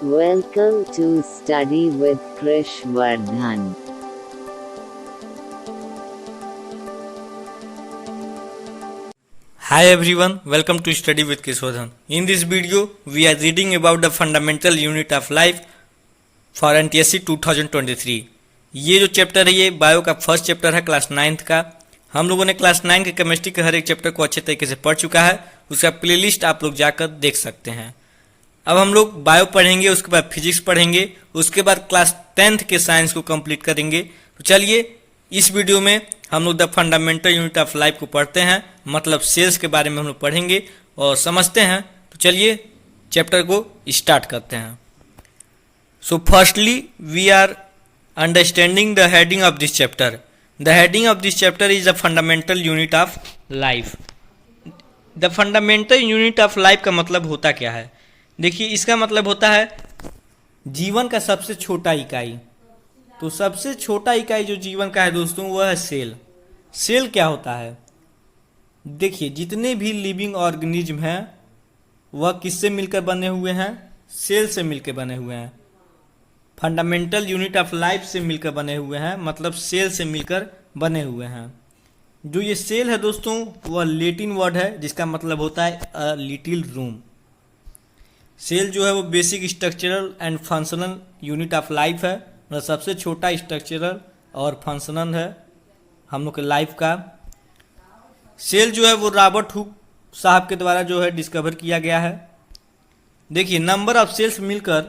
Welcome to Study with Krish Vardhan. Hi everyone, welcome to Study with Kishwadhan. In this video, we are reading about the fundamental unit of life for NTSC 2023. ये जो chapter है ये bio का first chapter है class 9th का। हम लोगों ने क्लास 9 के केमिस्ट्री के हर एक चैप्टर को अच्छे तरीके से पढ़ चुका है, उसका प्लेलिस्ट आप लोग जाकर देख सकते हैं। अब हम लोग बायो पढ़ेंगे, उसके बाद फिजिक्स पढ़ेंगे, उसके बाद क्लास 10th के साइंस को कंप्लीट करेंगे। तो चलिए इस वीडियो में हम लोग the fundamental unit of life को पढ़ते हैं, मतलब सेल्स के बारे में हम लोग पढ़ेंगे और समझते हैं। तो चलिए चैप्टर को स्टार्ट करते हैं। So firstly we are understanding the heading of this chapter. The heading of this chapter is the fundamental unit of life. The fundamental unit of life का मतलब होता क्या है? देखिए, इसका मतलब होता है जीवन का सबसे छोटा इकाई। तो सबसे छोटा इकाई जो जीवन का है दोस्तों, वह है सेल। सेल क्या होता है? देखिए, जितने भी लिविंग ऑर्गेनिज्म हैं वह किससे मिलकर बने हुए हैं? सेल से मिलकर बने हुए हैं। फंडामेंटल यूनिट ऑफ लाइफ से मिलकर बने हुए हैं, मतलब सेल से मिलकर बने हुए हैं। जो ये सेल है दोस्तों, वह लैटिन वर्ड है जिसका मतलब होता है अ लिटिल रूम। सेल जो है वो basic structural and functional unit of life है, मतलब सबसे छोटा स्ट्रक्चरल और फंक्शनल है हम लोग के लाइफ का। सेल जो है वो रॉबर्ट हुक साहब के द्वारा जो है डिस्कवर किया गया है। देखिए, नंबर ऑफ सेल्स मिलकर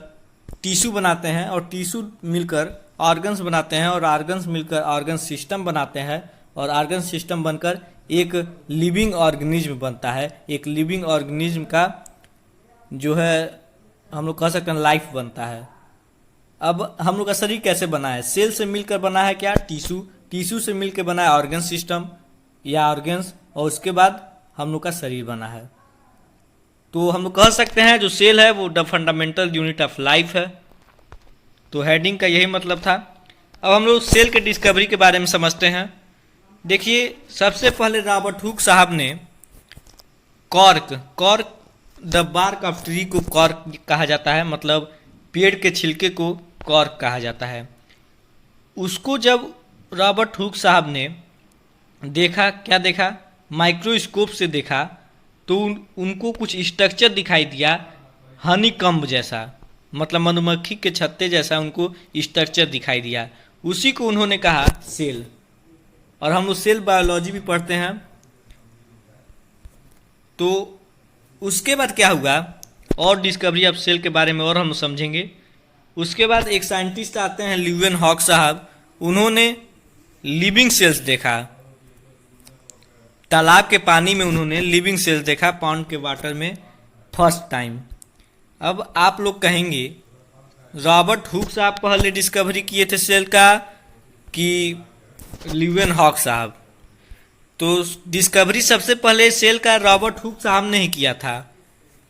टिश्यू बनाते हैं और टिश्यू मिलकर ऑर्गन्स बनाते हैं और ऑर्गन्स मिलकर ऑर्गन सिस्टम बनाते हैं और ऑर्गन सिस्टम बनकर एक लिविंग ऑर्गेनिज्म बनता है। एक लिविंग ऑर्गेनिज्म का जो है हम लोग कह सकते हैं लाइफ बनता है। अब हम लोग का शरीर कैसे बना है? सेल से मिलकर बना है क्या? टिश्यू। टिश्यू से मिलकर बना है ऑर्गन सिस्टम या ऑर्गन्स, और उसके बाद हम लोग का शरीर बना है। तो हम लोग कह सकते हैं जो सेल है वो the fundamental unit of life है। तो हेडिंग का यही मतलब था। अब हम लोग सेल के डिस्कवरी के बारे में समझते हैं। देखिए, सबसे पहले रॉबर्ट हुक साहब ने cork the bark of tree को कॉर्क कहा जाता है, मतलब पेड़ के छिलके को कॉर्क कहा जाता है। उसको जब रॉबर्ट हुक साहब ने देखा, क्या देखा? माइक्रोस्कोप से देखा, तो उनको कुछ स्ट्रक्चर दिखाई दिया हनी कम्ब जैसा, मतलब मधुमक्खी के छत्ते जैसा उनको स्ट्रक्चर दिखाई दिया। उसी को उन्होंने कहा सेल। और हम लोग सेल बायोलॉजी भी पढ़ते हैं। तो उसके बाद क्या हुआ, और डिस्कवरी ऑफ सेल के बारे में और हम समझेंगे। उसके बाद एक साइंटिस्ट आते हैं ल्यूवेनहॉक साहब। उन्होंने लिविंग सेल्स देखा, तालाब के पानी में उन्होंने लिविंग सेल्स देखा, पॉन्ड के वाटर में फर्स्ट टाइम। अब आप लोग कहेंगे रॉबर्ट हुक साहब पहले डिस्कवरी किए थे सेल का कि ल्यूवेनहॉक साहब? तो डिस्कवरी सबसे पहले सेल का रॉबर्ट हुक साहब ने ही किया था,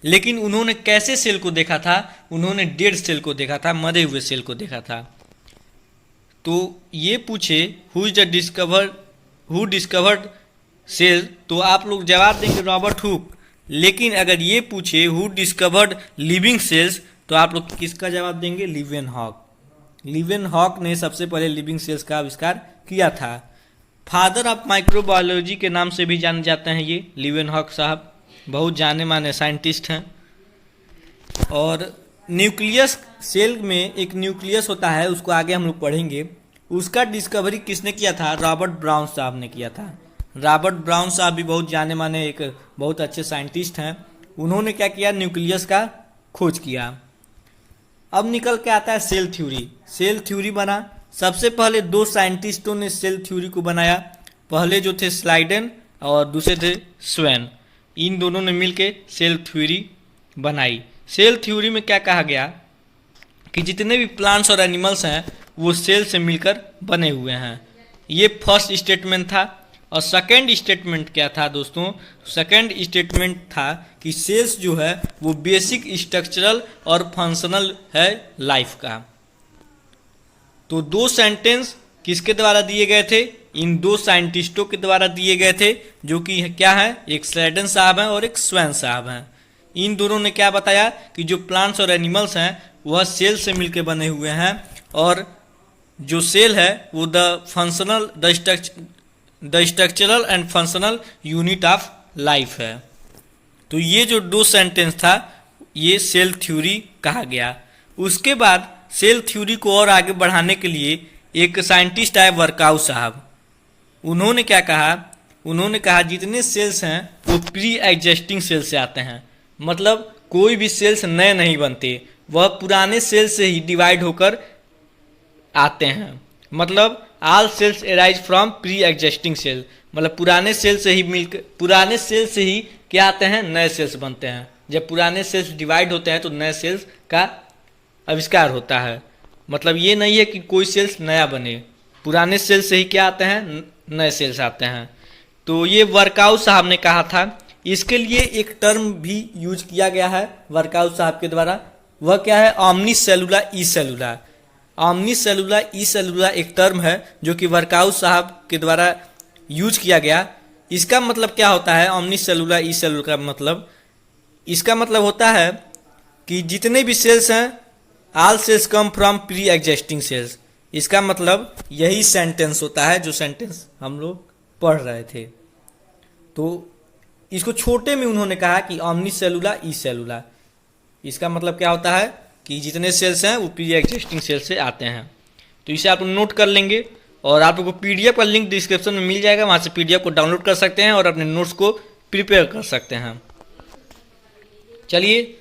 लेकिन उन्होंने कैसे सेल को देखा था? उन्होंने डेड सेल को देखा था, मरे हुए सेल को देखा था। तो ये पूछे हु डिस्कवर्ड सेल, तो आप लोग जवाब देंगे रॉबर्ट हुक। लेकिन अगर ये पूछे हु डिस्कवर्ड लिविंग सेल्स, तो आप लोग किसका जवाब देंगे? ल्यूवेनहॉक। ल्यूवेनहॉक ने सबसे पहले लिविंग सेल्स का आविष्कार किया था। फादर ऑफ माइक्रोबायोलॉजी के नाम से भी जाने जाते हैं ये ल्यूवेनहॉक साहब, बहुत जाने माने साइंटिस्ट हैं। और न्यूक्लियस, सेल में एक न्यूक्लियस होता है, उसको आगे हम लोग पढ़ेंगे। उसका डिस्कवरी किसने किया था? रॉबर्ट ब्राउन साहब ने किया था। रॉबर्ट ब्राउन साहब भी बहुत जाने माने एक बहुत अच्छे साइंटिस्ट हैं। उन्होंने क्या किया? न्यूक्लियस का खोज किया। अब निकल के आता है सेल थ्योरी। सेल थ्योरी बना। सबसे पहले दो साइंटिस्टों ने सेल थ्योरी को बनाया। पहले जो थे स्लाइडन और दूसरे थे स्वेन। इन दोनों ने मिलके सेल थ्योरी बनाई। सेल थ्योरी में क्या कहा गया कि जितने भी प्लांट्स और एनिमल्स हैं वो सेल से मिलकर बने हुए हैं। ये फर्स्ट स्टेटमेंट था। और सेकेंड स्टेटमेंट क्या था दोस्तों? सेकेंड स्टेटमेंट था कि सेल्स जो है वो बेसिक स्ट्रक्चरल और फंक्शनल है लाइफ का। तो दो सेंटेंस किसके द्वारा दिए गए थे? इन दो साइंटिस्टों के द्वारा दिए गए थे, जो कि क्या है? एक स्लाइडन साहब हैं और एक स्वेन साहब हैं। इन दोनों ने क्या बताया कि जो प्लांट्स और एनिमल्स हैं वह सेल से मिलकर बने हुए हैं, और जो सेल है वो the structural and functional unit of life है। तो ये जो दो सेंटेंस था ये सेल थ्योरी कहा गया। उसके बाद सेल थ्योरी को और आगे बढ़ाने के लिए एक साइंटिस्ट आए, वर्कआउट साहब। उन्होंने क्या कहा, उन्होंने कहा जितने सेल्स हैं वो प्री एग्जिस्टिंग सेल से आते हैं। मतलब कोई भी सेल्स नए नहीं बनते, वह पुराने सेल से ही डिवाइड होकर आते हैं। मतलब all cells arise from pre existing cell, मतलब पुराने सेल से ही मिलकर, पुराने सेल से ही क्या आते हैं, नए सेल्स बनते हैं। जब पुराने सेल्स डिवाइड होते हैं तो नए सेल्स का आविष्कार होता है। मतलब ये नहीं है कि कोई सेल्स नया बने, पुराने सेल से ही क्या आते हैं, नए सेल्स आते हैं। तो ये वर्कआउट साहब ने कहा था। इसके लिए एक टर्म भी यूज किया गया है वर्कआउट साहब के द्वारा, वह क्या है, ऑमनी सेलुला ई सेलुला। ऑमनी सेलुला ई सेलुला एक टर्म है जो कि वर्कआउट साहब के द्वारा यूज किया गया। इसका मतलब क्या होता है, ऑमनी सेलुला ई सेलुला का मतलब, इसका मतलब होता है कि जितने भी सेल्स हैं all cells come from pre existing cells. इसका मतलब यही सेंटेंस होता है जो सेंटेंस हम लोग पढ़ रहे थे। तो इसको छोटे में उन्होंने कहा कि ऑमनी सेलुला ई सेलुला। इसका मतलब क्या होता है कि जितने सेल्स हैं वो प्री एग्जिस्टिंग सेल से आते हैं। तो इसे आप नोट कर लेंगे, और आप लोग को पीडीएफ का लिंक डिस्क्रिप्शन में मिल जाएगा, वहाँ से पीडीएफ को डाउनलोड कर सकते हैं और अपने नोट्स को प्रिपेयर कर सकते हैं। चलिए,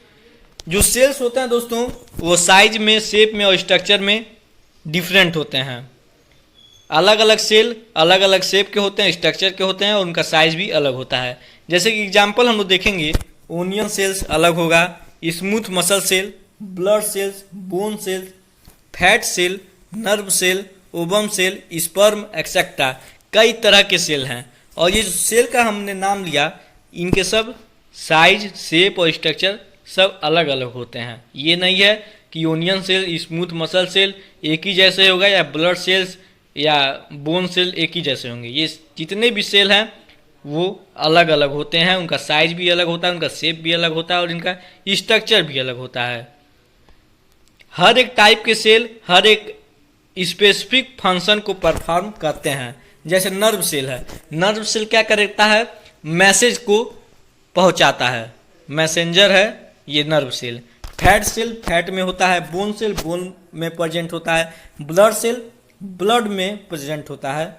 जो सेल्स होते हैं दोस्तों वो साइज में, शेप में और स्ट्रक्चर में डिफरेंट होते हैं। अलग अलग सेल अलग अलग शेप के होते हैं, स्ट्रक्चर के होते हैं, और उनका साइज भी अलग होता है। जैसे कि एग्जाम्पल हम लोग देखेंगे, ओनियन सेल्स अलग होगा, smooth muscle cell, blood cells, bone cells, fat cell, nerve cell, ovum cell, sperm etcetera. कई तरह के सेल हैं, और ये जो सेल का हमने नाम लिया, इनके सब साइज, शेप और स्ट्रक्चर सब अलग अलग होते हैं। ये नहीं है कि onion cell, smooth muscle cell एक ही जैसे होगा, या ब्लड सेल्स या बोन सेल एक ही जैसे होंगे। ये जितने भी सेल हैं वो अलग अलग होते हैं, उनका साइज भी अलग होता है, उनका शेप भी अलग होता है, और इनका स्ट्रक्चर भी अलग होता है। हर एक टाइप के सेल हर एक स्पेसिफिक फंक्शन को परफॉर्म करते हैं। जैसे नर्व सेल है, नर्व सेल क्या करता है, मैसेज को पहुंचाता है, मैसेंजर है ये nerve cell. Fat cell fat में होता है, बोन सेल बोन में प्रेजेंट होता है, ब्लड सेल ब्लड में प्रेजेंट होता है।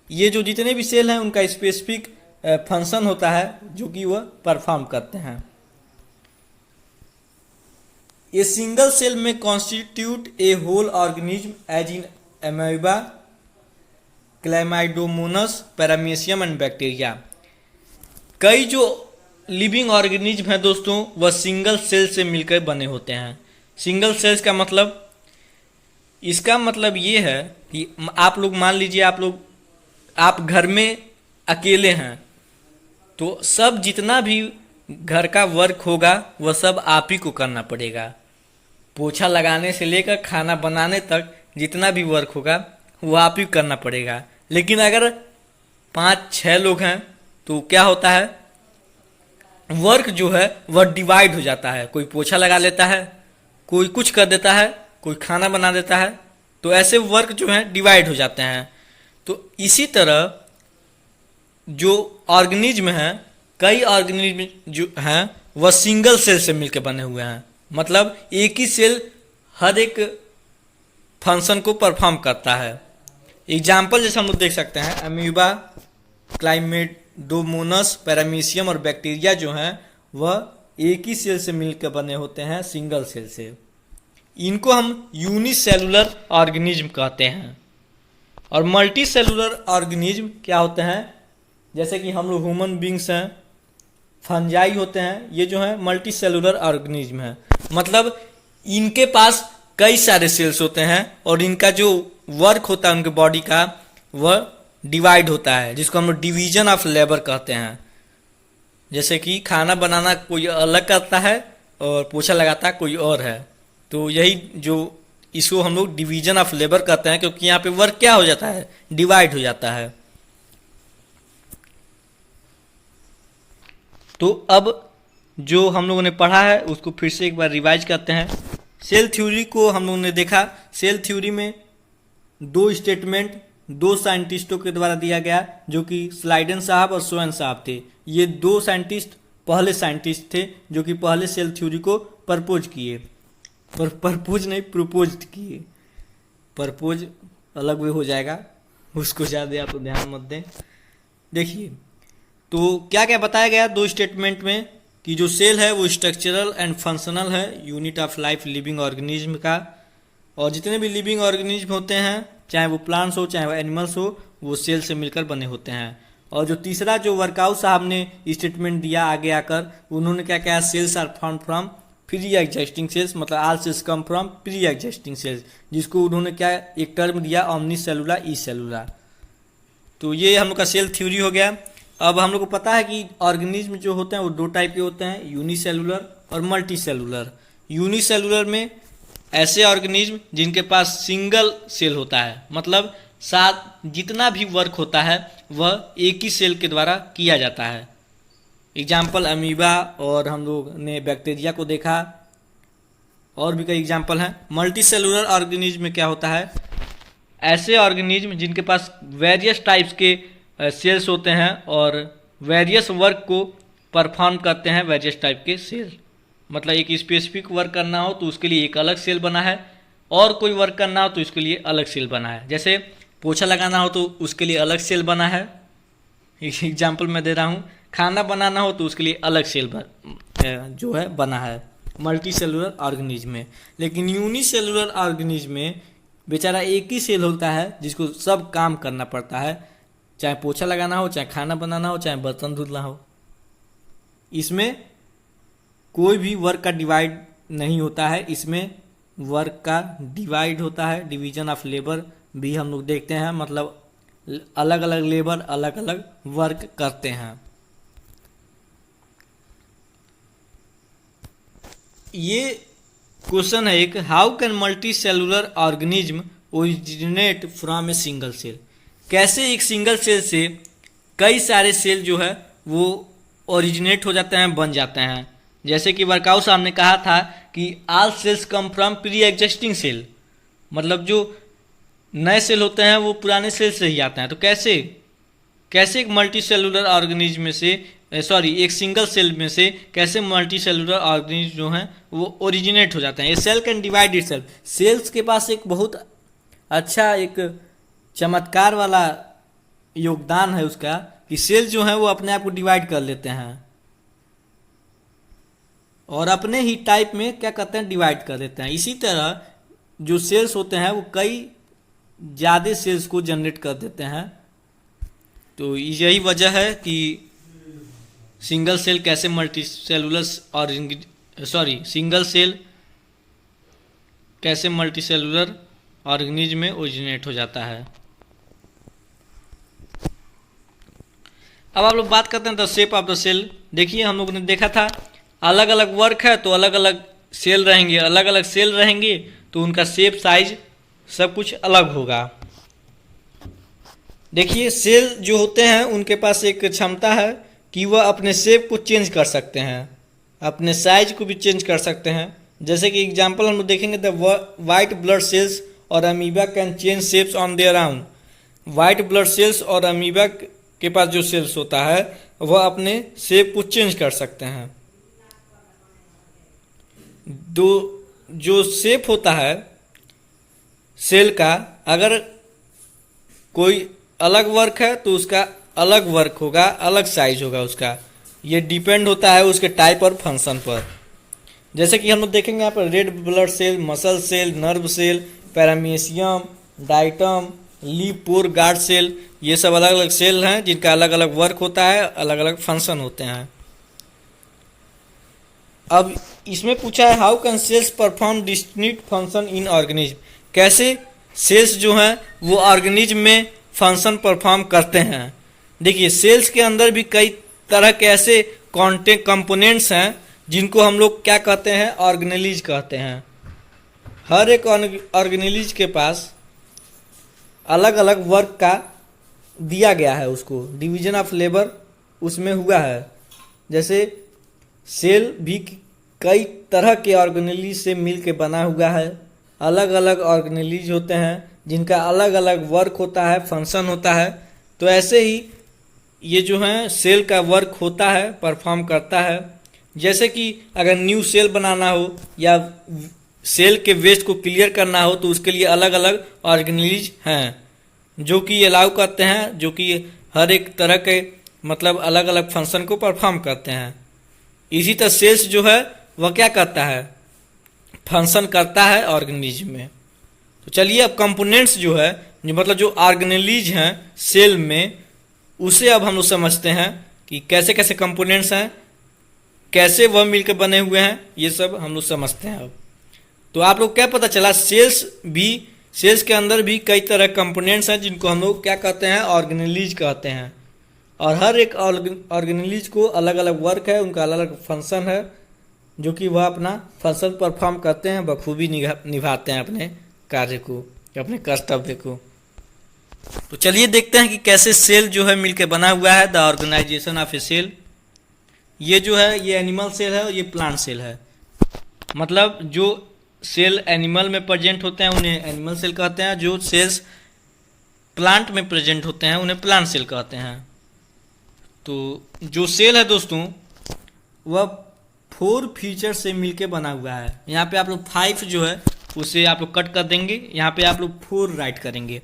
ये जो जितने भी सेल हैं उनका स्पेसिफिक फंक्शन होता है जो कि वह परफॉर्म करते हैं। ए सिंगल सेल में constitute a whole organism as in amoeba, Chlamydomonas, paramecium and bacteria. कई जो लिविंग ऑर्गेनिज्म हैं दोस्तों वह सिंगल सेल से मिलकर बने होते हैं। सिंगल सेल्स का मतलब, इसका मतलब ये है कि आप लोग मान लीजिए आप घर में अकेले हैं, तो सब जितना भी घर का वर्क होगा वह सब आप ही को करना पड़ेगा। पोछा लगाने से लेकर खाना बनाने तक जितना भी वर्क होगा वो आप ही करना पड़ेगा। लेकिन अगर 5-6 लोग हैं तो क्या होता है, वर्क जो है वह डिवाइड हो जाता है। कोई पोछा लगा लेता है, कोई कुछ कर देता है, कोई खाना बना देता है। तो ऐसे वर्क जो है डिवाइड हो जाते हैं। तो इसी तरह जो ऑर्गेनिज्म हैं, कई ऑर्गेनिज्म जो हैं वह सिंगल सेल से मिलकर बने हुए हैं। मतलब एक ही सेल हर एक फंक्शन को परफॉर्म करता है। एग्जाम्पल जैसे हम लोग देख सकते हैं, अमीबा, क्लाइमेडोमोनस, पैरामीशियम और बैक्टीरिया जो हैं वह एक ही सेल से मिलकर बने होते हैं, सिंगल सेल से। इनको हम यूनिसेलुलर ऑर्गेनिज्म कहते हैं। और मल्टी सेलुलर ऑर्गेनिज्म क्या होते हैं, जैसे कि हम लोग ह्यूमन बींग्स हैं, फंजाई होते हैं, ये जो है मल्टी सेलुलर ऑर्गेनिज्म है। मतलब इनके पास कई सारे सेल्स होते हैं और इनका जो वर्क होता है उनके बॉडी का वह डिवाइड होता है, जिसको हम लोग डिवीजन ऑफ लेबर कहते हैं। जैसे कि खाना बनाना कोई अलग करता है और पोछा लगाता कोई और है। तो यही जो इसको हम लोग डिवीजन ऑफ लेबर कहते हैं, क्योंकि यहाँ पे वर्क क्या हो जाता है, डिवाइड हो जाता है। तो अब जो हम लोगों ने पढ़ा है उसको फिर से एक बार रिवाइज करते हैं। सेल थ्योरी को हम लोगों ने देखा। सेल थ्योरी में दो स्टेटमेंट दो साइंटिस्टों के द्वारा दिया गया, जो कि स्लाइडन साहब और सोएन साहब थे। ये दो साइंटिस्ट पहले साइंटिस्ट थे जो कि पहले सेल थ्योरी को प्रपोज किए। प्रपोज नहीं, प्रपोज किए। प्रपोज अलग वे हो जाएगा, उसको ज़्यादा आप ध्यान मत दें। देखिए तो क्या क्या बताया गया दो स्टेटमेंट में, कि जो सेल है वो स्ट्रक्चरल एंड फंक्शनल है, unit of life living organism का। और जितने भी लिविंग ऑर्गेनिज्म होते हैं, चाहे वो प्लांट्स हो चाहे वो एनिमल्स हो, वो सेल से मिलकर बने होते हैं। और जो तीसरा जो वर्कआउट साहब ने स्टेटमेंट दिया आगे आकर, उन्होंने क्या कहा, cells are form from pre existing cells, मतलब all cells come from pre existing cells, जिसको उन्होंने क्या एक टर्म दिया, ओमनी सेलुलर ई सेलुलर। तो ये हम लोग का सेल थ्योरी हो गया। अब हम लोग को पता है कि ऑर्गेनिज्म जो होते हैं वो दो टाइप के होते हैं, यूनिसेलुलर और मल्टी सेलुलर। यूनिसेलुलर में ऐसे ऑर्गेनिज्म जिनके पास सिंगल सेल होता है, मतलब साथ जितना भी वर्क होता है वह एक ही सेल के द्वारा किया जाता है। एग्जाम्पल अमीबा, और हम लोग ने बैक्टीरिया को देखा, और भी कई एग्जाम्पल हैं। मल्टी सेलुलर ऑर्गेनिज्म में क्या होता है, ऐसे ऑर्गेनिज्म जिनके पास वेरियस टाइप्स के सेल्स होते हैं और वेरियस वर्क को परफॉर्म करते हैं वेरियस टाइप के सेल। मतलब एक स्पेसिफिक वर्क करना हो तो उसके लिए एक अलग सेल बना है, और कोई वर्क करना हो तो उसके लिए अलग सेल बना है। जैसे पोछा लगाना हो तो उसके लिए अलग सेल बना है, एग्जाम्पल मैं दे रहा हूँ। खाना बनाना हो तो उसके लिए अलग सेल जो है बना है मल्टी सेलुलर ऑर्गेनिज्म में। लेकिन यूनिसेलुलर ऑर्गेनिज्म में बेचारा एक ही सेल होता है जिसको सब काम करना पड़ता है, चाहे पोछा लगाना हो, चाहे खाना बनाना हो, चाहे बर्तन धुलना हो। इसमें कोई भी वर्क का डिवाइड नहीं होता है, इसमें वर्क का डिवाइड होता है, डिवीजन ऑफ लेबर भी हम लोग देखते हैं, मतलब अलग अलग लेबर अलग अलग वर्क करते हैं। ये क्वेश्चन है एक, how can multi cellular organism originate from a single cell. कैसे एक सिंगल सेल से कई सारे सेल जो है वो ओरिजिनेट हो जाते हैं, बन जाते हैं। जैसे कि वर्कआउट साहब ने कहा था कि all cells come from pre existing cell, मतलब जो नए सेल होते हैं वो पुराने सेल से ही आते हैं। तो कैसे एक मल्टी सेलुलर ऑर्गेनिज्म में से एक सिंगल सेल में से कैसे मल्टी सेलुलर ऑर्गेनिज्म जो हैं वो ओरिजिनेट हो जाते हैं। ये cell can divide itself. Cells के पास एक बहुत अच्छा एक चमत्कार वाला योगदान है उसका, कि सेल जो है वो अपने आप को डिवाइड कर लेते हैं और अपने ही टाइप में क्या करते हैं, डिवाइड कर देते हैं। इसी तरह जो सेल्स होते हैं वो कई ज़्यादा सेल्स को जनरेट कर देते हैं। तो यही वजह है कि सिंगल सेल कैसे मल्टी सेलुलर सिंगल सेल कैसे मल्टी सेलुलर ऑर्गेनिज्म में ओरिजिनेट हो जाता है। अब आप लोग बात करते हैं the shape of the cell. देखिए हम लोगों ने देखा था अलग अलग वर्क है तो अलग अलग सेल रहेंगे, अलग अलग सेल रहेंगे तो उनका शेप साइज सब कुछ अलग होगा। देखिए सेल जो होते हैं उनके पास एक क्षमता है कि वह अपने शेप को चेंज कर सकते हैं, अपने साइज को भी चेंज कर सकते हैं। जैसे कि एग्जांपल हम लोग देखेंगे, द वाइट ब्लड सेल्स और amoeba can change shapes on their own. White blood cells और अमीबा के पास जो सेल्स होता है वह अपने शेप को चेंज कर सकते हैं। जो शेप होता है सेल का, अगर कोई अलग वर्क है तो उसका अलग वर्क होगा, अलग साइज होगा उसका। ये डिपेंड होता है उसके टाइप और फंक्शन पर। जैसे कि हम लोग देखेंगे यहाँ पर red blood cell, muscle cell, nerve cell, paramecium, diatom, leaf pore guard cell, ये सब अलग अलग सेल हैं जिनका अलग अलग वर्क होता है, अलग अलग फंक्शन होते हैं। अब इसमें पूछा है how can cells perform distinct function in organism. कैसे सेल्स जो हैं वो ऑर्गेनिज्म में फंक्शन परफॉर्म करते हैं। देखिए सेल्स के अंदर भी कई तरह के ऐसे कंपोनेंट्स हैं जिनको हम लोग क्या कहते हैं, ऑर्गेनेलिज कहते हैं। हर एक ऑर्गेनेलिज के पास अलग अलग वर्क का दिया गया है, उसको डिवीजन ऑफ लेबर उसमें हुआ है। जैसे सेल भी कई तरह के ऑर्गेनेलिज से मिल के बना हुआ है। अलग अलग ऑर्गेनेलिज होते हैं जिनका अलग अलग वर्क होता है, फंक्शन होता है। तो ऐसे ही ये जो है सेल का वर्क होता है, परफॉर्म करता है। जैसे कि अगर न्यू सेल बनाना हो या सेल के वेस्ट को क्लियर करना हो तो उसके लिए अलग अलग ऑर्गेनेलिज हैं जो कि अलाउ करते हैं, जो कि हर एक तरह के मतलब अलग अलग फंक्शन को परफॉर्म करते हैं। इसी तरह सेल्स जो है वह क्या करता है, फंक्शन करता है ऑर्गेनेलिज्म में। तो चलिए अब कंपोनेंट्स जो है, जो मतलब जो ऑर्गेनेलिज हैं सेल में, उसे अब हम लोग समझते हैं कि कैसे कैसे कंपोनेंट्स हैं, कैसे वह मिलकर बने हुए हैं, ये सब हम लोग समझते हैं अब। तो आप लोग क्या पता चला, सेल्स के अंदर भी कई तरह कंपोनेंट्स हैं जिनको हम लोग क्या कहते हैं, ऑर्गेनेलिज कहते हैं। और हर एक ऑर्गेनेलिज को अलग अलग वर्क है, उनका अलग अलग फंक्शन है, जो कि वह अपना फंक्शन परफॉर्म करते हैं, बखूबी निभाते हैं अपने कार्य को, अपने कर्तव्य को। तो चलिए देखते हैं कि कैसे सेल जो है मिलकर बना हुआ है, the organisation of a cell. ये जो है ये एनिमल सेल है और ये प्लांट सेल है। मतलब जो सेल एनिमल में प्रेजेंट होते हैं उन्हें एनिमल सेल कहते हैं, जो सेल्स प्लांट में प्रेजेंट होते हैं उन्हें प्लांट सेल कहते हैं। तो जो सेल है दोस्तों वह 4 फीचर से मिलके बना हुआ है। यहाँ पे आप लोग 5 जो है उसे आप लोग कट कर देंगे, यहाँ पे आप लोग 4 राइट करेंगे।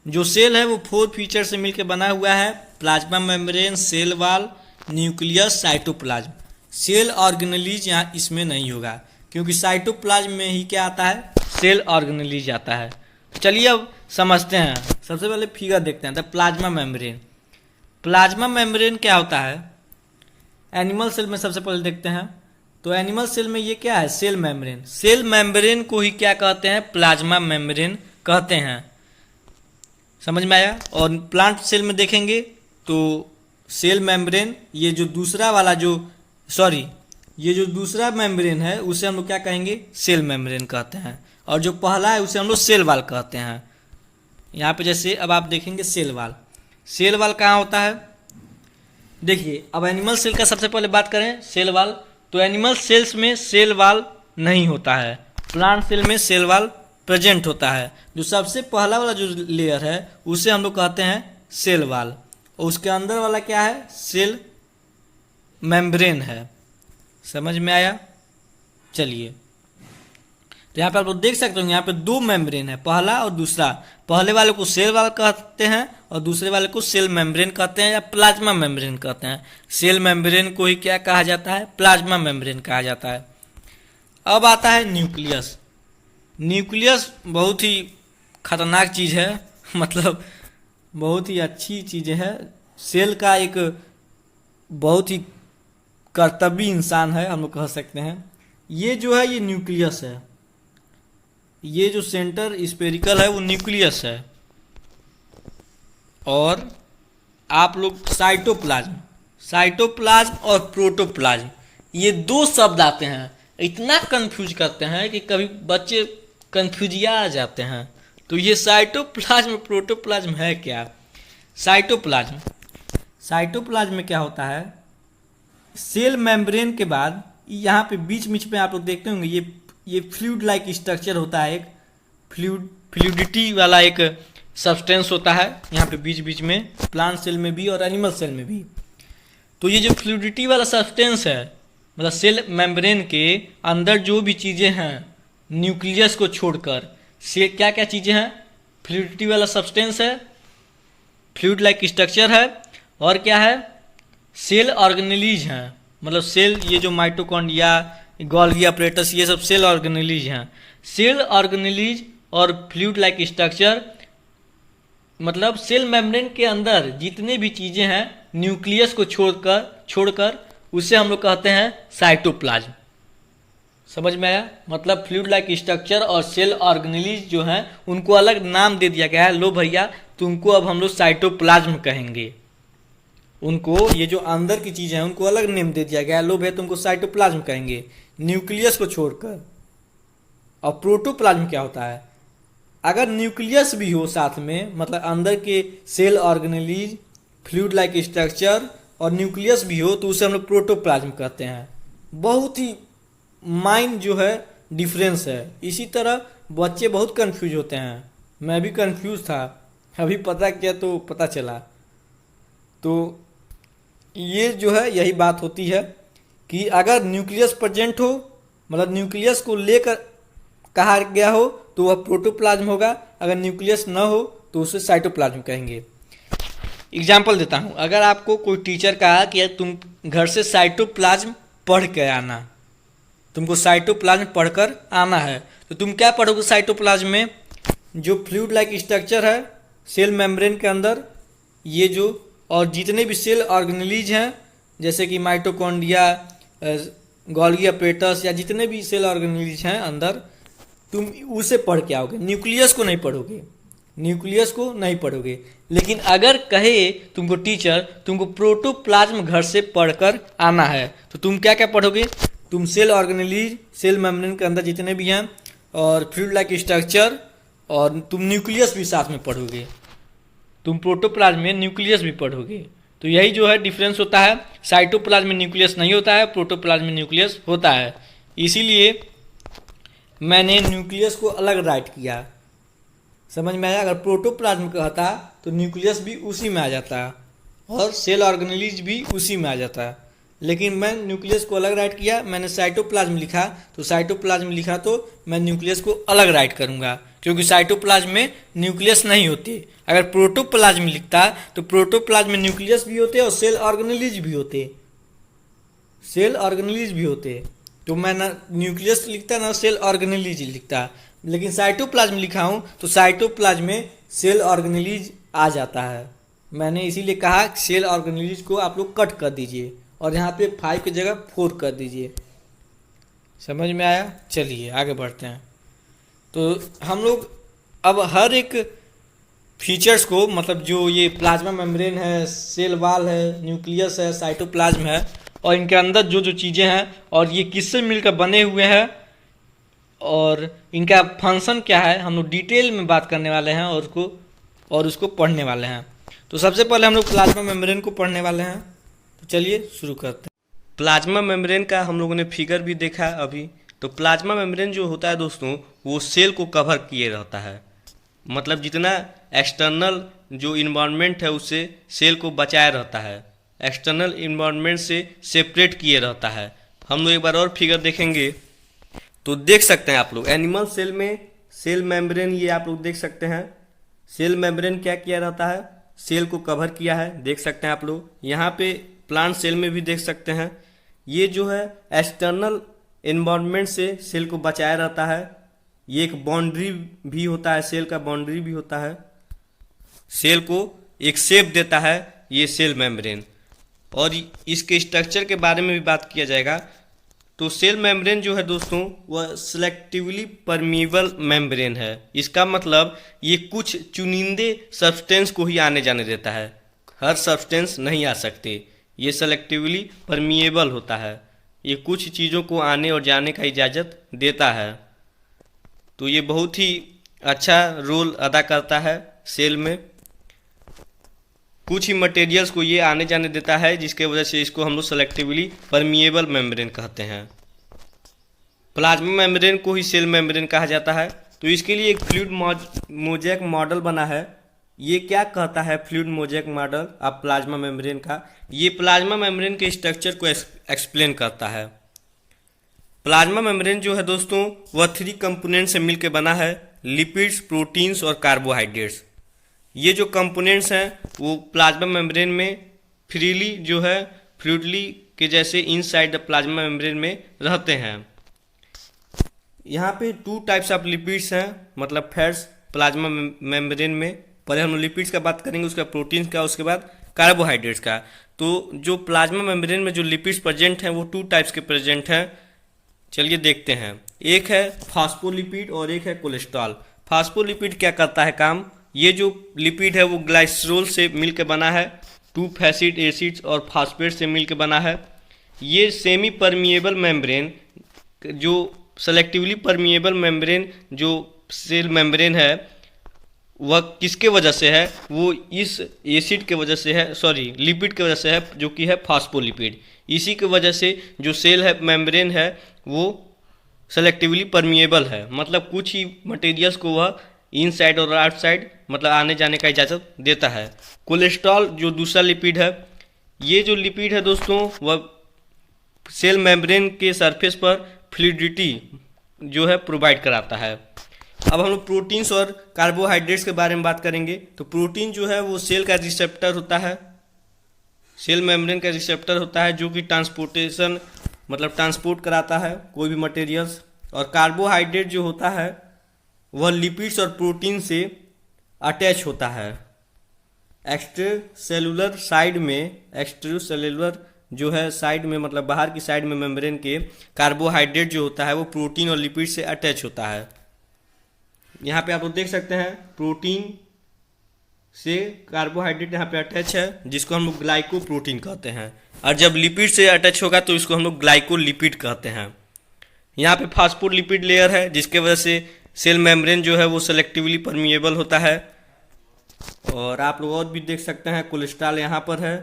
जो सेल है वो 4 फीचर से मिलके बना हुआ है, plasma membrane, cell wall, nucleus, cytoplasm. Cell organelles यहाँ इसमें नहीं होगा क्योंकि साइटोप्लाज्म में ही क्या आता है, सेल ऑर्गेनेलिज आता है। चलिए अब समझते हैं। सबसे पहले फिगर देखते हैं, the plasma membrane. Plasma membrane क्या होता है, एनिमल सेल में सबसे पहले देखते हैं। तो एनिमल सेल में ये क्या है, सेल मेम्ब्रेन। सेल मेम्ब्रेन को ही क्या कहते हैं, प्लाज्मा मेम्ब्रेन कहते हैं। समझ में आया। और प्लांट सेल में देखेंगे तो सेल मेम्ब्रेन, ये जो दूसरा मेम्ब्रेन है उसे हम लोग क्या कहेंगे, सेल मेम्ब्रेन कहते हैं। और जो पहला है उसे हम लोग सेल वॉल कहते हैं। यहाँ पे जैसे अब आप देखेंगे सेल वॉल, सेल वॉल कहाँ होता है, देखिए। अब एनिमल सेल का सबसे पहले बात करें, सेल वॉल। तो एनिमल सेल्स में सेल वॉल नहीं होता है, प्लांट सेल में सेल वॉल प्रेजेंट होता है। जो सबसे पहला वाला जो लेयर है उसे हम लोग कहते हैं सेल वॉल, और उसके अंदर वाला क्या है, सेल मेम्ब्रेन है। समझ में आया। चलिए तो यहाँ पे आप लोग देख सकते हो, यहाँ पे 2 मेम्ब्रेन है, पहला और दूसरा। पहले वाले को सेल वॉल कहते हैं और दूसरे वाले को सेल मेम्ब्रेन कहते हैं या प्लाज्मा मेम्ब्रेन कहते हैं। सेल मेम्ब्रेन को ही क्या कहा जाता है, प्लाज्मा मेम्ब्रेन कहा जाता है। अब आता है न्यूक्लियस। न्यूक्लियस बहुत ही खतरनाक चीज़ है, मतलब बहुत ही अच्छी चीज़ है। सेल का एक बहुत ही कर्तव्य इंसान है, हम लोग कह सकते हैं। ये जो है ये न्यूक्लियस है, ये जो सेंटर स्पेरिकल है वो न्यूक्लियस है। और आप लोग साइटोप्लाज्म और प्रोटोप्लाज्म, ये 2 शब्द आते हैं, इतना कंफ्यूज करते हैं कि कभी बच्चे कंफ्यूजिया आ जाते हैं। तो ये साइटोप्लाज्म प्रोटोप्लाज्म है क्या। साइटोप्लाज्म में क्या होता है, सेल मेम्ब्रेन के बाद यहाँ पे बीच में आप लोग देखते होंगे ये फ्लूइड लाइक स्ट्रक्चर होता है, एक फ्लूइडिटी वाला एक सब्सटेंस होता है यहाँ पे बीच में, प्लांट सेल में भी और एनिमल सेल में भी। तो ये जो फ्लूइडिटी वाला सब्सटेंस है, मतलब सेल मेम्ब्रेन के अंदर जो भी चीज़ें हैं न्यूक्लियस को छोड़कर, से क्या क्या चीज़ें हैं, फ्लूइडिटी वाला सब्सटेंस है, फ्लूइड लाइक स्ट्रक्चर है, और क्या है, सेल ऑर्गेनेलिज हैं। मतलब सेल, ये जो माइटोकॉन्ड्रिया, गोल्गी अपरेटस, ये सब सेल ऑर्गेनेलिज हैं। सेल ऑर्गेनेलिज और फ्लूइड लाइक स्ट्रक्चर, मतलब सेल मेम्ब्रेन के अंदर जितने भी चीज़ें हैं न्यूक्लियस को छोड़कर उसे हम लोग कहते हैं साइटोप्लाज्म। समझ में आया। मतलब फ्लूइड लाइक स्ट्रक्चर और सेल ऑर्गेनेलिज जो हैं उनको अलग नाम दे दिया गया है, लो भैया तुमको अब हम लोग साइटोप्लाज्म कहेंगे। उनको ये जो अंदर की चीज़ें हैं उनको अलग नेम दे दिया गया है, लो भैया तुमको साइटोप्लाज्म कहेंगे, न्यूक्लियस को छोड़कर। और प्रोटोप्लाज्म क्या होता है, अगर न्यूक्लियस भी हो साथ में, मतलब अंदर के cell organelles, fluid like structure और न्यूक्लियस भी हो, तो उसे हम लोग प्रोटोप्लाज्म कहते हैं। बहुत ही माइंड जो है डिफरेंस है। इसी तरह बच्चे बहुत कंफ्यूज होते हैं, मैं भी कंफ्यूज था, अभी पता किया तो पता चला। तो ये जो है यही बात होती है कि अगर न्यूक्लियस प्रेजेंट हो, मतलब न्यूक्लियस को लेकर कहा गया हो तो वह प्रोटोप्लाज्म होगा, अगर न्यूक्लियस न हो तो उसे साइटोप्लाज्म कहेंगे। एग्जाम्पल देता हूँ, अगर आपको कोई टीचर कहा कि तुम घर से साइटोप्लाज्म पढ़ के आना, तुमको साइटोप्लाज्म पढ़कर आना है, तो तुम क्या पढ़ोगे साइटोप्लाज्म में? जो फ्लूइड लाइक स्ट्रक्चर है सेल मेम्ब्रेन के अंदर, ये जो और जितने भी सेल ऑर्गेनेलीज हैं जैसे कि माइटोकॉन्ड्रिया, गोल्गी अपरेटस या जितने भी सेल ऑर्गेनेलीज हैं अंदर, तुम उसे पढ़ के आओगे, न्यूक्लियस को नहीं पढ़ोगे, न्यूक्लियस को नहीं पढ़ोगे। लेकिन अगर कहे तुमको टीचर तुमको प्रोटोप्लाज्म घर से पढ़कर आना है, तो तुम क्या क्या पढ़ोगे? तुम सेल ऑर्गेनेलीज, सेल मेम्ब्रेन के अंदर जितने भी हैं और फ्लूइड लाइक स्ट्रक्चर, और तुम न्यूक्लियस भी साथ में पढ़ोगे, तुम प्रोटोप्लाज्म में न्यूक्लियस भी पढ़ोगे। तो यही जो है डिफरेंस होता है, साइटोप्लाज्म में न्यूक्लियस नहीं होता है, प्रोटोप्लाज्म में न्यूक्लियस होता है। इसीलिए मैंने न्यूक्लियस को अलग राइट किया, समझ में आया? अगर प्रोटोप्लाज्म कहता तो न्यूक्लियस भी उसी में आ जाता और सेल ऑर्गेनेलीज भी उसी में आ जाता, लेकिन मैं न्यूक्लियस को अलग राइट किया, मैंने साइटोप्लाज्म लिखा, तो साइटोप्लाज्म लिखा तो मैं न्यूक्लियस को अलग राइट करूंगा, क्योंकि साइटोप्लाज्म में न्यूक्लियस नहीं होते। अगर प्रोटोप्लाज्म लिखता तो प्रोटोप्लाज्म में न्यूक्लियस भी होते और सेल ऑर्गेनेलीज भी होते, सेल ऑर्गेनेलीज भी होते। तो मैं ना न्यूक्लियस लिखता ना सेल ऑर्गेनेलीज लिखता, लेकिन साइटोप्लाज्म लिखा हूँ तो साइटोप्लाज्म में सेल ऑर्गेनेलीज आ जाता है। मैंने इसीलिए कहा सेल ऑर्गेनेलीज को आप लोग कट कर दीजिए और यहाँ पे 5 की जगह 4 कर दीजिए। समझ में आया? चलिए आगे बढ़ते हैं। तो हम लोग अब हर एक फीचर्स को, मतलब जो ये प्लाज्मा मेम्ब्रेन है, सेल वॉल है, न्यूक्लियस है, साइटोप्लाज्म है, और इनके अंदर जो जो चीज़ें हैं और ये किससे मिलकर बने हुए हैं और इनका फंक्शन क्या है, हम लोग डिटेल में बात करने वाले हैं और उसको पढ़ने वाले हैं। तो सबसे पहले हम लोग प्लाज्मा मेम्ब्रेन को पढ़ने वाले हैं, तो चलिए शुरू करते हैं। प्लाज्मा मेम्ब्रेन का हम लोगों ने फिगर भी देखा अभी। तो प्लाज्मा मेम्ब्रेन जो होता है दोस्तों, वो सेल को कवर किए रहता है, मतलब जितना एक्सटर्नल जो इन्वायरमेंट है उससे सेल को बचाए रहता है, एक्सटर्नल इन्वायरमेंट से सेपरेट किए रहता है। हम लोग एक बार और फिगर देखेंगे तो देख सकते हैं आप लोग, एनिमल सेल में सेल मेम्ब्रेन ये आप लोग देख सकते हैं, सेल मेम्ब्रेन क्या किया रहता है, सेल को कवर किया है, देख सकते हैं आप लोग। यहाँ पे प्लांट सेल में भी देख सकते हैं, ये जो है एक्सटर्नल एनवायरनमेंट से सेल को बचाया रहता है। ये एक बाउंड्री भी होता है, सेल का बाउंड्री भी होता है, सेल को एक शेप देता है ये सेल मेम्ब्रेन। और इसके स्ट्रक्चर के बारे में भी बात किया जाएगा। तो सेल मेम्ब्रेन जो है दोस्तों, वह सिलेक्टिवली परमिएबल मेम्ब्रेन है। इसका मतलब ये कुछ चुनिंदे सब्सटेंस को ही आने जाने देता है, हर सब्सटेंस नहीं आ सकते। ये सेलेक्टिवली परमिएबल होता है, ये कुछ चीज़ों को आने और जाने का इजाज़त देता है। तो ये बहुत ही अच्छा रोल अदा करता है सेल में। कुछ ही मटेरियल्स को ये आने जाने देता है, जिसके वजह से इसको हम लोग सेलेक्टिवली परमिएबल मेम्ब्रेन कहते हैं। प्लाज्मा मेम्ब्रेन को ही सेल मेम्ब्रेन कहा जाता है। तो इसके लिए एक फ्लूइड मोज़ेक मॉडल बना है। ये क्या कहता है फ्लूइड मोज़ेक मॉडल आप प्लाज्मा मेम्ब्रेन का? ये प्लाज्मा मेम्ब्रेन के स्ट्रक्चर को एक्सप्लेन करता है। प्लाज्मा मेम्ब्रेन जो है दोस्तों, वह 3 कंपोनेंट से मिलकर बना है, लिपिड्स, प्रोटीन्स और कार्बोहाइड्रेट्स। ये जो कंपोनेंट्स हैं वो प्लाज्मा मेम्ब्रेन में फ्रीली जो है फ्लूइडली के जैसे इनसाइड द प्लाज्मा मेम्ब्रेन में रहते हैं। यहाँ पे 2 टाइप्स ऑफ लिपिड्स हैं, मतलब फैट्स प्लाज्मा मेम्ब्रेन में। पहले हम लिपिड्स का बात करेंगे, उसका प्रोटीन्स का, उसके बाद कार्बोहाइड्रेट्स का। तो जो प्लाज्मा मेम्ब्रेन में जो लिपिड्स प्रेजेंट हैं वो 2 टाइप्स के प्रेजेंट हैं। चलिए देखते हैं। एक है फास्फोलिपिड और एक है कोलेस्ट्रॉल। फास्फोलिपिड क्या करता है काम? ये जो लिपिड है वो ग्लाइसरोल से मिलकर बना है, 2 फैसिड एसिड्स और फास्फेट से मिलकर बना है। ये सेमी परमिएबल मेम्ब्रेन, जो सेलेक्टिवली परमिएबल मेम्ब्रेन जो सेल मेम्ब्रेन है, वह किसके वजह से है, वो इस एसिड के वजह से है, सॉरी लिपिड के वजह से है, जो कि है फास्फोलिपिड। इसी की वजह से जो सेल है मेम्ब्रेन है वो सेलेक्टिवली परमिएबल है, मतलब कुछ ही मटेरियल्स को वह इनसाइड और आउटसाइड मतलब आने जाने का इजाज़त देता है। कोलेस्ट्रॉल जो दूसरा लिपिड है, ये जो लिपिड है दोस्तों वह सेल मेम्ब्रेन के सरफेस पर फ्लूइडिटी जो है प्रोवाइड कराता है। अब हम लोग प्रोटीन्स और कार्बोहाइड्रेट्स के बारे में बात करेंगे। तो प्रोटीन जो है वो सेल का रिसेप्टर होता है, सेल मेम्ब्रेन का रिसेप्टर होता है, जो कि ट्रांसपोर्टेशन मतलब ट्रांसपोर्ट कराता है कोई भी मटेरियल्स। और कार्बोहाइड्रेट जो होता है वह लिपिड्स और प्रोटीन से अटैच होता है। एक्स्ट्रासेलुलर साइड में, एक्स्ट्रासेलुलर जो है साइड में मतलब बाहर की साइड में मेम्ब्रेन के कार्बोहाइड्रेट जो होता है वो प्रोटीन और लिपिड से अटैच होता है। यहाँ पे आप लोग देख सकते हैं प्रोटीन से कार्बोहाइड्रेट यहाँ पे अटैच है, जिसको हम लोग ग्लाइकोप्रोटीन कहते हैं। और जब लिपिड से अटैच होगा तो इसको हम लोग ग्लाइकोलिपिड कहते हैं। यहाँ पे फास्फोलिपिड लेयर है, जिसके वजह से सेल मेम्ब्रेन जो है वो सेलेक्टिवली परमिएबल होता है। और आप लोग और भी देख सकते हैं कोलेस्ट्रॉल यहाँ पर है,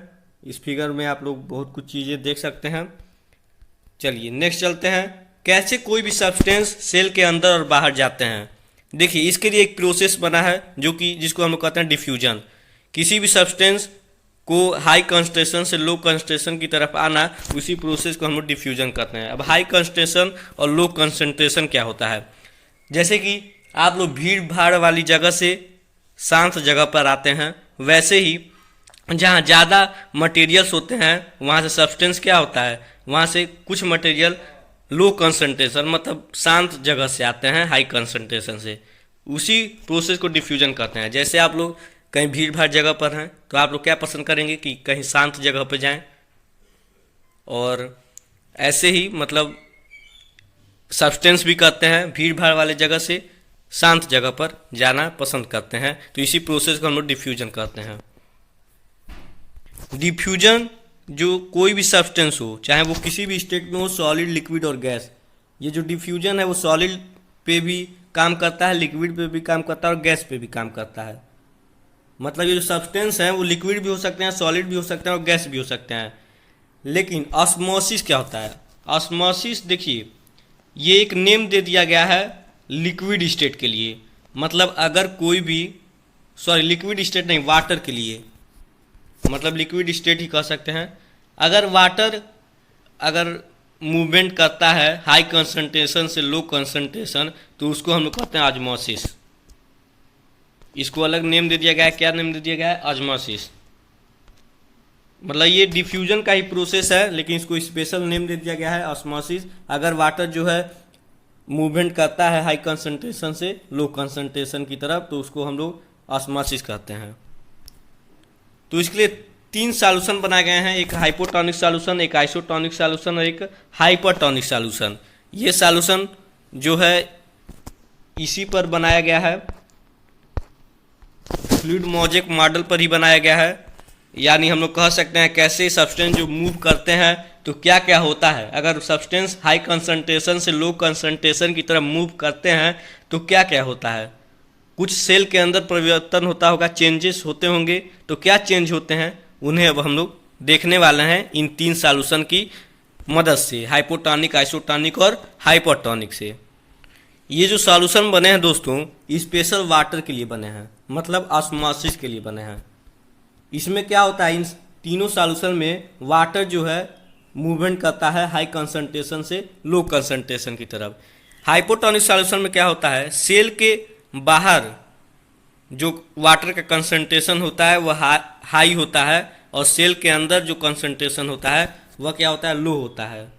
इस फिगर में आप लोग बहुत कुछ चीज़ें देख सकते हैं। चलिए नेक्स्ट चलते हैं, कैसे कोई भी सब्सटेंस सेल के अंदर और बाहर जाते हैं। देखिए इसके लिए एक प्रोसेस बना है जो कि जिसको हम लोग कहते हैं डिफ्यूजन। किसी भी सब्सटेंस को हाई कंसंट्रेशन से लो कंसंट्रेशन की तरफ आना, उसी प्रोसेस को हम लोग डिफ्यूजन कहते हैं। अब हाई कंसंट्रेशन और लो कंसंट्रेशन क्या होता है, जैसे कि आप लोग भीड़ भाड़ वाली जगह से शांत जगह पर आते हैं, वैसे ही जहाँ ज़्यादा मटेरियल्स होते हैं वहाँ से सब्सटेंस क्या होता है, वहाँ से कुछ मटेरियल लो कंसंट्रेशन मतलब शांत जगह से आते हैं हाई कंसंट्रेशन से, उसी प्रोसेस को डिफ्यूजन कहते हैं। जैसे आप लोग कहीं भीड़ भाड़ जगह पर हैं तो आप लोग क्या पसंद करेंगे कि कहीं शांत जगह पर जाएं, और ऐसे ही मतलब सब्सटेंस भी कहते हैं भीड़ भाड़ वाले जगह से शांत जगह पर जाना पसंद करते हैं, तो इसी प्रोसेस को हम लोग डिफ्यूजन कहते हैं। डिफ्यूजन जो कोई भी सब्सटेंस हो, चाहे वो किसी भी स्टेट में हो, सॉलिड लिक्विड और गैस, ये जो डिफ्यूजन है वो सॉलिड पे भी काम करता है, लिक्विड पे भी काम करता है और गैस पे भी काम करता है। मतलब ये जो सब्सटेंस हैं वो लिक्विड भी हो सकते हैं, सॉलिड भी हो सकते हैं और गैस भी हो सकते हैं। लेकिन ऑस्मोसिस क्या होता है, ऑस्मोसिस देखिए ये एक नेम दे दिया गया है लिक्विड स्टेट के लिए, मतलब अगर कोई भी लिक्विड स्टेट नहीं, वाटर के लिए, मतलब लिक्विड स्टेट ही कह सकते हैं। अगर वाटर अगर मूवमेंट करता है हाई कंसंट्रेशन से लो कंसंट्रेशन, तो उसको हम लोग कहते हैं ऑस्मोसिस। इसको अलग नेम दे दिया गया है, क्या नेम दे दिया गया है, ऑस्मोसिस। मतलब ये डिफ्यूजन का ही प्रोसेस है, लेकिन इसको स्पेशल नेम दे दिया गया है ऑस्मोसिस। अगर वाटर जो है मूवमेंट करता है हाई कंसंट्रेशन से लो कंसंट्रेशन की तरफ, तो उसको हम लोग ऑस्मोसिस कहते हैं। तो इसके लिए 3 सॉल्यूशन बनाए गए हैं, एक हाइपोटोनिक सॉल्यूशन, एक आइसोटोनिक सॉल्यूशन और एक हाइपरटोनिक सॉल्यूशन। ये सॉल्यूशन जो है इसी पर बनाया गया है, फ्लूइड मोज़ेक मॉडल पर ही बनाया गया है। यानी हम लोग कह सकते हैं कैसे सब्सटेंस जो मूव करते हैं तो क्या क्या होता है। अगर सब्सटेंस हाई कंसंट्रेशन से लो कंसंट्रेशन की तरफ मूव करते हैं तो क्या क्या होता है। कुछ सेल के अंदर परिवर्तन होता होगा, चेंजेस होते होंगे, तो क्या चेंज होते हैं उन्हें अब हम लोग देखने वाले हैं इन 3 सॉल्यूशन की मदद से, हाइपोटोनिक, आइसोटोनिक और हाइपरटोनिक से। ये जो सॉल्यूशन बने हैं दोस्तों स्पेशल वाटर के लिए बने हैं, मतलब ऑस्मोसिस के लिए बने हैं। इसमें क्या होता है, इन तीनों सॉल्यूशन में वाटर जो है मूवमेंट करता है हाई कंसंट्रेशन से लो कंसंट्रेशन की तरफ। हाइपोटोनिक सॉल्यूशन में क्या होता है, सेल के बाहर जो वाटर का कंसंट्रेशन होता है वह हाई होता है, और सेल के अंदर जो कंसंट्रेशन होता है वह क्या होता है, लो होता है।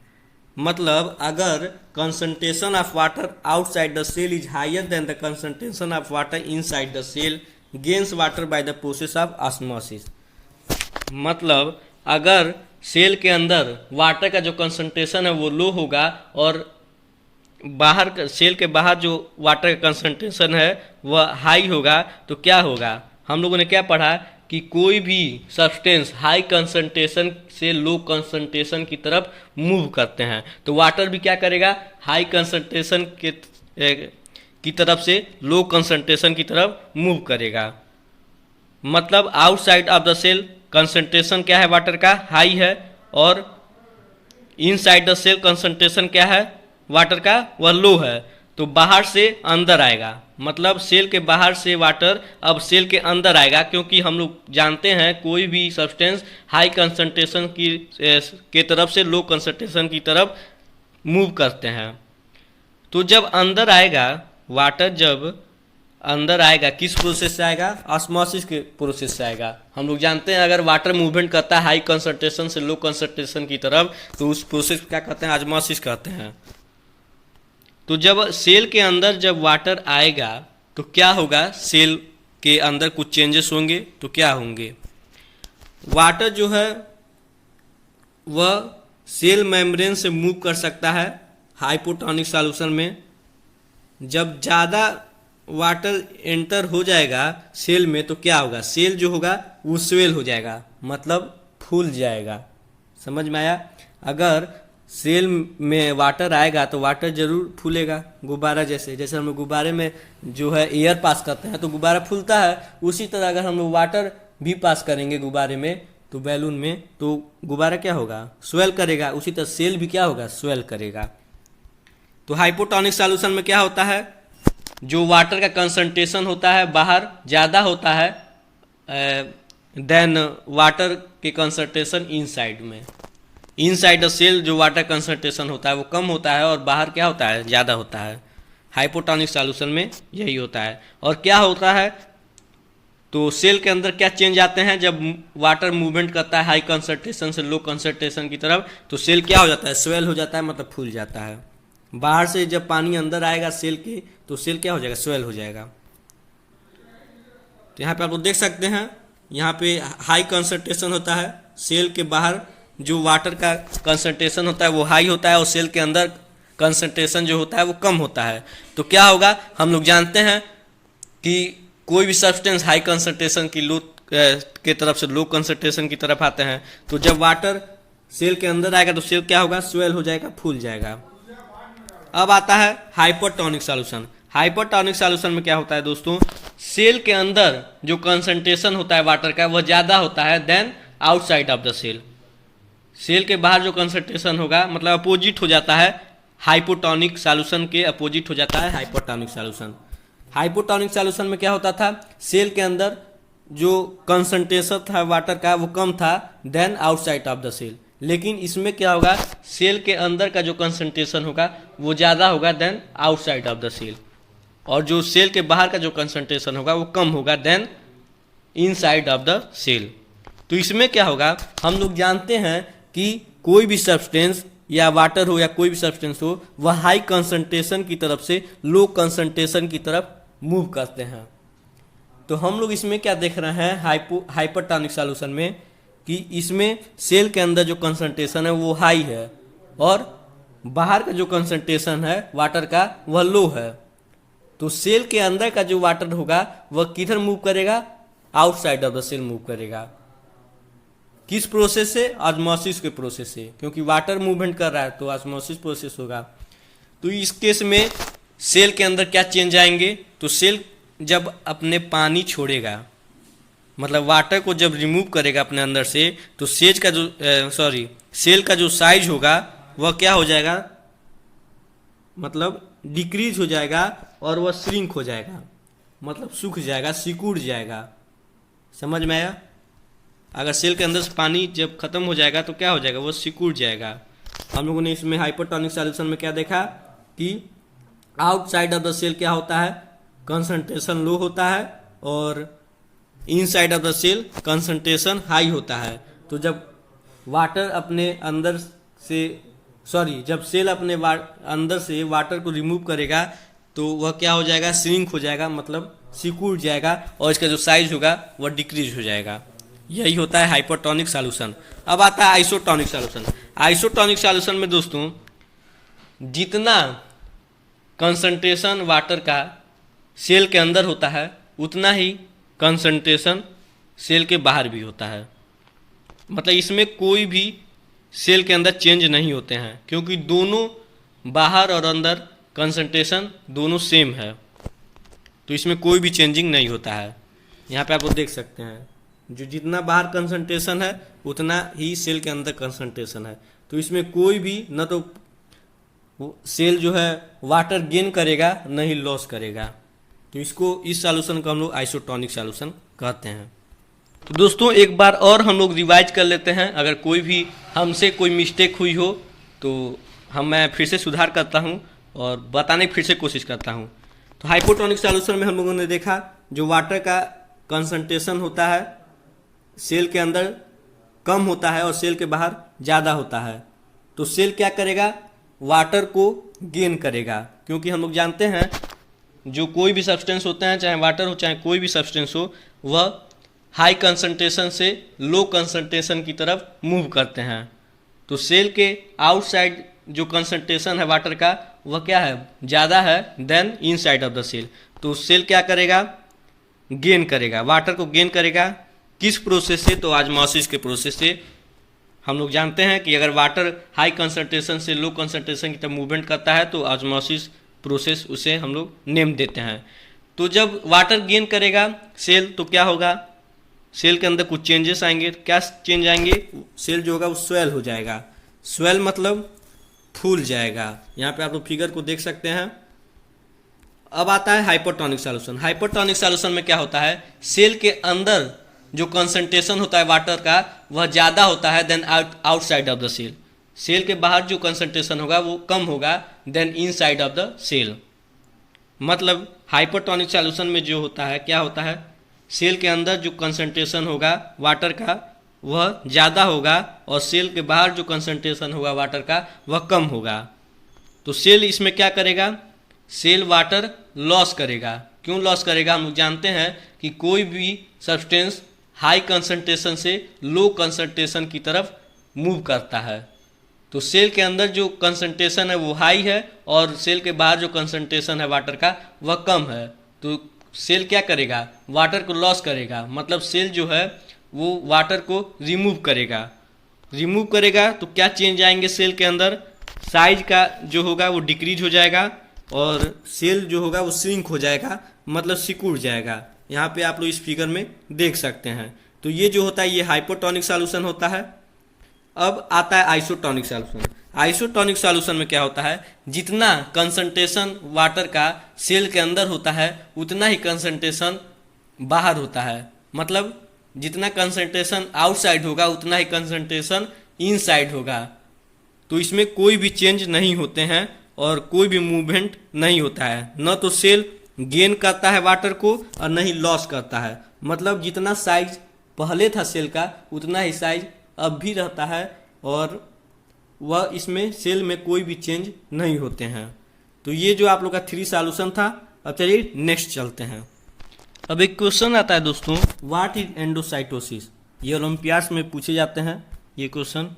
मतलब अगर concentration of water outside the cell is higher than the concentration of water inside the cell gains water by the process of osmosis. मतलब अगर सेल के अंदर वाटर का जो कंसंट्रेशन है वो लो होगा और बाहर सेल के बाहर जो वाटर का कंसंट्रेशन है वह हाई होगा, तो क्या होगा, हम लोगों ने क्या पढ़ा कि कोई भी सब्सटेंस हाई कंसंट्रेशन से लो कंसंट्रेशन की तरफ मूव करते हैं तो वाटर भी क्या करेगा, हाई कंसंट्रेशन की तरफ से लो कंसंट्रेशन की तरफ मूव करेगा। मतलब outside of the cell concentration क्या है वाटर का, हाई है, और इनसाइड द सेल कंसंट्रेशन क्या है वाटर का, वह लो है। तो बाहर से अंदर आएगा, मतलब सेल के बाहर से वाटर अब सेल के अंदर आएगा, क्योंकि हम लोग जानते हैं कोई भी सब्सटेंस हाई कंसंट्रेशन की के तरफ से लो कंसंट्रेशन की तरफ मूव करते हैं। तो जब अंदर आएगा वाटर, जब अंदर आएगा किस प्रोसेस से आएगा, ऑस्मोसिस के प्रोसेस से आएगा। हम लोग जानते हैं अगर वाटर मूवमेंट करता है हाई कंसंट्रेशन से लो कंसंट्रेशन की तरफ तो उस प्रोसेस को क्या कहते हैं, ऑस्मोसिस कहते हैं। तो जब सेल के अंदर जब वाटर आएगा तो क्या होगा, सेल के अंदर कुछ चेंजेस होंगे। तो क्या होंगे, वाटर जो है वह सेल मेम्ब्रेन से मूव कर सकता है हाइपोटोनिक सॉल्यूशन में। जब ज़्यादा वाटर एंटर हो जाएगा सेल में तो क्या होगा, सेल जो होगा वो स्वेल हो जाएगा, मतलब फूल जाएगा। समझ में आया। अगर सेल में वाटर आएगा तो वाटर जरूर फूलेगा, गुब्बारा जैसे। जैसे हम लोग गुब्बारे में जो है एयर पास करते हैं तो गुब्बारा फूलता है, उसी तरह अगर हम लोग वाटर भी पास करेंगे गुब्बारे में तो बैलून में, तो गुब्बारा क्या होगा, स्वेल करेगा। उसी तरह सेल भी क्या होगा, स्वेल करेगा। तो हाइपोटोनिक सॉल्यूशन में क्या होता है, जो वाटर का कंसंट्रेशन होता है बाहर ज़्यादा होता है देन वाटर के कंसंट्रेशन इनसाइड में। इनसाइड द सेल जो वाटर कंसंट्रेशन होता है वो कम होता है और बाहर क्या होता है, ज़्यादा होता है। हाइपोटोनिक सॉल्यूशन में यही होता है। और क्या होता है, तो सेल के अंदर क्या चेंज आते हैं जब वाटर मूवमेंट करता है हाई कंसंट्रेशन से लो कंसंट्रेशन की तरफ, तो सेल क्या हो जाता है, स्वेल हो जाता है, मतलब फूल जाता है। बाहर से जब पानी अंदर आएगा सेल के तो सेल क्या हो जाएगा, स्वेल हो जाएगा। तो यहाँ पे आप लोग देख सकते हैं, यहाँ पे हाई कंसंट्रेशन होता है, सेल के बाहर जो वाटर का कंसंट्रेशन होता है वो हाई होता है और सेल के अंदर कंसंट्रेशन जो होता है वो कम होता है। तो क्या होगा, हम लोग जानते हैं कि कोई भी सब्सटेंस हाई कंसंट्रेशन की लो के तरफ से लो कंसंट्रेशन की तरफ आते हैं, तो जब वाटर सेल के अंदर आएगा तो सेल क्या होगा, स्वेल हो जाएगा, फूल जाएगा। अब आता है हाइपोटोनिक सॉल्यूशन। हाइपोटोनिक सॉल्यूशन में क्या होता है दोस्तों, सेल के अंदर जो कंसंट्रेशन होता है वाटर का वह ज़्यादा होता है than outside of the cell. Cell के बाहर जो कंसंट्रेशन होगा मतलब अपोजिट हो जाता है, हाइपोटोनिक सॉल्यूशन के अपोजिट हो जाता है हाइपोटोनिक सॉल्यूशन। हाइपोटोनिक सॉल्यूशन में क्या होता था, सेल के अंदर जो कंसंट्रेशन था वाटर का वो कम था than outside of the cell. लेकिन इसमें क्या होगा, सेल के अंदर का जो कंसंट्रेशन होगा वो ज़्यादा होगा than outside of the cell, और जो सेल के बाहर का जो कंसंट्रेशन होगा वो कम होगा than inside of the cell. तो इसमें क्या होगा, हम लोग जानते हैं कि कोई भी सब्सटेंस या वाटर हो या कोई भी सब्सटेंस हो वह हाई कंसंट्रेशन की तरफ से लो कंसंट्रेशन की तरफ मूव करते हैं। तो हम लोग इसमें क्या देख रहे हैं, हाइपोटोनिक सॉल्यूशन में, कि इसमें सेल के अंदर जो कंसंट्रेशन है वो हाई है और बाहर का जो कंसंट्रेशन है वाटर का वह लो है। तो सेल के अंदर का जो वाटर होगा वह किधर मूव करेगा, outside of the cell move करेगा। किस प्रोसेस से, ऑस्मोसिस के प्रोसेस से, क्योंकि वाटर मूवमेंट कर रहा है तो ऑस्मोसिस प्रोसेस होगा। तो इस केस में सेल के अंदर क्या चेंज आएंगे, तो सेल जब अपने पानी छोड़ेगा, मतलब वाटर को जब रिमूव करेगा अपने अंदर से, तो सेल का जो साइज होगा वह क्या हो जाएगा, मतलब डिक्रीज हो जाएगा और वह श्रिंक हो जाएगा, मतलब सूख जाएगा, सिकुड़ जाएगा। समझ में आया। अगर सेल के अंदर से पानी जब खत्म हो जाएगा तो क्या हो जाएगा, वो सिकुड़ जाएगा। हम लोगों ने इसमें हाइपोटोनिक सॉल्यूशन में क्या देखा कि आउटसाइड ऑफ द सेल क्या होता है, कंसंट्रेशन लो होता है और inside of the cell concentration high होता है। तो जब वाटर अपने अंदर से जब सेल अपने अंदर से वाटर को रिमूव करेगा तो वह क्या हो जाएगा, श्रिंक हो जाएगा, मतलब सिकुड़ जाएगा और इसका जो साइज होगा वह डिक्रीज हो जाएगा। यही होता है हाइपोटोनिक सॉल्यूशन। अब आता है आइसोटोनिक सॉल्यूशन। आइसोटोनिक सॉल्यूशन में दोस्तों जितना कंसंट्रेशन वाटर का सेल के अंदर होता है उतना ही कंसंट्रेशन सेल के बाहर भी होता है। मतलब इसमें कोई भी सेल के अंदर चेंज नहीं होते हैं, क्योंकि दोनों बाहर और अंदर कंसंट्रेशन दोनों सेम है। तो इसमें कोई भी चेंजिंग नहीं होता है। यहाँ पे आप लोग देख सकते हैं जो जितना बाहर कंसंट्रेशन है उतना ही सेल के अंदर कंसंट्रेशन है। तो इसमें कोई भी न तो सेल जो है वाटर गेन करेगा न ही लॉस करेगा। तो इसको इस सॉल्यूशन को हम लोग आइसोटोनिक सॉल्यूशन कहते हैं। तो दोस्तों एक बार और हम लोग रिवाइज कर लेते हैं। अगर कोई भी हमसे कोई मिस्टेक हुई हो तो मैं फिर से सुधार करता हूं और बताने की फिर से कोशिश करता हूं। तो हाइपोटोनिक सॉल्यूशन में हम लोगों ने देखा जो वाटर का कंसंट्रेशन होता है सेल के अंदर कम होता है और सेल के बाहर ज़्यादा होता है। तो सेल क्या करेगा, वाटर को गेन करेगा, क्योंकि हम लोग जानते हैं जो कोई भी सब्सटेंस होते हैं, चाहे वाटर हो चाहे कोई भी सब्सटेंस हो, वह हाई कंसंट्रेशन से लो कंसंट्रेशन की तरफ मूव करते हैं। तो सेल के आउटसाइड जो कंसंट्रेशन है वाटर का वह क्या है, ज़्यादा है than inside of the cell. तो सेल क्या करेगा, गेन करेगा, वाटर को गेन करेगा। किस प्रोसेस से, तो ऑस्मोसिस के प्रोसेस से। हम लोग जानते हैं कि अगर वाटर हाई कंसंट्रेशन से लो कंसंट्रेशन की तरफ मूवमेंट करता है तो ऑस्मोसिस प्रोसेस उसे हम लोग नेम देते हैं। तो जब वाटर गेन करेगा सेल तो क्या होगा, सेल के अंदर कुछ चेंजेस आएंगे। क्या चेंज आएंगे, सेल जो होगा वो स्वेल हो जाएगा। स्वेल मतलब फूल जाएगा। यहाँ पे आप लोग फिगर को देख सकते हैं। अब आता है हाइपोटोनिक सॉल्यूशन। हाइपोटोनिक सॉल्यूशन में क्या होता है, सेल के अंदर जो कंसंट्रेशन होता है वाटर का वह ज़्यादा होता है than outside of the cell. Cell के बाहर जो कंसंट्रेशन होगा वो कम होगा than inside of the cell. मतलब हाइपोटोनिक सॉल्यूशन में जो होता है क्या होता है, सेल के अंदर जो कंसंट्रेशन होगा वाटर का वह ज़्यादा होगा और सेल के बाहर जो कंसंट्रेशन होगा वाटर का वह कम होगा। तो सेल इसमें क्या करेगा, सेल वाटर लॉस करेगा। क्यों लॉस करेगा, हम लोग जानते हैं कि कोई भी सब्सटेंस हाई कंसंट्रेशन से लो कंसंट्रेशन की तरफ मूव करता है। तो सेल के अंदर जो कंसंट्रेशन है वो हाई है और सेल के बाहर जो कंसंट्रेशन है वाटर का वह कम है। तो सेल क्या करेगा, वाटर को लॉस करेगा। मतलब सेल जो है वो वाटर को रिमूव करेगा। रिमूव करेगा तो क्या चेंज आएंगे सेल के अंदर, साइज का जो होगा वो डिक्रीज हो जाएगा और सेल जो होगा वो श्रिंक हो जाएगा, मतलब सिकुड़ जाएगा। यहाँ पे आप लोग इस फिगर में देख सकते हैं। तो ये जो होता है ये हाइपोटोनिक सॉल्यूशन होता है। अब आता है आइसोटोनिक सॉल्यूशन। आइसोटोनिक सॉल्यूशन में क्या होता है, जितना कंसंट्रेशन वाटर का सेल के अंदर होता है उतना ही कंसंट्रेशन बाहर होता है। मतलब जितना कंसंट्रेशन आउटसाइड होगा उतना ही कंसंट्रेशन इनसाइड होगा। तो इसमें कोई भी चेंज नहीं होते हैं और कोई भी मूवमेंट नहीं होता है। न तो सेल गेन करता है वाटर को और न ही लॉस करता है। मतलब जितना साइज पहले था सेल का उतना ही साइज अब भी रहता है और वह इसमें सेल में कोई भी चेंज नहीं होते हैं। तो ये जो आप लोग का 3 सॉल्यूशन था। अब चलिए नेक्स्ट चलते हैं। अब एक क्वेश्चन आता है दोस्तों, व्हाट इज एंडोसाइटोसिस। ये ओलंपियाड्स में पूछे जाते हैं ये क्वेश्चन।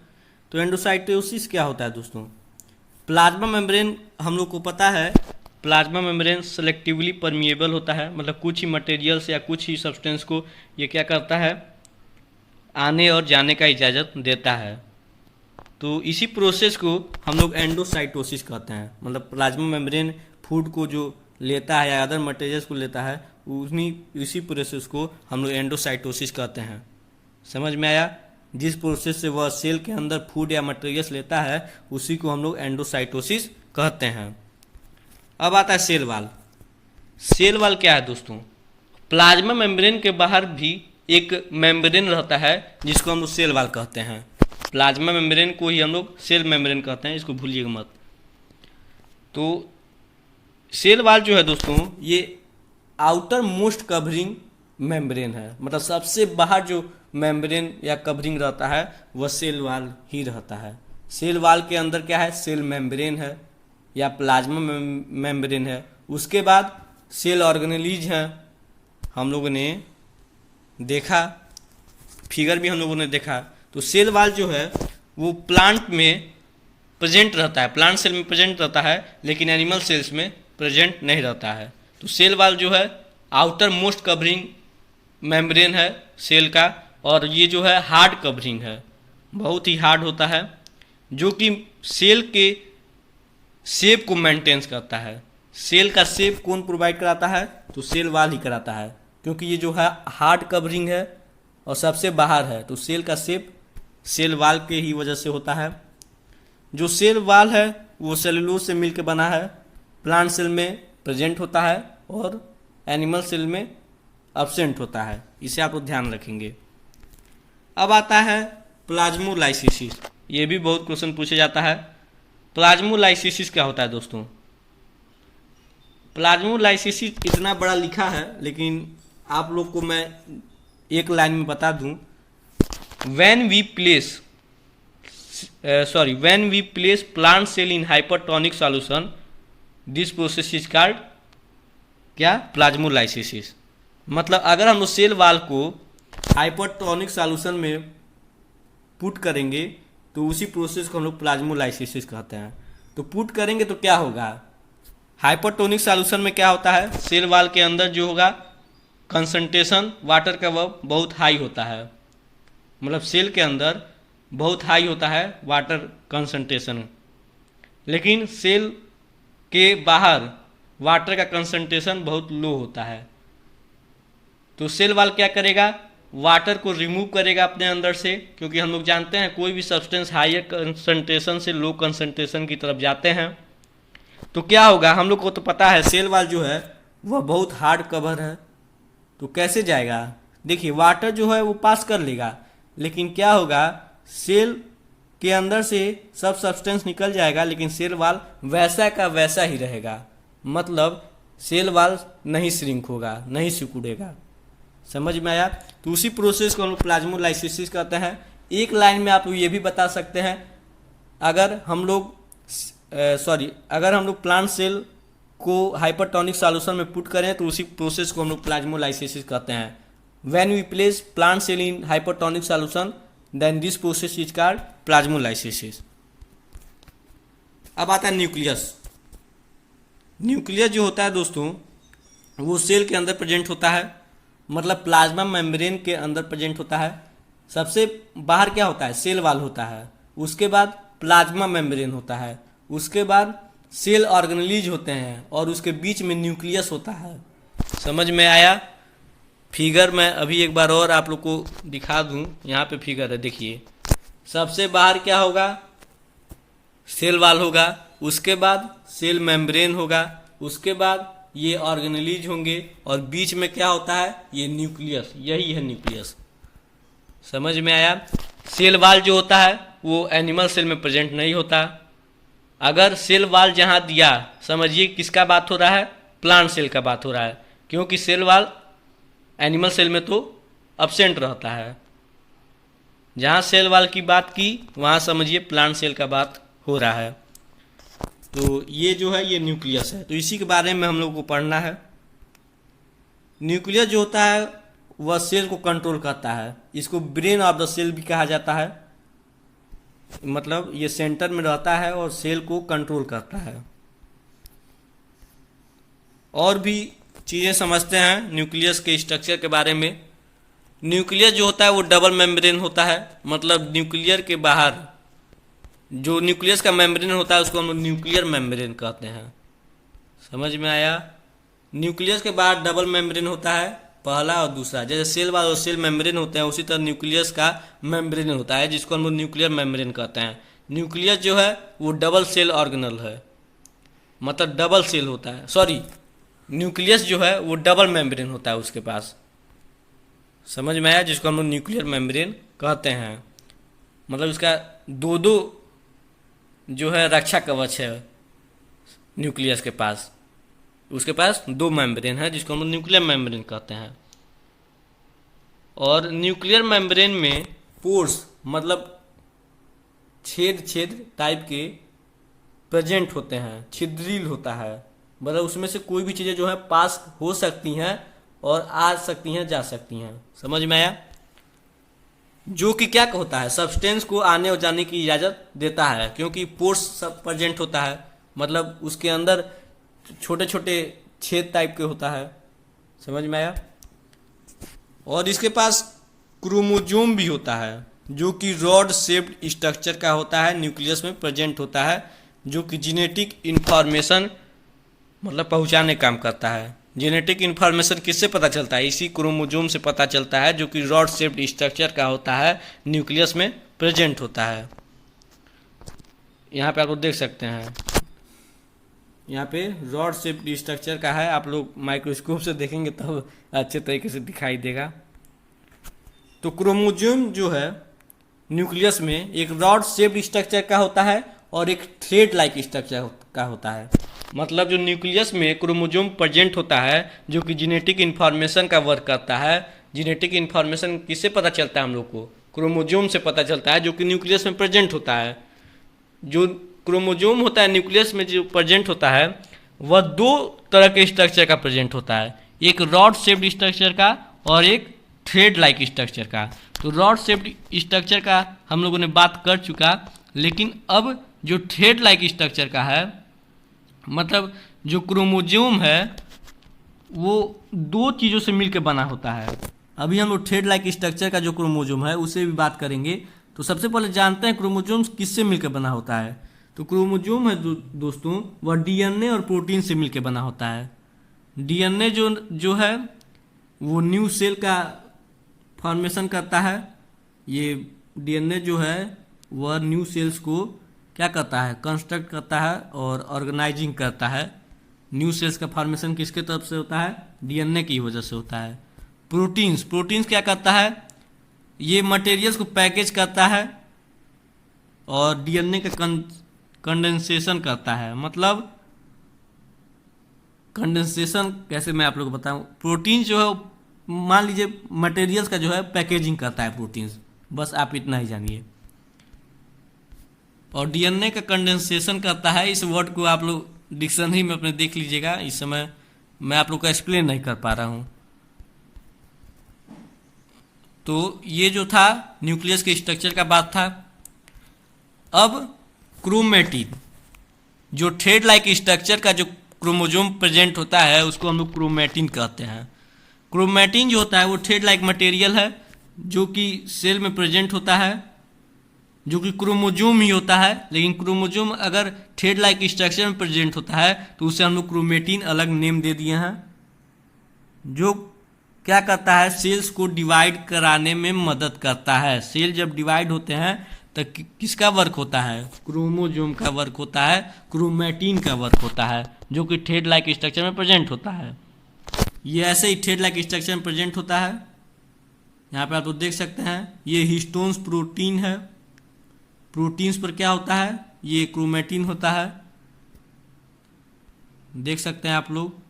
तो एंडोसाइटोसिस क्या होता है दोस्तों, प्लाज्मा मेम्ब्रेन हम लोग को पता है प्लाज्मा मेम्ब्रेन सेलेक्टिवली परमिएबल होता है। मतलब कुछ ही मटेरियल्स या कुछ ही सब्सटेंस को ये क्या करता है, आने और जाने का इजाज़त देता है। तो इसी प्रोसेस को हम लोग एंडोसाइटोसिस कहते हैं। मतलब प्लाज्मा मेम्ब्रेन फूड को जो लेता है या अदर मटेरियल्स को लेता है इसी प्रोसेस को हम लोग एंडोसाइटोसिस कहते हैं। समझ में आया, जिस प्रोसेस से वह सेल के अंदर फूड या मटेरियल्स लेता है उसी को हम लोग एंडोसाइटोसिस कहते हैं। अब आता है सेल वाल। सेल वाल क्या है दोस्तों, प्लाज्मा मेम्ब्रेन के बाहर भी एक मेम्ब्रेन रहता है जिसको हम लोग सेल वाल कहते हैं। प्लाज्मा मेम्ब्रेन को ही हम लोग सेल मेम्ब्रेन कहते हैं, इसको भूलिएगा मत। तो सेल वाल जो है दोस्तों ये आउटर मोस्ट कवरिंग मेम्ब्रेन है। मतलब सबसे बाहर जो मेम्ब्रेन या कवरिंग रहता है वह सेल वाल ही रहता है। सेल वाल के अंदर क्या है, सेल मेम्ब्रेन है या प्लाज्मा मेम्ब्रेन है। उसके बाद सेल ऑर्गेनेलीज हैं, हम लोगों ने देखा, फिगर भी हम लोगों ने देखा। तो सेल वाल जो है वो प्लांट में प्रेजेंट रहता है, प्लांट सेल में प्रेजेंट रहता है, लेकिन एनिमल सेल्स में प्रेजेंट नहीं रहता है। तो सेल वाल जो है आउटर मोस्ट कवरिंग मेम्ब्रेन है सेल का, और ये जो है हार्ड कवरिंग है, बहुत ही हार्ड होता है, जो कि सेल के शेप को मेंटेन करता है। सेल का शेप कौन प्रोवाइड कराता है, तो सेल वाल ही कराता है, क्योंकि ये जो है हार्ड कवरिंग है और सबसे बाहर है, तो सेल का शेप सेल वाल के ही वजह से होता है। जो सेल वाल है वो सेलुलोज से मिलकर बना है, प्लांट सेल में प्रेजेंट होता है और एनिमल सेल में एब्सेंट होता है, इसे आप लोग ध्यान रखेंगे। अब आता है प्लाज्मोलाइसिस। ये भी बहुत क्वेश्चन पूछा जाता है। प्लाज्मोलाइसिस क्या होता है दोस्तों? प्लाज्मोलाइसिस इतना बड़ा लिखा है, लेकिन आप लोग को मैं एक लाइन में बता दूं। when we place plant cell in hypertonic solution, this process is called क्या? प्लाज्मोलाइसिस। मतलब अगर हम लोग सेल वाल को हाइपरटोनिक सॉल्यूशन में पुट करेंगे तो उसी प्रोसेस को हम लोग प्लाज्मोलाइसिस कहते हैं। तो पुट करेंगे तो क्या होगा? हाइपरटोनिक सॉल्यूशन में क्या होता है, सेल वाल के अंदर जो होगा कंसंट्रेशन वाटर का वह बहुत हाई होता है, मतलब सेल के अंदर बहुत हाई होता है वाटर कंसंट्रेशन, लेकिन सेल के बाहर वाटर का कंसंट्रेशन बहुत लो होता है। तो सेल वाल क्या करेगा? वाटर को रिमूव करेगा अपने अंदर से, क्योंकि हम लोग जानते हैं कोई भी सब्सटेंस हायर कंसंट्रेशन से लो कंसंट्रेशन की तरफ जाते हैं तो क्या होगा, हम लोग को तो पता है सेल वाल जो है वह बहुत हार्ड कवर है, तो कैसे जाएगा? देखिए वाटर जो है वो पास कर लेगा, लेकिन क्या होगा, सेल के अंदर से सब सब्सटेंस निकल जाएगा, लेकिन सेल वाल वैसा का वैसा ही रहेगा, मतलब सेल वाल नहीं श्रिंक होगा, नहीं सिकुड़ेगा। समझ में आया? तो उसी प्रोसेस को हम लोग प्लाज्मोलाइसिस कहते हैं। एक लाइन में आप ये भी बता सकते हैं, अगर हम लोग प्लांट सेल को हाइपरटोनिक सॉल्यूशन में पुट करें तो उसी प्रोसेस को हम लोग प्लाज्मोलाइसिस कहते हैं। When we place plant cell in hypertonic solution then this process is called plasmolysis. अब आता है न्यूक्लियस। न्यूक्लियस जो होता है दोस्तों वो सेल के अंदर प्रेजेंट होता है, मतलब प्लाज्मा मेम्ब्रेन के अंदर प्रेजेंट होता है। सबसे बाहर क्या होता है? सेल वाल होता है, उसके बाद प्लाज्मा मेम्ब्रेन होता है, उसके बाद सेल ऑर्गेनेलीज होते हैं और उसके बीच में न्यूक्लियस होता है। समझ में आया? फिगर मैं अभी एक बार और आप लोग को दिखा दूं, यहाँ पे फिगर है, देखिए। सबसे बाहर क्या होगा? सेल वाल होगा, उसके बाद सेल मेम्ब्रेन होगा, उसके बाद ये ऑर्गेनेलीज होंगे और बीच में क्या होता है? ये न्यूक्लियस, यही है न्यूक्लियस। समझ में आया? सेल वाल जो होता है वो एनिमल सेल में प्रेजेंट नहीं होता। अगर सेल वाल जहाँ दिया, समझिए किसका बात हो रहा है? प्लांट सेल का बात हो रहा है, क्योंकि सेल वाल एनिमल सेल में तो एब्सेंट रहता है। जहाँ सेल वाल की बात की वहाँ समझिए प्लांट सेल का बात हो रहा है। तो ये जो है ये न्यूक्लियस है, तो इसी के बारे में हम लोग को पढ़ना है। न्यूक्लियस जो होता है वह सेल को कंट्रोल करता है, इसको ब्रेन ऑफ द सेल भी कहा जाता है, मतलब ये सेंटर में रहता है और सेल को कंट्रोल करता है। और भी चीज़ें समझते हैं न्यूक्लियस के स्ट्रक्चर के बारे में। न्यूक्लियस जो होता है वो डबल मेम्ब्रेन होता है, मतलब न्यूक्लियर के बाहर जो न्यूक्लियस का मेम्ब्रेन होता है उसको हम न्यूक्लियर मेम्ब्रेन कहते हैं। समझ में आया? न्यूक्लियस के बाहर डबल मेम्ब्रेन होता है, पहला और दूसरा। जैसे सेल वाल और सेल मेम्ब्रेन होते हैं, उसी तरह न्यूक्लियस का मेम्ब्रेन होता है जिसको हम न्यूक्लियर मेम्ब्रेन कहते हैं। न्यूक्लियस जो है वो डबल सेल ऑर्गेनल है, मतलब डबल सेल होता है, सॉरी न्यूक्लियस जो है वो डबल मेम्ब्रेन होता है उसके पास। समझ में आया? जिसको हम लोग न्यूक्लियर मेम्ब्रेन कहते हैं, मतलब इसका दो जो है रक्षा कवच है न्यूक्लियस के पास, उसके पास दो मेम्ब्रेन है जिसको हम लोग न्यूक्लियर मेम्ब्रेन कहते हैं। और न्यूक्लियर मेम्ब्रेन में पोर्स, मतलब छेद टाइप के प्रेजेंट होते हैं, छिद्रिल होता है, मतलब उसमें से कोई भी चीज़ें जो है पास हो सकती हैं और आ सकती हैं, जा सकती हैं। समझ में आया? जो कि क्या होता है? सब्सटेंस को आने और जाने की इजाज़त देता है, क्योंकि पोर्स सब प्रेजेंट होता है, मतलब उसके अंदर छोटे छोटे छेद टाइप के होता है। समझ में आया? और इसके पास क्रोमोजोम भी होता है जो कि रॉड शेप्ड स्ट्रक्चर का होता है, न्यूक्लियस में प्रेजेंट होता है, जो कि जेनेटिक इंफॉर्मेशन मतलब पहुंचाने काम करता है। जेनेटिक इन्फॉर्मेशन किससे पता चलता है? इसी क्रोमोजोम से पता चलता है, जो कि रॉड शेप्ड स्ट्रक्चर का होता है, न्यूक्लियस में प्रेजेंट होता है। यहाँ पे आप लोग देख सकते हैं, यहाँ पे रॉड शेप्ड स्ट्रक्चर का है। आप लोग माइक्रोस्कोप से देखेंगे तब अच्छे तरीके से दिखाई देगा। तो क्रोमोजोम जो है न्यूक्लियस में एक रॉड शेप्ड स्ट्रक्चर का होता है और एक थ्रेड लाइक स्ट्रक्चर का होता है। मतलब जो न्यूक्लियस में क्रोमोजोम प्रेजेंट होता है, जो कि जेनेटिक इन्फॉर्मेशन का वर्क करता है। जेनेटिक इन्फॉर्मेशन किससे पता चलता है हम लोग को? क्रोमोजोम से पता चलता है, जो कि न्यूक्लियस में प्रेजेंट होता है। जो क्रोमोजोम होता है न्यूक्लियस में जो प्रेजेंट होता है, वह दो तरह के स्ट्रक्चर का प्रेजेंट होता है, एक रॉड शेप्ड स्ट्रक्चर का और एक थ्रेड लाइक स्ट्रक्चर का। तो रॉड शेप्ड स्ट्रक्चर का हम लोगों ने बात कर चुका, लेकिन अब जो थ्रेड लाइक स्ट्रक्चर का है, मतलब जो क्रोमोजोम है वो दो चीज़ों से मिलकर बना होता है। अभी हम लोग थ्रेड लाइक स्ट्रक्चर का जो क्रोमोजोम है उससे भी बात करेंगे। तो सबसे पहले जानते हैं क्रोमोजोम किससे मिलकर बना होता है। तो क्रोमोजोम है दोस्तों, वह डीएनए और प्रोटीन से मिलकर बना होता है। डीएनए जो है वो न्यू सेल का फॉर्मेशन करता है। ये डीएनए जो है वह न्यू सेल्स को क्या करता है? कंस्ट्रक्ट करता है और ऑर्गेनाइजिंग करता है। न्यू सेल्स का फॉर्मेशन किसके तरफ से होता है? डीएनए की वजह से होता है। प्रोटीन्स क्या करता है? ये मटेरियल्स को पैकेज करता है और डीएनए का कंडेंसेशन करता है। मतलब कंडेंसेशन कैसे मैं आप लोग को बताऊं। प्रोटीन जो है मान लीजिए मटेरियल्स का जो है पैकेजिंग करता है प्रोटीन्स, बस आप इतना ही जानिए। और डीएनए का कंडेंसेशन करता है। इस वर्ड को आप लोग डिक्शनरी में अपने देख लीजिएगा, इस समय मैं आप लोग को एक्सप्लेन नहीं कर पा रहा हूँ। तो ये जो था न्यूक्लियस के स्ट्रक्चर का बात था। अब क्रोमेटिन, जो थ्रेड लाइक स्ट्रक्चर का जो क्रोमोजोम प्रेजेंट होता है उसको हम लोग क्रोमेटिन कहते हैं। क्रोमेटिन जो होता है वो थ्रेड लाइक मटेरियल है जो कि सेल में प्रेजेंट होता है, जो कि क्रोमोजोम ही होता है। लेकिन क्रोमोजोम अगर थ्रेड लाइक स्ट्रक्चर में प्रेजेंट होता है तो उसे हम लोग क्रोमेटिन अलग नेम दे दिए हैं। जो क्या करता है? सेल्स को डिवाइड कराने में मदद करता है। सेल जब डिवाइड होते हैं तो किसका वर्क होता है? क्रोमोजोम का वर्क होता है, क्रोमेटिन का वर्क होता है, जो कि थ्रेड लाइक स्ट्रक्चर में प्रेजेंट होता है। ये ऐसे ही थ्रेड लाइक स्ट्रक्चर में प्रेजेंट होता है। यहाँ पे आप लोग देख सकते हैं, ये हिस्टोन्स प्रोटीन है। प्रोटीन्स पर क्या होता है? ये क्रोमेटिन होता है, देख सकते हैं आप लोग।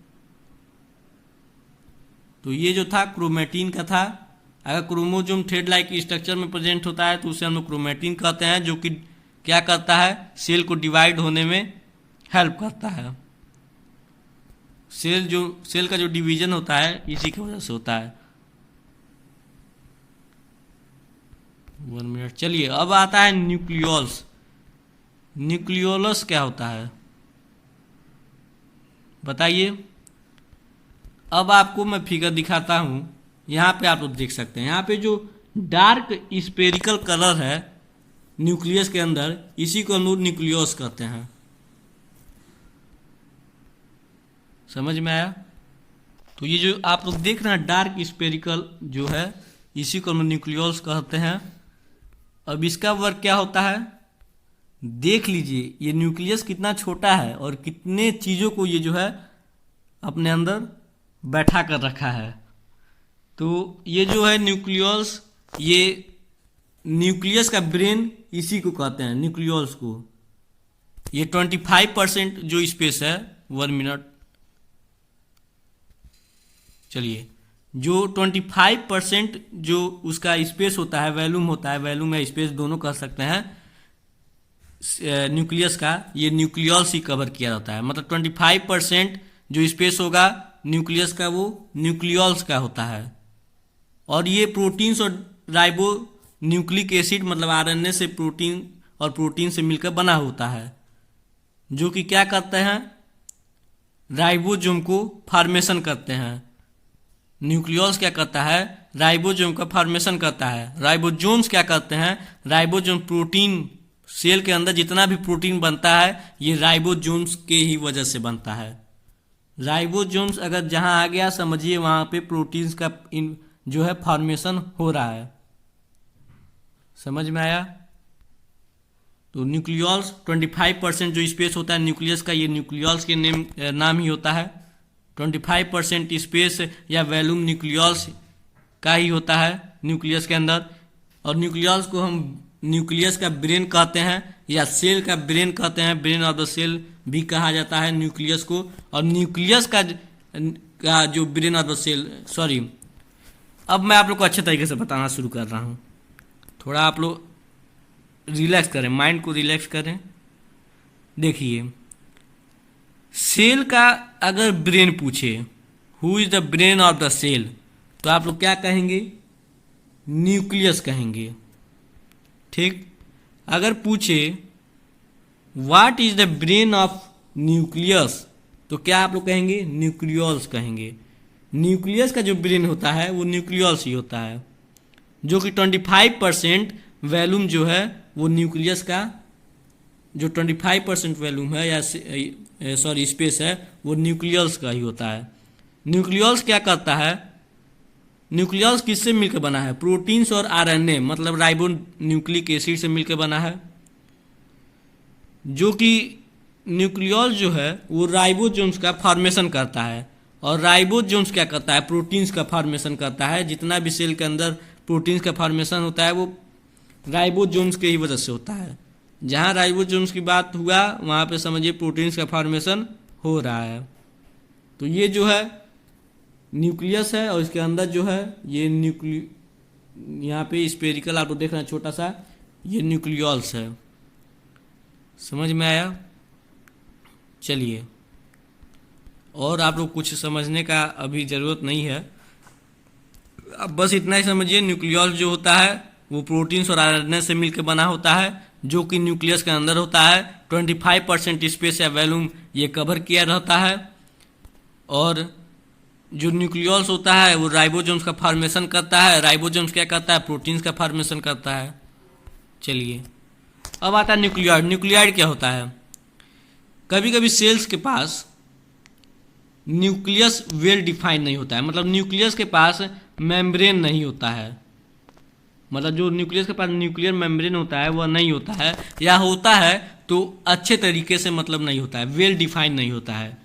तो ये जो था क्रोमेटिन का था। अगर क्रोमोजोम थ्रेड लाइक स्ट्रक्चर में प्रेजेंट होता है तो उसे हम लोग क्रोमेटिन कहते हैं, जो कि क्या करता है? सेल को डिवाइड होने में हेल्प करता है। सेल का जो डिवीजन होता है इसी की वजह से होता है। 1 मिनट। चलिए अब आता है न्यूक्लियोल्स। न्यूक्लियोलस क्या होता है बताइए। अब आपको मैं फिगर दिखाता हूं। यहाँ पे आप लोग देख सकते हैं, यहाँ पे जो डार्क स्पेरिकल कलर है न्यूक्लियस के अंदर, इसी को हम लोग न्यूक्लियोस कहते हैं। समझ में आया? तो ये जो आप लोग देख रहे हैं डार्क स्पेरिकल जो है, इसी को हम न्यूक्लियोल्स कहते हैं। अब इसका वर्क क्या होता है देख लीजिए। ये न्यूक्लियस कितना छोटा है और कितने चीज़ों को ये जो है अपने अंदर बैठा कर रखा है। तो ये जो है न्यूक्लियोल्स, ये न्यूक्लियस का ब्रेन इसी को कहते हैं, न्यूक्लियोल्स को। ये 25% जो स्पेस है, 1 मिनट। चलिए, जो 25% जो उसका स्पेस होता है, वॉल्यूम होता है, वॉल्यूम या स्पेस दोनों कह सकते हैं न्यूक्लियस का, ये न्यूक्लियोल्स ही कवर किया जाता है। मतलब 25% जो स्पेस होगा न्यूक्लियस का वो न्यूक्लियोल्स का होता है। और ये प्रोटीन्स और राइबो न्यूक्लिक एसिड मतलब आरएनए से प्रोटीन और प्रोटीन से मिलकर बना होता है, जो कि क्या करते हैं राइबोसोम को फॉर्मेशन करते हैं। न्यूक्लियोल्स क्या करता है राइबोसोम का फॉर्मेशन करता है। राइबोसोम्स क्या करते हैं राइबोसोम प्रोटीन, सेल के अंदर जितना भी प्रोटीन बनता है ये राइबोसोम्स के ही वजह से बनता है। राइबोसोम्स अगर जहां आ गया समझिए वहां पे प्रोटीन्स का जो है फॉर्मेशन हो रहा है। समझ में आया? तो न्यूक्लियस 25% जो स्पेस होता है न्यूक्लियस का, ये न्यूक्लियस के नाम ही होता है। 25% स्पेस या वॉल्यूम न्यूक्लियस का ही होता है न्यूक्लियस के अंदर। और न्यूक्लियस को हम न्यूक्लियस का ब्रेन कहते हैं या सेल का ब्रेन कहते हैं, ब्रेन ऑफ द सेल भी कहा जाता है न्यूक्लियस को। और न्यूक्लियस का जो brain of the cell, sorry, अब मैं आप लोग को अच्छे तरीके से बताना शुरू कर रहा हूँ। थोड़ा आप लोग रिलैक्स करें, माइंड को रिलैक्स करें। देखिए, सेल का अगर ब्रेन पूछे who is the brain of the cell, तो आप लोग क्या कहेंगे? न्यूक्लियस कहेंगे। ठीक। अगर पूछे what is the brain of nucleus, तो क्या आप लोग कहेंगे? न्यूक्लियस कहेंगे। न्यूक्लियस का जो ब्रेन होता है वो न्यूक्लियस ही होता है, जो कि 25% वॉल्यूम जो है वो न्यूक्लियस का जो 25% वॉल्यूम है या सॉरी स्पेस है वो न्यूक्लियस का ही होता है। न्यूक्लियस क्या करता है? न्यूक्लियस किससे मिलकर बना है? प्रोटीन्स और आरएनए, मतलब राइबो न्यूक्लिक एसिड से मिलकर बना है। जो कि न्यूक्लियस जो है वो राइबोसोम्स का फॉर्मेशन करता है। और राइबोसोम्स क्या करता है? प्रोटीन्स का फॉर्मेशन करता है। जितना भी सेल के अंदर प्रोटीन्स का फॉर्मेशन होता है वो राइबोसोम्स के ही वजह से होता है। जहाँ राइबोसोम्स की बात हुआ वहाँ पे समझिए प्रोटीन्स का फॉर्मेशन हो रहा है। तो ये जो है न्यूक्लियस है और इसके अंदर जो है ये यहाँ पे स्पेरिकल आपको देख रहे हैं छोटा सा, ये न्यूक्लियस है। समझ में आया? चलिए, और आप लोग कुछ समझने का अभी ज़रूरत नहीं है, अब बस इतना ही समझिए। न्यूक्लियस जो होता है वो प्रोटीन्स और आरएनए से मिलकर बना होता है, जो कि न्यूक्लियस के अंदर होता है। 25% स्पेस या वॉल्यूम ये कवर किया रहता है। और जो न्यूक्लियस होता है वो राइबोसोम्स का फॉर्मेशन करता है। राइबोसोम्स क्या करता है? प्रोटीन्स का फॉर्मेशन करता है। चलिए, अब आता है न्यूक्लियाइड। न्यूक्लियाइड क्या होता है? कभी कभी सेल्स के पास न्यूक्लियस वेल डिफाइन नहीं होता है, मतलब न्यूक्लियस के पास मेम्ब्रेन नहीं होता है। मतलब जो न्यूक्लियस के पास न्यूक्लियर मेम्ब्रेन होता है वह नहीं होता है, या होता है तो अच्छे तरीके से मतलब नहीं होता है, वेल डिफाइन नहीं होता है।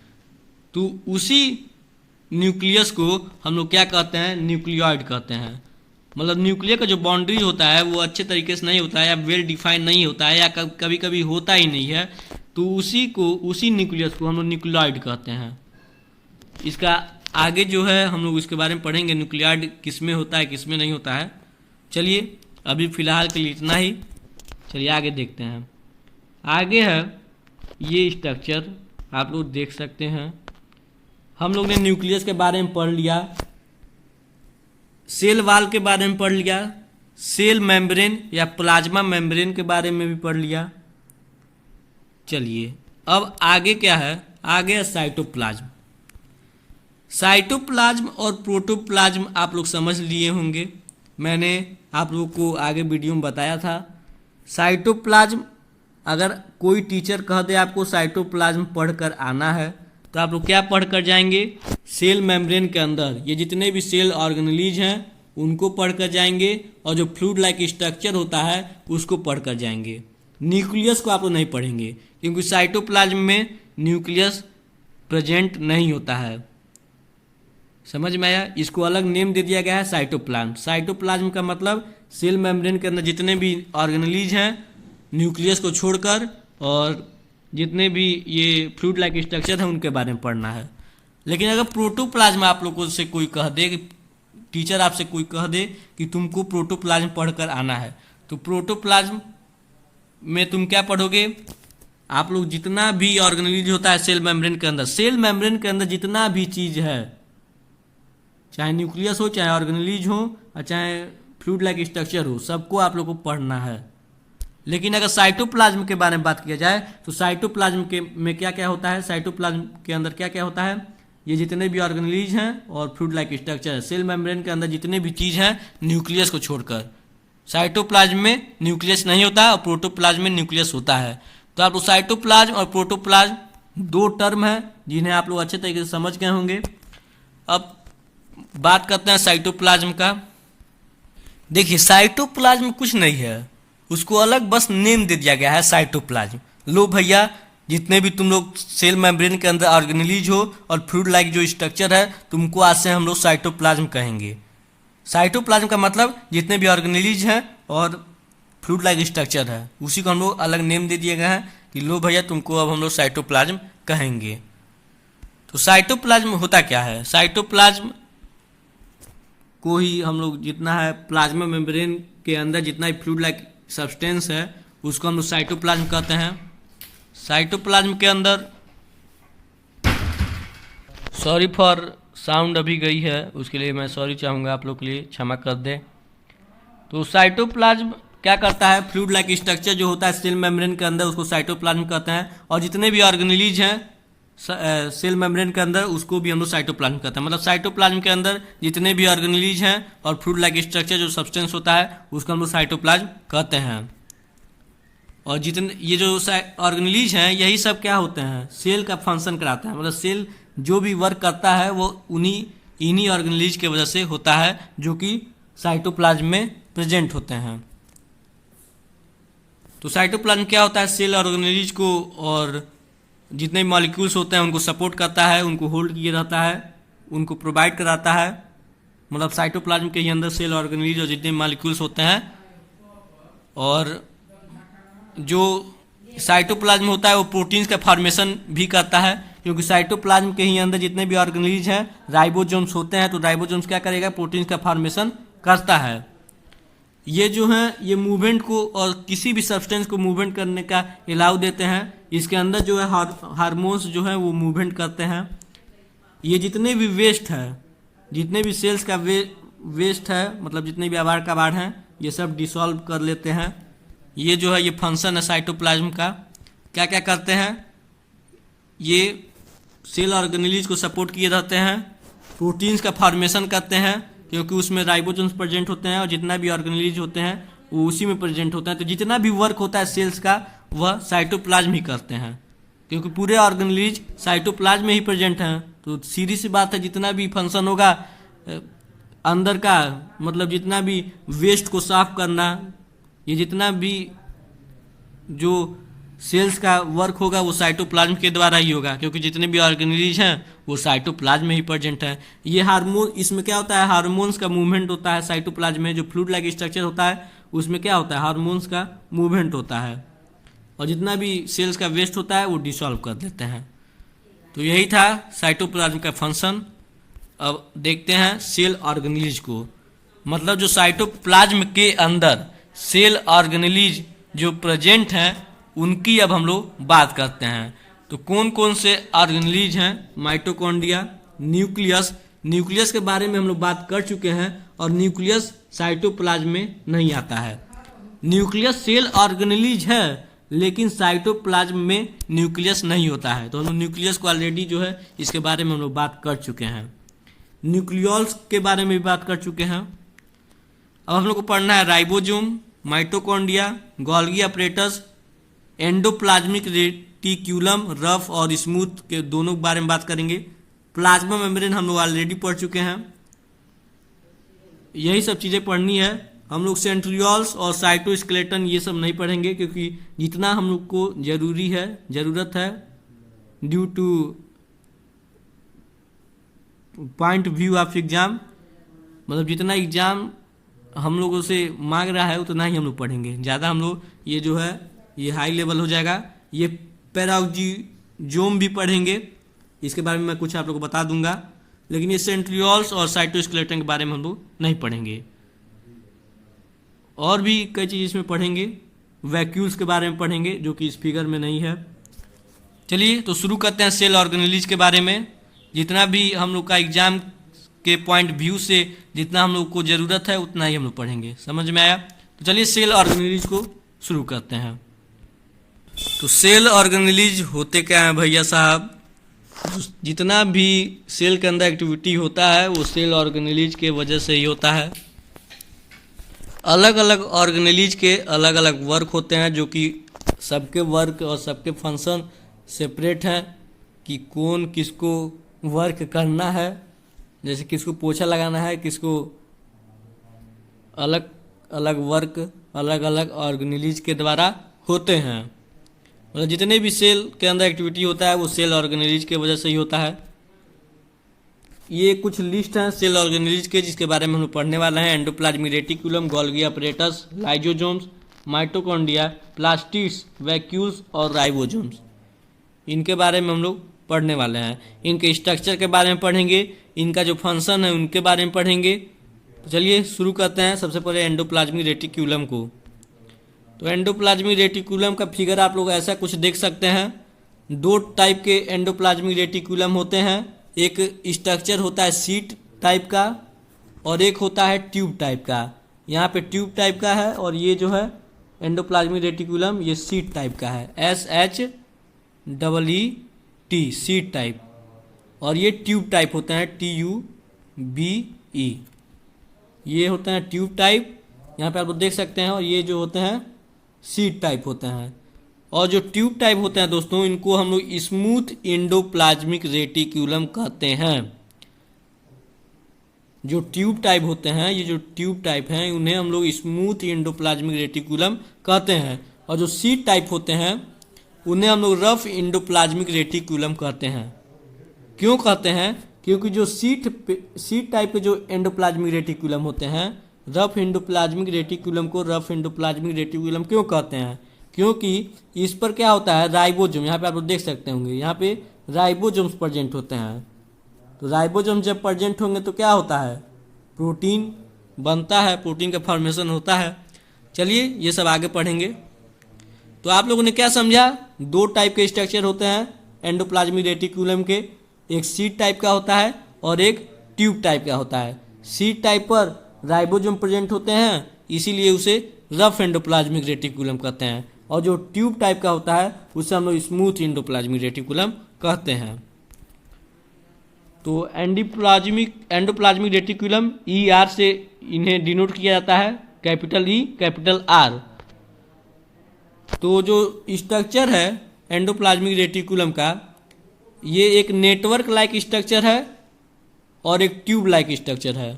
तो उसी न्यूक्लियस को हम लोग क्या कहते हैं? न्यूक्लियाइड कहते हैं। मतलब न्यूक्लियर का जो बाउंड्री होता है वो अच्छे तरीके से नहीं होता है, या वेल डिफाइन नहीं होता है, या कभी कभी होता ही नहीं है। तो उसी न्यूक्लियस को हम लोग न्यूक्लियाइड कहते हैं। इसका आगे जो है हम लोग इसके बारे में पढ़ेंगे, न्यूक्लियाइड किस में होता है किस में नहीं होता है। चलिए, अभी फ़िलहाल के लिए इतना ही। चलिए आगे देखते हैं। आगे है ये स्ट्रक्चर, आप लोग देख सकते हैं। हम लोग ने न्यूक्लियस के बारे में पढ़ लिया, सेल वाल के बारे में पढ़ लिया, सेल मेम्ब्रेन या प्लाज्मा मेम्ब्रेन के बारे में भी पढ़ लिया। चलिए, अब आगे क्या है? आगे है साइटोप्लाज्म। साइटोप्लाज्म और प्रोटोप्लाज्म आप लोग समझ लिए होंगे, मैंने आप लोगों को आगे वीडियो में बताया था। साइटोप्लाज्म, अगर कोई टीचर कह दे आपको साइटोप्लाज्म पढ़कर आना है, तो आप लोग क्या पढ़ कर जाएंगे? सेल मेम्ब्रेन के अंदर ये जितने भी सेल ऑर्गेनेलिज हैं उनको पढ़ कर जाएंगे, और जो फ्लूइड लाइक स्ट्रक्चर होता है उसको पढ़ कर जाएंगे। न्यूक्लियस को आप लोग नहीं पढ़ेंगे, क्योंकि साइटोप्लाज्म में न्यूक्लियस प्रेजेंट नहीं होता है। समझ में आया? इसको अलग नेम दे दिया गया है साइटोप्लाज्म। साइटोप्लाज्म का मतलब सेल मेम्ब्रेन के अंदर जितने भी ऑर्गेनेलिज हैं न्यूक्लियस को छोड़कर, और जितने भी ये फ्लूइड लाइक स्ट्रक्चर है उनके बारे में पढ़ना है। लेकिन अगर प्रोटोप्लाज्म आप लोगों से कोई कह दे, टीचर आपसे कोई कह दे कि तुमको प्रोटोप्लाज्म पढ़कर आना है, तो प्रोटोप्लाज्म में तुम क्या पढ़ोगे? आप लोग जितना भी ऑर्गेनेलिज होता है सेल मेम्ब्रेन के अंदर, सेल मेम्ब्रेन के अंदर जितना भी चीज़ है, चाहे न्यूक्लियस हो, चाहे ऑर्गेनेलिज हो, और चाहे फ्लूइड लाइक स्ट्रक्चर हो, सबको आप लोग को पढ़ना है। लेकिन अगर साइटोप्लाज्म के बारे में बात किया जाए तो साइटोप्लाज्म के में क्या क्या होता है? साइटोप्लाज्म के अंदर क्या क्या होता है? ये जितने भी ऑर्गेनेलिज हैं और फ्लूइड लाइक स्ट्रक्चर है, सेल मेम्ब्रेन के अंदर जितने भी चीज़ हैं न्यूक्लियस को छोड़कर। साइटोप्लाज्म में न्यूक्लियस नहीं होता है और प्रोटोप्लाज्म में न्यूक्लियस होता है। तो आप साइटोप्लाज्म और प्रोटोप्लाज्म दो टर्म है जिन्हें आप लोग अच्छे तरीके से समझ गए होंगे। अब बात करते हैं साइटोप्लाज्म का। देखिए साइटोप्लाज्म कुछ नहीं है, उसको अलग बस नेम दे दिया गया है साइटोप्लाज्म। लो भैया, जितने भी तुम लोग सेल मेम्ब्रेन के अंदर ऑर्गेनेलिज हो और फ्लूइड लाइक जो स्ट्रक्चर है, तुमको आज से हम लोग साइटोप्लाज्म कहेंगे। साइटोप्लाज्म का मतलब जितने भी ऑर्गेनेलिज हैं और फ्लूइड लाइक स्ट्रक्चर है, उसी को हम लोग अलग नेम दे दिया गया है कि लो भैया तुमको अब हम लोग साइटोप्लाज्म कहेंगे। तो साइटोप्लाज्म होता क्या है? साइटोप्लाज्म को ही हम लोग जितना है प्लाज्मा मेम्ब्रेन के अंदर जितना ही फ्लूइड लाइक सब्सटेंस है उसको हम लोग साइटोप्लाज्म कहते हैं। साइटोप्लाज्म के अंदर, सॉरी फॉर साउंड अभी गई है, उसके लिए मैं सॉरी चाहूँगा, आप लोग के लिए क्षमा कर दें। तो साइटोप्लाज्म क्या करता है? फ्लूइड लाइक स्ट्रक्चर जो होता है सेल मेम्ब्रेन के अंदर उसको साइटोप्लाज्म कहते हैं, और जितने भी ऑर्गेनेलिज हैं सेल मेम्ब्रेन के अंदर उसको भी हम लोग साइटोप्लाज्म कहते हैं। मतलब साइटोप्लाज्म के अंदर जितने भी ऑर्गेनेलिज हैं और फ्लूइड लाइक स्ट्रक्चर जो सब्सटेंस होता है उसको हम लोग साइटोप्लाज्म कहते हैं। और जितने ये जो ऑर्गेनेलिज हैं यही सब क्या होते हैं? सेल का फंक्शन कराते हैं। मतलब सेल जो भी वर्क करता है वो इन्हीं ऑर्गेनेलिज की वजह से होता है जो कि साइटोप्लाज्म में प्रेजेंट होते हैं। तो साइटोप्लाज्म क्या होता है? सेल ऑर्गेनेलिज को और जितने भी मॉलिक्यूल्स होते हैं उनको सपोर्ट करता है, उनको होल्ड किए रहता है, उनको प्रोवाइड कराता है। मतलब साइटोप्लाज्म के ही अंदर सेल ऑर्गेनेलिज और जितने मॉलिक्यूल्स होते हैं, और जो साइटोप्लाज्म होता है वो प्रोटीन्स का फॉर्मेशन भी करता है, क्योंकि साइटोप्लाज्म के ही अंदर जितने भी ऑर्गेनेलिज हैं राइबोसोम्स होते हैं, तो राइबोसोम्स क्या करेगा? प्रोटीन्स का फॉर्मेशन करता है। ये जो है ये मूवमेंट को और किसी भी सब्सटेंस को मूवमेंट करने का अलाउ देते हैं। इसके अंदर जो है हार्मोन्स जो है वो मूवमेंट करते हैं। ये जितने भी वेस्ट है, जितने भी सेल्स का वेस्ट है, मतलब जितने भी आबार कबाड़ हैं, ये सब डिसॉल्व कर लेते हैं। ये जो है ये फंक्शन है साइटोप्लाज्म का। क्या क्या करते हैं? ये सेल ऑर्गेनेलिज को सपोर्ट किए रहते हैं, प्रोटीन्स का फॉर्मेशन करते हैं क्योंकि उसमें राइबोसोम्स प्रेजेंट होते हैं, और जितना भी ऑर्गेनेलिज होते हैं वो उसी में प्रेजेंट होता है। तो जितना भी वर्क होता है सेल्स का वह साइटोप्लाज्म ही करते हैं, क्योंकि पूरे ऑर्गेनेलिज साइटोप्लाज्म में ही प्रेजेंट हैं। तो सीधी सी बात है, जितना भी फंक्शन होगा अंदर का, मतलब जितना भी वेस्ट को साफ करना, ये जितना भी जो सेल्स का वर्क होगा वो साइटोप्लाज्म के द्वारा ही होगा, क्योंकि जितने भी ऑर्गेनेलिज हैं वो साइटोप्लाज्म में ही प्रेजेंट है। ये हार्मोन, इसमें क्या होता है? हार्मोन्स का मूवमेंट होता है साइटोप्लाज्म में। जो फ्लूइड लाइक स्ट्रक्चर होता है उसमें क्या होता है? हार्मोन्स का मूवमेंट होता है, और जितना भी सेल्स का वेस्ट होता है वो डिसॉल्व कर देते हैं। तो यही था साइटोप्लाज्म का फंक्शन। अब देखते हैं सेल ऑर्गेनेलिज को। मतलब जो साइटोप्लाज्म के अंदर सेल ऑर्गेनेलिज जो प्रेजेंट हैं उनकी अब हम लोग बात करते हैं। तो कौन कौन से ऑर्गेनेलिज हैं? Mitochondria, nucleus. न्यूक्लियस के बारे में हम लोग बात कर चुके हैं, और न्यूक्लियस साइटोप्लाज्म में नहीं आता है। न्यूक्लियस सेल ऑर्गेनेलिज है लेकिन साइटोप्लाज्म में न्यूक्लियस नहीं होता है। तो हम लोग न्यूक्लियस को ऑलरेडी जो है इसके बारे में हम लोग बात कर चुके हैं। न्यूक्लियोल्स के बारे में भी बात कर चुके हैं। अब हम लोग को पढ़ना है ribosome, mitochondria, Golgi apparatus, endoplasmic reticulum, rough और स्मूथ के दोनों के बारे में बात करेंगे। प्लाज्मा मेम्ब्रेन हम लोग ऑलरेडी पढ़ चुके हैं। यही सब चीज़ें पढ़नी है। हम लोग सेंट्रियोल्स और साइटोस्केलेटन ये सब नहीं पढ़ेंगे, क्योंकि जितना हम लोग को ज़रूरत है due two point view of exam, मतलब जितना एग्जाम हम लोगों से मांग रहा है उतना ही हम लोग पढ़ेंगे। ज़्यादा हम लोग ये जो है ये हाई लेवल हो जाएगा। ये पैराक्सियोम भी पढ़ेंगे, इसके बारे में मैं कुछ आप लोगों को बता दूंगा, लेकिन ये सेंट्रियोल्स और साइटोस्केलेटन के बारे में हम लोग नहीं पढ़ेंगे। और भी कई चीज़ इसमें पढ़ेंगे। वैक्यूल्स के बारे में पढ़ेंगे जो कि इस फिगर में नहीं है। चलिए तो शुरू करते हैं सेल ऑर्गेनेलिज के बारे में। जितना भी हम लोग का एग्जाम के पॉइंट व्यू से जितना हम लोग को ज़रूरत है उतना ही हम लोग पढ़ेंगे। समझ में आया? तो चलिए सेल ऑर्गेनेलिज को शुरू करते हैं। तो सेल ऑर्गेनेलिज होते क्या हैं भैया साहब? जितना भी सेल के अंदर एक्टिविटी होता है वो सेल ऑर्गेनेलिज के वजह से ही होता है। अलग अलग ऑर्गेनेलिज के अलग अलग वर्क होते हैं, जो कि सबके वर्क और सबके फंक्शन सेपरेट हैं। कि कौन किसको वर्क करना है, जैसे किसको पोछा लगाना है, किसको अलग अलग वर्क अलग अलग ऑर्गेनेलिज के द्वारा होते हैं। मतलब जितने भी सेल के अंदर एक्टिविटी होता है वो सेल ऑर्गेनेलिज के वजह से ही होता है। ये कुछ लिस्ट हैं सेल ऑर्गेनेलिज के जिसके बारे में हम लोग पढ़ने वाले हैं। Endoplasmic reticulum, Golgi apparatus, lysosomes, mitochondria, plastids, vacuoles और राइबोसोम्स, इनके बारे में हम लोग पढ़ने वाले हैं। इनके स्ट्रक्चर के बारे में पढ़ेंगे, इनका जो फंक्शन है उनके बारे में पढ़ेंगे। तो चलिए शुरू करते हैं। सबसे पहले एंडोप्लाज्मिक रेटिकुलम को। तो एंडोप्लाज्मिक रेटिकुलम का फिगर आप लोग ऐसा कुछ देख सकते हैं। दो टाइप के एंडोप्लाज्मिक रेटिकुलम होते हैं, एक स्ट्रक्चर होता है सीट टाइप का और एक होता है ट्यूब टाइप का। यहाँ पे ट्यूब टाइप का है और ये जो है एंडोप्लाज्मिक रेटिकुलम ये सीट टाइप का है, SHEET, सीट टाइप। और ये ट्यूब टाइप होते हैं, TUBE, ये होते हैं ट्यूब टाइप, यहाँ पे आप लोग देख सकते हैं। और ये जो होते हैं सीट टाइप होते हैं। और जो ट्यूब टाइप होते हैं दोस्तों, इनको हम लोग स्मूथ एंडोप्लाज्मिक रेटिकुलम कहते हैं। जो ट्यूब टाइप होते हैं, ये जो ट्यूब टाइप हैं, उन्हें हम लोग स्मूथ एंडोप्लाज्मिक रेटिकुलम कहते हैं। और जो सीट टाइप होते हैं उन्हें हम लोग रफ एंडोप्लाज्मिक रेटिकुलम कहते हैं। क्यों कहते हैं? क्योंकि जो सीट टाइप के जो एंडोप्लाज्मिक रेटिकुलम होते हैं, रफ एंडोप्लाज्मिक रेटिकुलम को रफ एंडोप्लाज्मिक रेटिकुलम क्यों कहते हैं? क्योंकि इस पर क्या होता है, राइबोसोम, यहाँ पे आप लोग देख सकते होंगे, यहाँ पे राइबोसोम्स प्रेजेंट होते हैं। तो राइबोसोम जब प्रेजेंट होंगे तो क्या होता है, प्रोटीन बनता है, प्रोटीन का फॉर्मेशन होता है। चलिए ये सब आगे पढ़ेंगे। तो आप लोगों ने क्या समझा, दो टाइप के स्ट्रक्चर होते हैं एंडोप्लाज्मिक रेटिकुलम के, एक सीट टाइप का होता है और एक ट्यूब टाइप का होता है। सीट टाइप पर राइबोसोम प्रेजेंट होते हैं, इसीलिए उसे रफ एंडोप्लाज्मिक रेटिकुलम कहते हैं। और जो ट्यूब टाइप का होता है उसे हम लोग स्मूथ एंडोप्लाज्मिक रेटिकुलम कहते हैं। तो एंडोप्लाज्मिक रेटिकुलम ER से इन्हें डिनोट किया जाता है, कैपिटल E कैपिटल R। तो जो स्ट्रक्चर है एंडोप्लाज्मिक रेटिकुलम का, ये एक नेटवर्क लाइक स्ट्रक्चर है और एक ट्यूब लाइक स्ट्रक्चर है।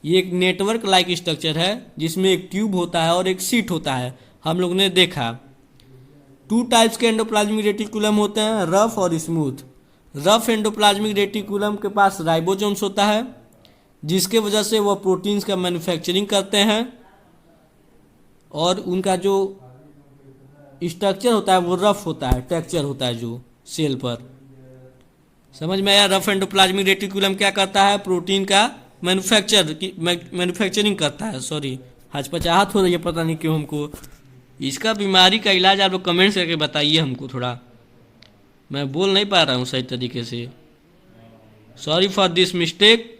ये एक नेटवर्क लाइक स्ट्रक्चर है जिसमें एक ट्यूब होता है और एक सीट होता है। हम लोग ने देखा टू टाइप्स के एंडोप्लाज्मिक रेटिकुलम होते हैं, रफ और स्मूथ। रफ एंडोप्लाज्मिक रेटिकुलम के पास राइबोसोम्स होता है, जिसके वजह से वह प्रोटीन्स का मैन्युफैक्चरिंग करते हैं और उनका जो स्ट्रक्चर होता है वो रफ होता है, टेक्सचर होता है जो सेल पर। समझ में आया? रफ एंडोप्लाज्मिक रेटिकुलम क्या करता है, प्रोटीन का मैन्युफैक्चरिंग करता है। सॉरी, हचपचाहट हो रही है, पता नहीं क्यों हमको। इसका बीमारी का इलाज आप लोग कमेंट्स करके बताइए हमको, थोड़ा मैं बोल नहीं पा रहा हूँ सही तरीके से। Sorry for this mistake.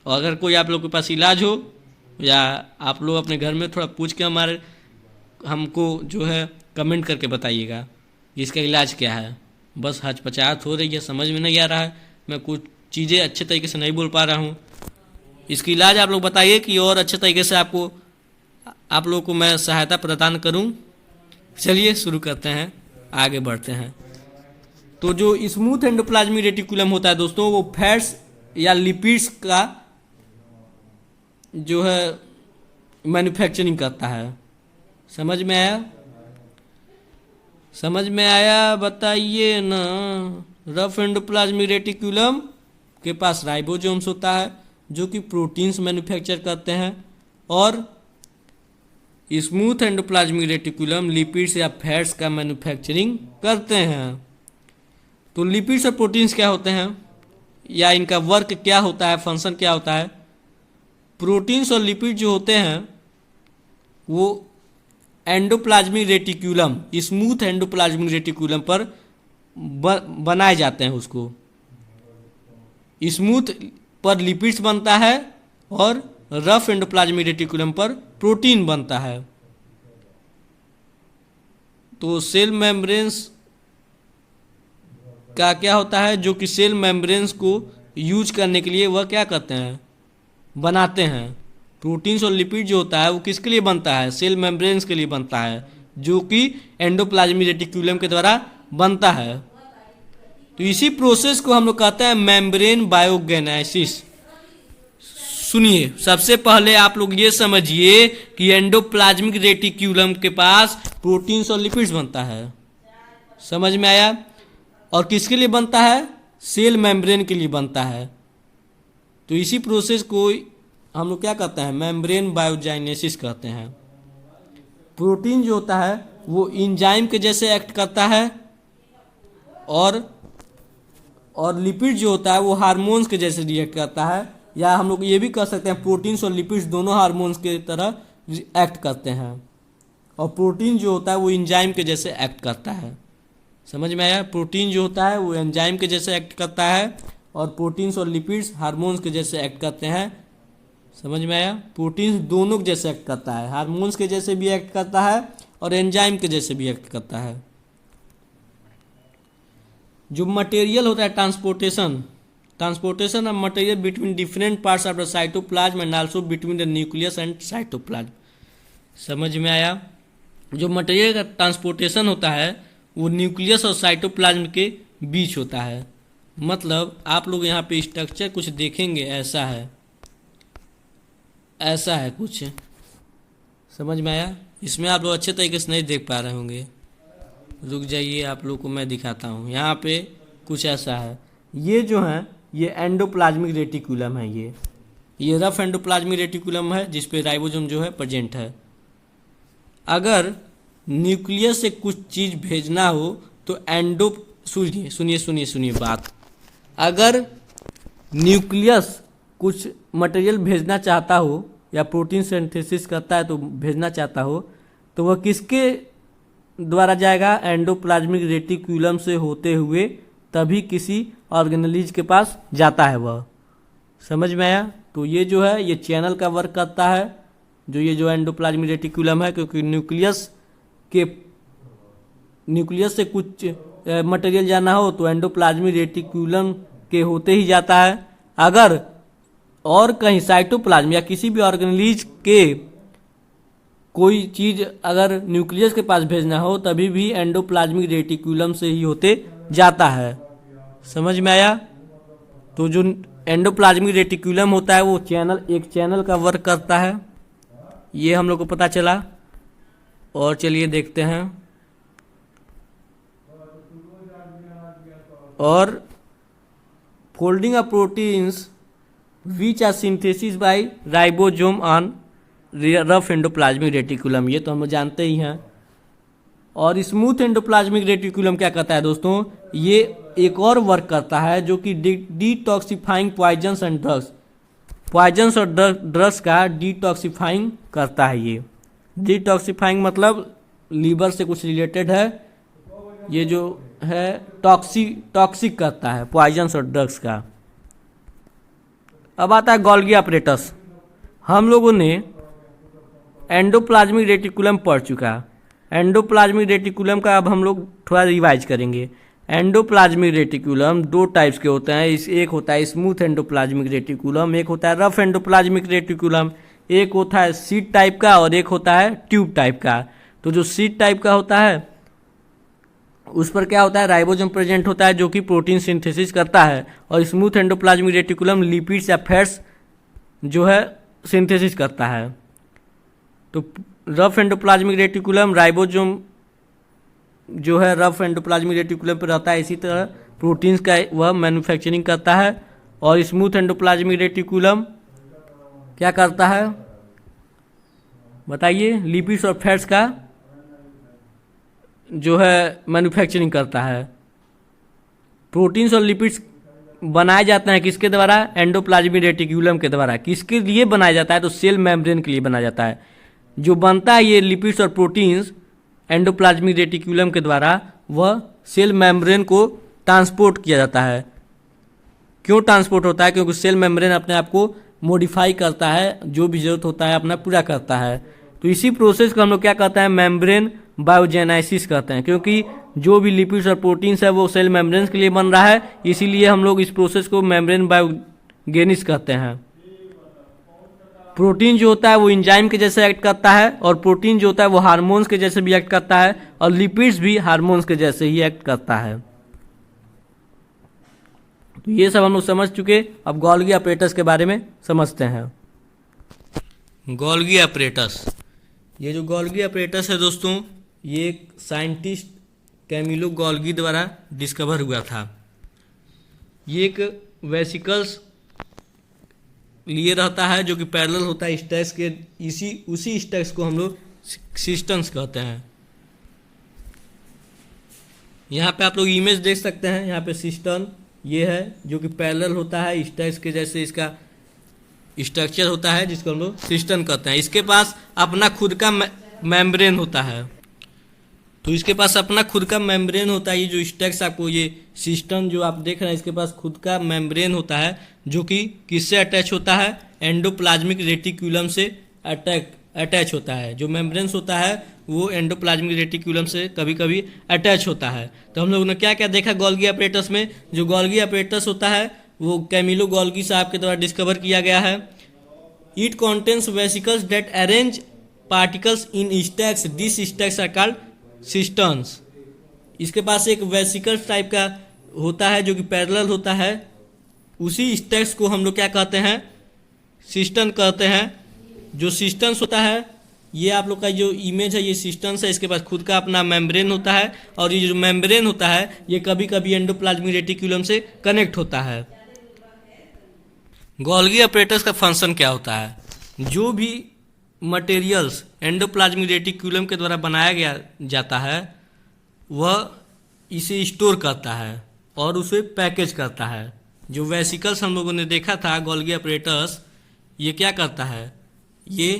और अगर कोई आप लोग के पास इलाज हो या आप लोग अपने घर में थोड़ा पूछ के हमको जो है कमेंट करके बताइएगा इसका इलाज क्या है। बस हचपचाहट हो रही है, समझ में नहीं आ रहा है, मैं कुछ चीज़ें अच्छे तरीके से नहीं बोल पा रहा हूँ। इसका इलाज आप लोग बताइए कि और अच्छे तरीके से आप लोगों को मैं सहायता प्रदान करूं। चलिए शुरू करते हैं, आगे बढ़ते हैं। तो जो स्मूथ एंडोप्लाज्मिक रेटिकुलम होता है दोस्तों, वो फैट्स या लिपिड्स का जो है मैन्युफैक्चरिंग करता है। समझ में आया? समझ में आया? बताइए ना। रफ एंडोप्लाज्मिक रेटिकुलम के पास राइबोसोम्स होता है जो कि प्रोटीन्स मैन्युफैक्चर करते हैं, और स्मूथ एंडोप्लाज्मिक रेटिकुलम लिपिड्स या फैट्स का मैन्युफैक्चरिंग करते हैं। तो लिपिड्स और प्रोटीन्स क्या होते हैं या इनका वर्क क्या होता है, फंक्शन क्या होता है? प्रोटीन्स और लिपिड जो होते हैं वो endoplasmic reticulum, smooth endoplasmic reticulum पर बनाए जाते हैं। उसको स्मूथ पर लिपिड्स बनता है और रफ एंडोप्लाज्मिक रेटिकुलम पर प्रोटीन बनता है। तो सेल मेम्ब्रेन्स का क्या होता है, जो कि सेल मेम्ब्रेन्स को यूज करने के लिए वह क्या करते हैं, बनाते हैं। प्रोटीन्स और लिपिड जो होता है वो किसके लिए बनता है, सेल मेम्ब्रेन्स के लिए बनता है, जो कि एंडोप्लाज्मिक रेटिकुलम के द्वारा बनता है। तो इसी प्रोसेस को हम लोग कहते हैं मेम्ब्रेन बायोगेनेसिस। सुनिए, सबसे पहले आप लोग ये समझिए कि एंडोप्लाज्मिक रेटिक्यूलम के पास प्रोटीन्स और लिपिड्स बनता है। समझ में आया? और किसके लिए बनता है? सेल मेम्ब्रेन के लिए बनता है। तो इसी प्रोसेस को हम लोग क्या कहते हैं? मेम्ब्रेन बायोजेनेसिस कहते हैं। प्रोटीन जो होता है वो इंजाइम के जैसे एक्ट करता है और लिपिड जो होता है वो हार्मोन्स के जैसे रिएक्ट करता है, या हम लोग ये भी कह सकते हैं प्रोटीन्स और लिपिड्स दोनों हार्मोन्स के तरह एक्ट करते हैं। और प्रोटीन जो होता है वो एंजाइम के जैसे एक्ट करता है। समझ में आया? प्रोटीन जो होता है वो एंजाइम के जैसे एक्ट करता है और प्रोटीन्स और लिपिड्स हार्मोन्स के जैसे एक्ट करते हैं। समझ में आया? प्रोटीन्स दोनों के जैसे एक्ट करता है, हार्मोन्स के जैसे भी एक्ट करता है और एंजाइम के जैसे भी एक्ट करता है। जो मटेरियल होता है transportation of material between different parts of the cytoplasm and also between the nucleus and cytoplasm. समझ में आया? जो मटेरियल का ट्रांसपोर्टेशन होता है वो न्यूक्लियस और साइटोप्लाज्म के बीच होता है। मतलब आप लोग यहाँ पे स्ट्रक्चर कुछ देखेंगे, ऐसा है कुछ। समझ में आया? इसमें आप लोग अच्छे तरीके से नहीं देख पा रहे होंगे, रुक जाइए, आप लोग को मैं दिखाता हूँ। यहाँ पे कुछ ऐसा है। ये जो है ये एंडोप्लाज्मिक रेटिकुलम है। ये रफ एंडोप्लाज्मिक रेटिकुलम है जिसपे राइबोसोम जो है प्रेजेंट है। अगर न्यूक्लियस से कुछ चीज़ भेजना हो तो सुनिए बात। अगर न्यूक्लियस कुछ मटेरियल भेजना चाहता हो या प्रोटीन सिंथेसिस करता है तो भेजना चाहता हो तो वह किसके द्वारा जाएगा? एंडोप्लाज्मिक रेटिकुलम से होते हुए तभी किसी ऑर्गेनेलिज के पास जाता है वह। समझ में आया? तो ये जो है ये चैनल का वर्क करता है, ये जो एंडोप्लाज्मिक रेटिकुलम है, क्योंकि न्यूक्लियस से कुछ मटेरियल जाना हो तो एंडोप्लाज्मिक रेटिकुलम के होते ही जाता है। अगर और कहीं साइटोप्लाज्म या किसी भी ऑर्गेनेलिज के कोई चीज़ अगर न्यूक्लियस के पास भेजना हो तभी भी एंडोप्लाज्मिक रेटिकुलम से ही होते जाता है। समझ में आया? तो जो एंडोप्लाज्मिक रेटिकुलम होता है वो एक चैनल का वर्क करता है, ये हम लोग को पता चला। और चलिए देखते हैं। और folding of proteins which are synthesis by ribosome on rough endoplasmic reticulum, ये तो हम जानते ही हैं। और स्मूथ एंडोप्लाज्मिक रेटिकुलम क्या करता है दोस्तों? ये एक और वर्क करता है जो कि detoxifying poisons and drugs, poisons और ड्रग्स का डिटॉक्सिफाइंग करता है। ये डिटॉक्सिफाइंग मतलब लीवर से कुछ रिलेटेड है, ये जो है टॉक्सिक करता है पॉइजन्स और ड्रग्स का। अब आता है गोल्गी अपरेटस। हम लोगों ने एंडोप्लाज्मिक रेटिकुलम पढ़ चुका। एंडोप्लाज्मिक रेटिकुलम का अब हम लोग थोड़ा रिवाइज करेंगे। एंडोप्लाज्मिक रेटिकुलम दो टाइप्स के होते हैं। एक होता है स्मूथ एंडोप्लाज्मिक रेटिकुलम, एक होता है रफ एंडोप्लाज्मिक रेटिकुलम, एक होता है सीड टाइप का और एक होता है ट्यूब टाइप का। तो जो सीड टाइप का होता है उस पर क्या होता है? राइबोसोम प्रेजेंट होता है जो कि प्रोटीन सिंथेसिस करता है, और स्मूथ एंडोप्लाज्मिक रेटिकुलम लिपिड्स या फैट्स जो है सिंथेसिस करता है। तो रफ एंडोप्लाज्मिक रेटिकुलम राइबोसोम जो है रफ एंडोप्लाज्मिक रेटिकुलम पर रहता है, इसी तरह प्रोटीन्स का वह मैन्युफैक्चरिंग करता है। और स्मूथ एंडोप्लाज्मिक रेटिकुलम क्या करता है बताइए? लिपिड्स और फैट्स का जो है मैन्युफैक्चरिंग करता है। प्रोटीन्स और लिपिड्स बनाए जाते हैं किसके द्वारा? एंडोप्लाज्मिक रेटिकुलम के द्वारा। किसके लिए बनाया जाता है? तो सेल मेम्ब्रेन के लिए बनाया जाता है। जो बनता है ये लिपिड्स और प्रोटीन्स एंडोप्लाज्मिक रेटिकुलम के द्वारा, वह सेल मेम्ब्रेन को ट्रांसपोर्ट किया जाता है। क्यों ट्रांसपोर्ट होता है? क्योंकि सेल मेम्ब्रेन अपने आप को मॉडिफाई करता है, जो भी जरूरत होता है अपना पूरा करता है। तो इसी प्रोसेस को हम लोग क्या कहते हैं? मेम्ब्रेन बायोजेनेसिस कहते हैं, क्योंकि जो भी लिपिड्स और प्रोटीन्स है वो सेल मेम्ब्रेन के लिए बन रहा है, इसीलिए हम लोग इस प्रोसेस को मेम्ब्रेन बायोजेनेसिस कहते हैं। प्रोटीन जो होता है वो एंजाइम के जैसे एक्ट करता है, और प्रोटीन जो होता है वो हार्मोन्स के जैसे भी एक्ट करता है, और लिपिड्स भी हार्मोन्स के जैसे ही एक्ट करता है। तो ये सब हम लोग समझ चुके। अब गोल्गी अपरेटस के बारे में समझते हैं। गोल्गी अपरेटस, ये जो गोल्गी अपरेटस है दोस्तों, ये एक साइंटिस्ट कैमिलो गोल्गी द्वारा डिस्कवर हुआ था। ये एक वेसिकल्स लिए रहता है जो कि पैरेलल होता है स्टैक्स के, उसी स्टैक्स को हम लोग सिस्टन्स कहते हैं। यहाँ पे आप लोग इमेज देख सकते हैं, यहाँ पे सिस्टन ये है जो कि पैरेलल होता है स्टैक्स के जैसे, इसका स्ट्रक्चर होता है जिसको हम लोग सिस्टन कहते हैं। इसके पास अपना खुद का मेम्ब्रेन होता है, तो इसके पास अपना खुद का मेम्ब्रेन होता है। ये जो स्टैक्स आपको ये सिस्टम जो आप देख रहे हैं, इसके पास खुद का मेम्ब्रेन होता है जो कि किससे अटैच होता है, एंडोप्लाज्मिक रेटिक्यूलम से अटैच होता है। जो मेम्ब्रेन्स होता है वो एंडोप्लाज्मिक रेटिक्यूलम से कभी कभी अटैच होता है। तो हम लोगों ने क्या क्या देखा गोल्गी अपरेटस में, जो गोल्गी अपरेटस होता है वो कैमिलो गोल्गी साहब के द्वारा डिस्कवर किया गया है। It contains vesicles that arrange particles in stacks, this stacks are called cisterns. इसके पास एक वेसिकल्स टाइप का होता है जो कि पैरेलल होता है, उसी स्टैक्स को हम लोग क्या कहते हैं, सिस्टन कहते हैं। जो सिस्टन्स होता है, ये आप लोग का जो इमेज है ये सिस्टन्स है। इसके पास खुद का अपना मेम्ब्रेन होता है और ये जो मेम्ब्रेन होता है ये कभी कभी एंडोप्लाज्मिक रेटिक्यूलम से कनेक्ट होता है। गोल्गी अपरेटस का फंक्शन क्या होता है, जो भी मटेरियल्स एंडोप्लाज्मिक रेटिक्यूलम के द्वारा बनाया गया जाता है वह इसे स्टोर करता है और उसे पैकेज करता है। जो वेसिकल्स हम लोगों ने देखा था गोल्गी अपरेटस, ये क्या करता है, ये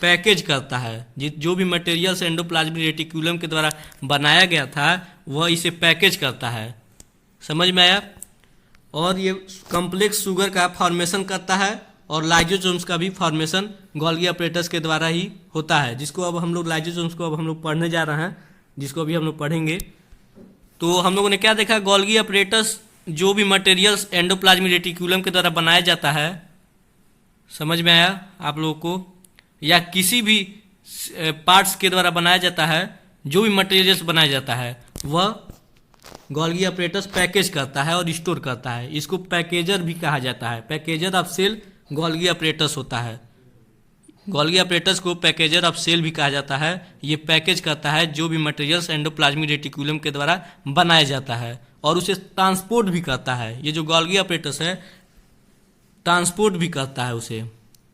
पैकेज करता है। जो भी मटेरियल्स एंडोप्लाज्मिक रेटिक्यूलम के द्वारा बनाया गया था वह इसे पैकेज करता है। समझ में आया। और ये कॉम्प्लेक्स शुगर का फॉर्मेशन करता है और लाइजोसोम्स का भी फॉर्मेशन गोल्गी अपरेटस के द्वारा ही होता है, जिसको अब हम लोग लाइजोसोम्स को अब हम लोग पढ़ने जा रहे हैं, जिसको अभी हम लोग पढ़ेंगे। तो हम लोगों ने क्या देखा, गोल्गी अपरेटस जो भी मटेरियल्स एंडोप्लाज्मिक रेटिक्यूलम के द्वारा बनाया जाता है, समझ में आया आप लोगों को, या किसी भी पार्ट्स के द्वारा बनाया जाता है, जो भी मटेरियल्स बनाया जाता है वह गोल्गी अपरेटस पैकेज करता है और स्टोर करता है। इसको पैकेजर भी कहा जाता है। पैकेजर ऑफ सेल गोल्गी अपरेटस होता है। गोल्गी अपरेटस को पैकेजर ऑफ सेल भी कहा जाता है। ये पैकेज करता है जो भी मटेरियल्स एंडोप्लाज्मिक रेटिक्यूलम के द्वारा बनाया जाता है और उसे ट्रांसपोर्ट भी करता है। ये जो गोल्गी अपरेटस है ट्रांसपोर्ट भी करता है उसे,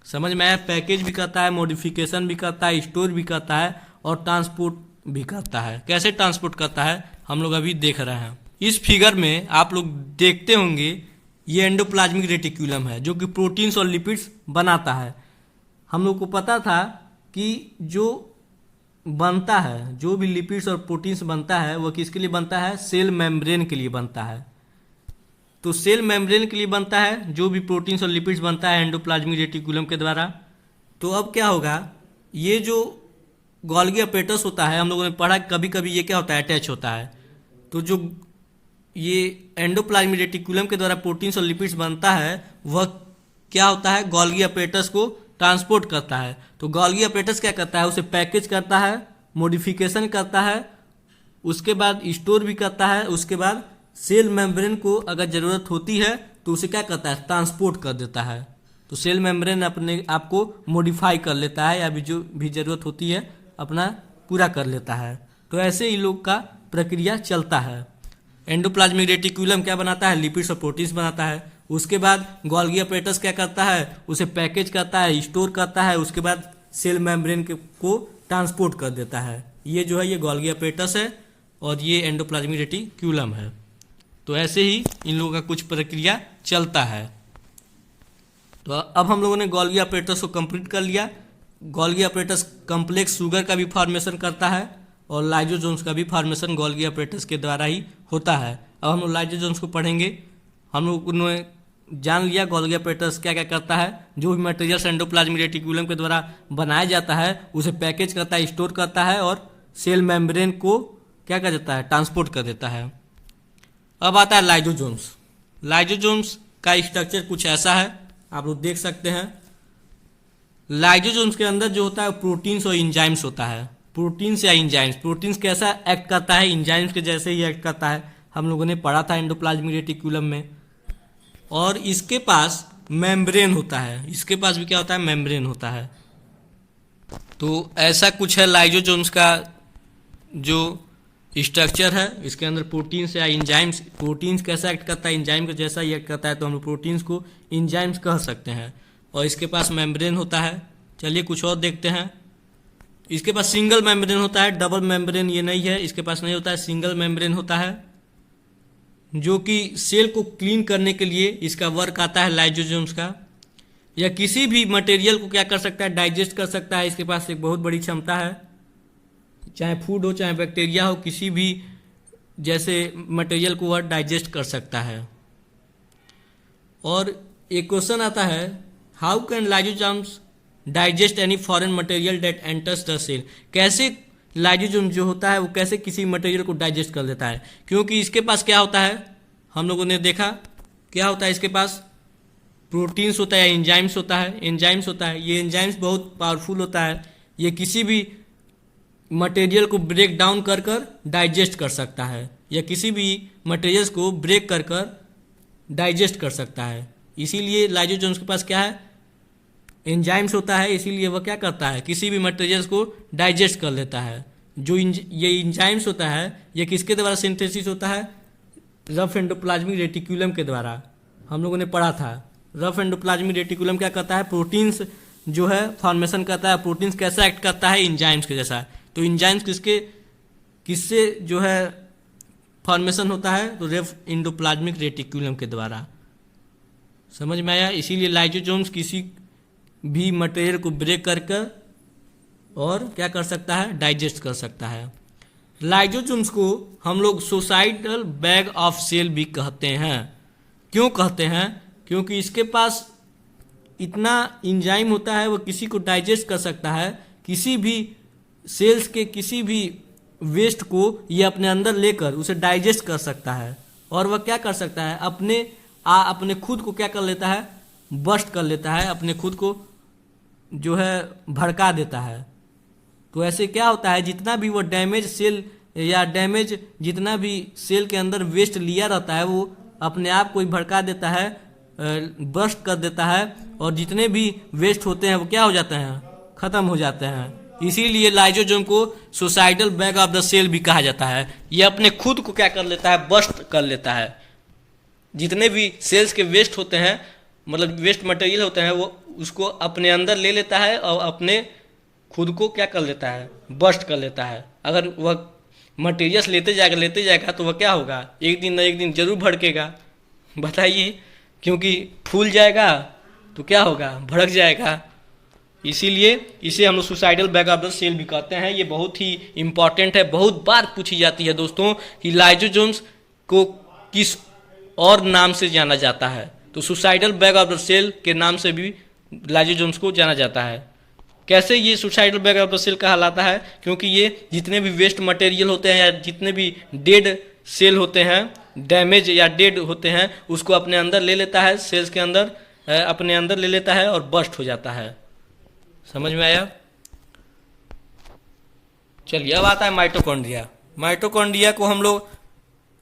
समझ में आया। पैकेज भी करता है, मॉडिफिकेशन भी करता है, स्टोर भी करता है और ट्रांसपोर्ट भी करता है। कैसे ट्रांसपोर्ट करता है हम लोग अभी देख रहे हैं। इस फिगर में आप लोग देखते होंगे ये एंडोप्लाज्मिक रेटिक्यूलम है जो कि प्रोटीन्स और लिपिड्स बनाता है। हम लोग को पता था कि जो बनता है, जो भी लिपिड्स और प्रोटीन्स बनता है वह किसके लिए बनता है, सेल मेम्ब्रेन के लिए बनता है। तो सेल मेम्ब्रेन के लिए बनता है जो भी प्रोटीन्स और लिपिड्स बनता है एंडोप्लाज्मिक रेटिक्यूलम के द्वारा। तो अब क्या होगा, ये जो गोल्गी अपरेटस होता है हम लोगों ने पढ़ा कभी कभी ये क्या होता है, अटैच होता है। तो जो ये एंडोप्लाज्मिक रेटिक्यूलम के द्वारा प्रोटीन्स और लिपिड्स बनता है वह क्या होता है, गोल्गी अपरेटस को ट्रांसपोर्ट करता है। तो गोल्गी अपरेटस क्या करता है, उसे पैकेज करता है, मॉडिफिकेशन करता है, उसके बाद स्टोर भी करता है, उसके बाद सेल मेम्ब्रेन को अगर ज़रूरत होती है तो उसे क्या करता है, ट्रांसपोर्ट कर देता है। तो सेल मेम्ब्रेन अपने आप को मॉडिफाई कर लेता है या भी जो भी ज़रूरत होती है अपना पूरा कर लेता है। तो ऐसे ही लोग का प्रक्रिया चलता है। एंडोप्लाज्मिक रेटिक्यूलम क्या बनाता है, लिपिड्स और प्रोटीन्स बनाता है। उसके बाद गोल्गी अपरेटस क्या करता है, उसे पैकेज करता है, स्टोर करता है, उसके बाद सेल मेम्ब्रेन को ट्रांसपोर्ट कर देता है। ये जो है ये गोल्गी अपरेटस है और ये एंडोप्लाज्मिक रेटिक्यूलम है। तो ऐसे ही इन लोगों का कुछ प्रक्रिया चलता है। तो अब हम लोगों ने गोल्गी अपरेटस को कंप्लीट कर लिया। गोल्गी अपरेटस कॉम्प्लेक्स शुगर का भी फॉर्मेशन करता है और लाइजोसोम्स का भी फॉर्मेशन गोल्गी अपरेटस के द्वारा ही होता है। अब हम लोग लाइजोसोम्स को पढ़ेंगे। हम लोग ने जान लिया गोल्गी अपरेटस क्या क्या करता है, जो भी मटेरियल्स एंडोप्लाज्मिक रेटिक्यूलम के द्वारा बनाया जाता है उसे पैकेज करता है, स्टोर करता है और सेल मेम्ब्रेन को क्या कर देता है, ट्रांसपोर्ट कर देता है। अब आता है लाइजोसोम्स। लाइजोसोम्स का स्ट्रक्चर कुछ ऐसा है, आप लोग देख सकते हैं। लाइजोसोम्स के अंदर जो होता है प्रोटीन्स और इंजाइम्स होता है। प्रोटीन्स या इंजाइम्स, प्रोटीन्स कैसा एक्ट करता है, इंजाइम्स के जैसे ही एक्ट करता है। हम लोगों ने पढ़ा था एंडोप्लाज्मिक रेटिक्यूलम में। और इसके पास मेम्ब्रेन होता है, इसके पास भी क्या होता है, मेम्ब्रेन होता है। तो ऐसा कुछ है लाइजोसोम्स का जो स्ट्रक्चर है। इसके अंदर प्रोटीन्स या इंजाइम्स, प्रोटीन्स कैसा एक्ट करता है, इंजाइम का जैसा ही एक्ट करता है, तो हम लोग प्रोटीन्स को इंजाइम्स कह सकते हैं। और इसके पास मेम्ब्रेन होता है। चलिए कुछ और देखते हैं। इसके पास सिंगल मेम्ब्रेन होता है, डबल मेम्ब्रेन ये नहीं है, इसके पास नहीं होता है, सिंगल मेम्ब्रेन होता है, जो कि सेल को क्लीन करने के लिए इसका वर्क आता है लाइजोसोम्स का। या किसी भी मटेरियल को क्या कर सकता है, डाइजेस्ट कर सकता है। इसके पास एक बहुत बड़ी क्षमता है, चाहे फूड हो चाहे बैक्टीरिया हो, किसी भी जैसे मटेरियल को वह डाइजेस्ट कर सकता है। और एक क्वेश्चन आता है, how can lysosomes digest any foreign material that enters the cell. कैसे लाइजोसोम जो होता है वो कैसे किसी मटेरियल को डाइजेस्ट कर लेता है, क्योंकि इसके पास क्या होता है, हम लोगों ने देखा क्या होता है, इसके पास प्रोटीन्स होता है, एंजाइम्स होता है, एंजाइम्स होता है। ये एंजाइम्स बहुत पावरफुल होता है, ये किसी भी मटेरियल को ब्रेक डाउन कर कर डाइजेस्ट कर सकता है, या किसी भी मटेरियल्स को ब्रेक कर कर डाइजेस्ट कर सकता है। इसीलिए लाइजोसोम्स के पास क्या है, एंजाइम्स होता है, इसीलिए वह क्या करता है, किसी भी मटेरियल्स को डाइजेस्ट कर लेता है। जो ये एंजाइम्स होता है ये किसके द्वारा सिंथेसिस होता है, रफ एंडोप्लाज्मिक रेटिकुलम के द्वारा। हम लोगों ने पढ़ा था रफ एंडोप्लाज्मिक रेटिकुलम क्या करता है, प्रोटीन्स जो है फॉर्मेशन करता है। प्रोटीन्स कैसा एक्ट करता है, एंजाइम्स के जैसा। तो एंजाइम्स किससे जो है फॉर्मेशन होता है, तो रफ एंडोप्लाज्मिक रेटिकुलम के द्वारा। समझ में आया। इसीलिए लाइजोसोम्स किसी भी मटेरियल को ब्रेक कर कर और क्या कर सकता है, डाइजेस्ट कर सकता है। लाइजोसोम्स को हम लोग सुसाइडल बैग ऑफ सेल भी कहते हैं। क्यों कहते हैं, क्योंकि इसके पास इतना इंजाइम होता है, वो किसी को डाइजेस्ट कर सकता है, किसी भी सेल्स के किसी भी वेस्ट को ये अपने अंदर लेकर उसे डाइजेस्ट कर सकता है। और वह क्या कर सकता है, अपने खुद को क्या कर लेता है, बस्ट कर लेता है, अपने खुद को जो है भड़का देता है। तो ऐसे क्या होता है, जितना भी वो डैमेज सेल या डैमेज जितना भी सेल के अंदर वेस्ट लिया रहता है वो अपने आप को ही भड़का देता है, बस्ट कर देता है, और जितने भी वेस्ट होते हैं वो क्या हो जाते हैं, खत्म हो जाते हैं। इसीलिए लाइजोसोम को suicidal bag of the cell भी कहा जाता है। ये अपने खुद को क्या कर लेता है, बस्ट कर लेता है। जितने भी सेल्स के वेस्ट होते हैं, मतलब वेस्ट मटेरियल होते हैं, वो उसको अपने अंदर ले लेता है और अपने खुद को क्या कर लेता है, बस्ट कर लेता है। अगर वह मटेरियल्स लेते जाएगा तो वह क्या होगा, एक दिन न एक दिन जरूर भड़केगा। बताइए, क्योंकि फूल जाएगा तो क्या होगा, भड़क जाएगा। इसीलिए इसे हम लोग suicidal bag of the cell भी कहते हैं। ये बहुत ही इंपॉर्टेंट है, बहुत बार पूछी जाती है दोस्तों कि लाइजोसोम्स को किस और नाम से जाना जाता है। तो suicidal bag of the cell के नाम से भी लाइजोसोम्स को जाना जाता है। कैसे ये suicidal bag of the cell कहलाता है, क्योंकि ये जितने भी वेस्ट मटेरियल होते हैं या जितने भी डेड सेल होते हैं, डैमेज या डेड होते हैं, उसको अपने अंदर ले लेता है, सेल्स के अंदर अपने अंदर ले लेता है और बस्ट हो जाता है। समझ में आया। चलिए अब आता है माइटोकॉन्ड्रिया। माइटोकॉन्ड्रिया को हम लोग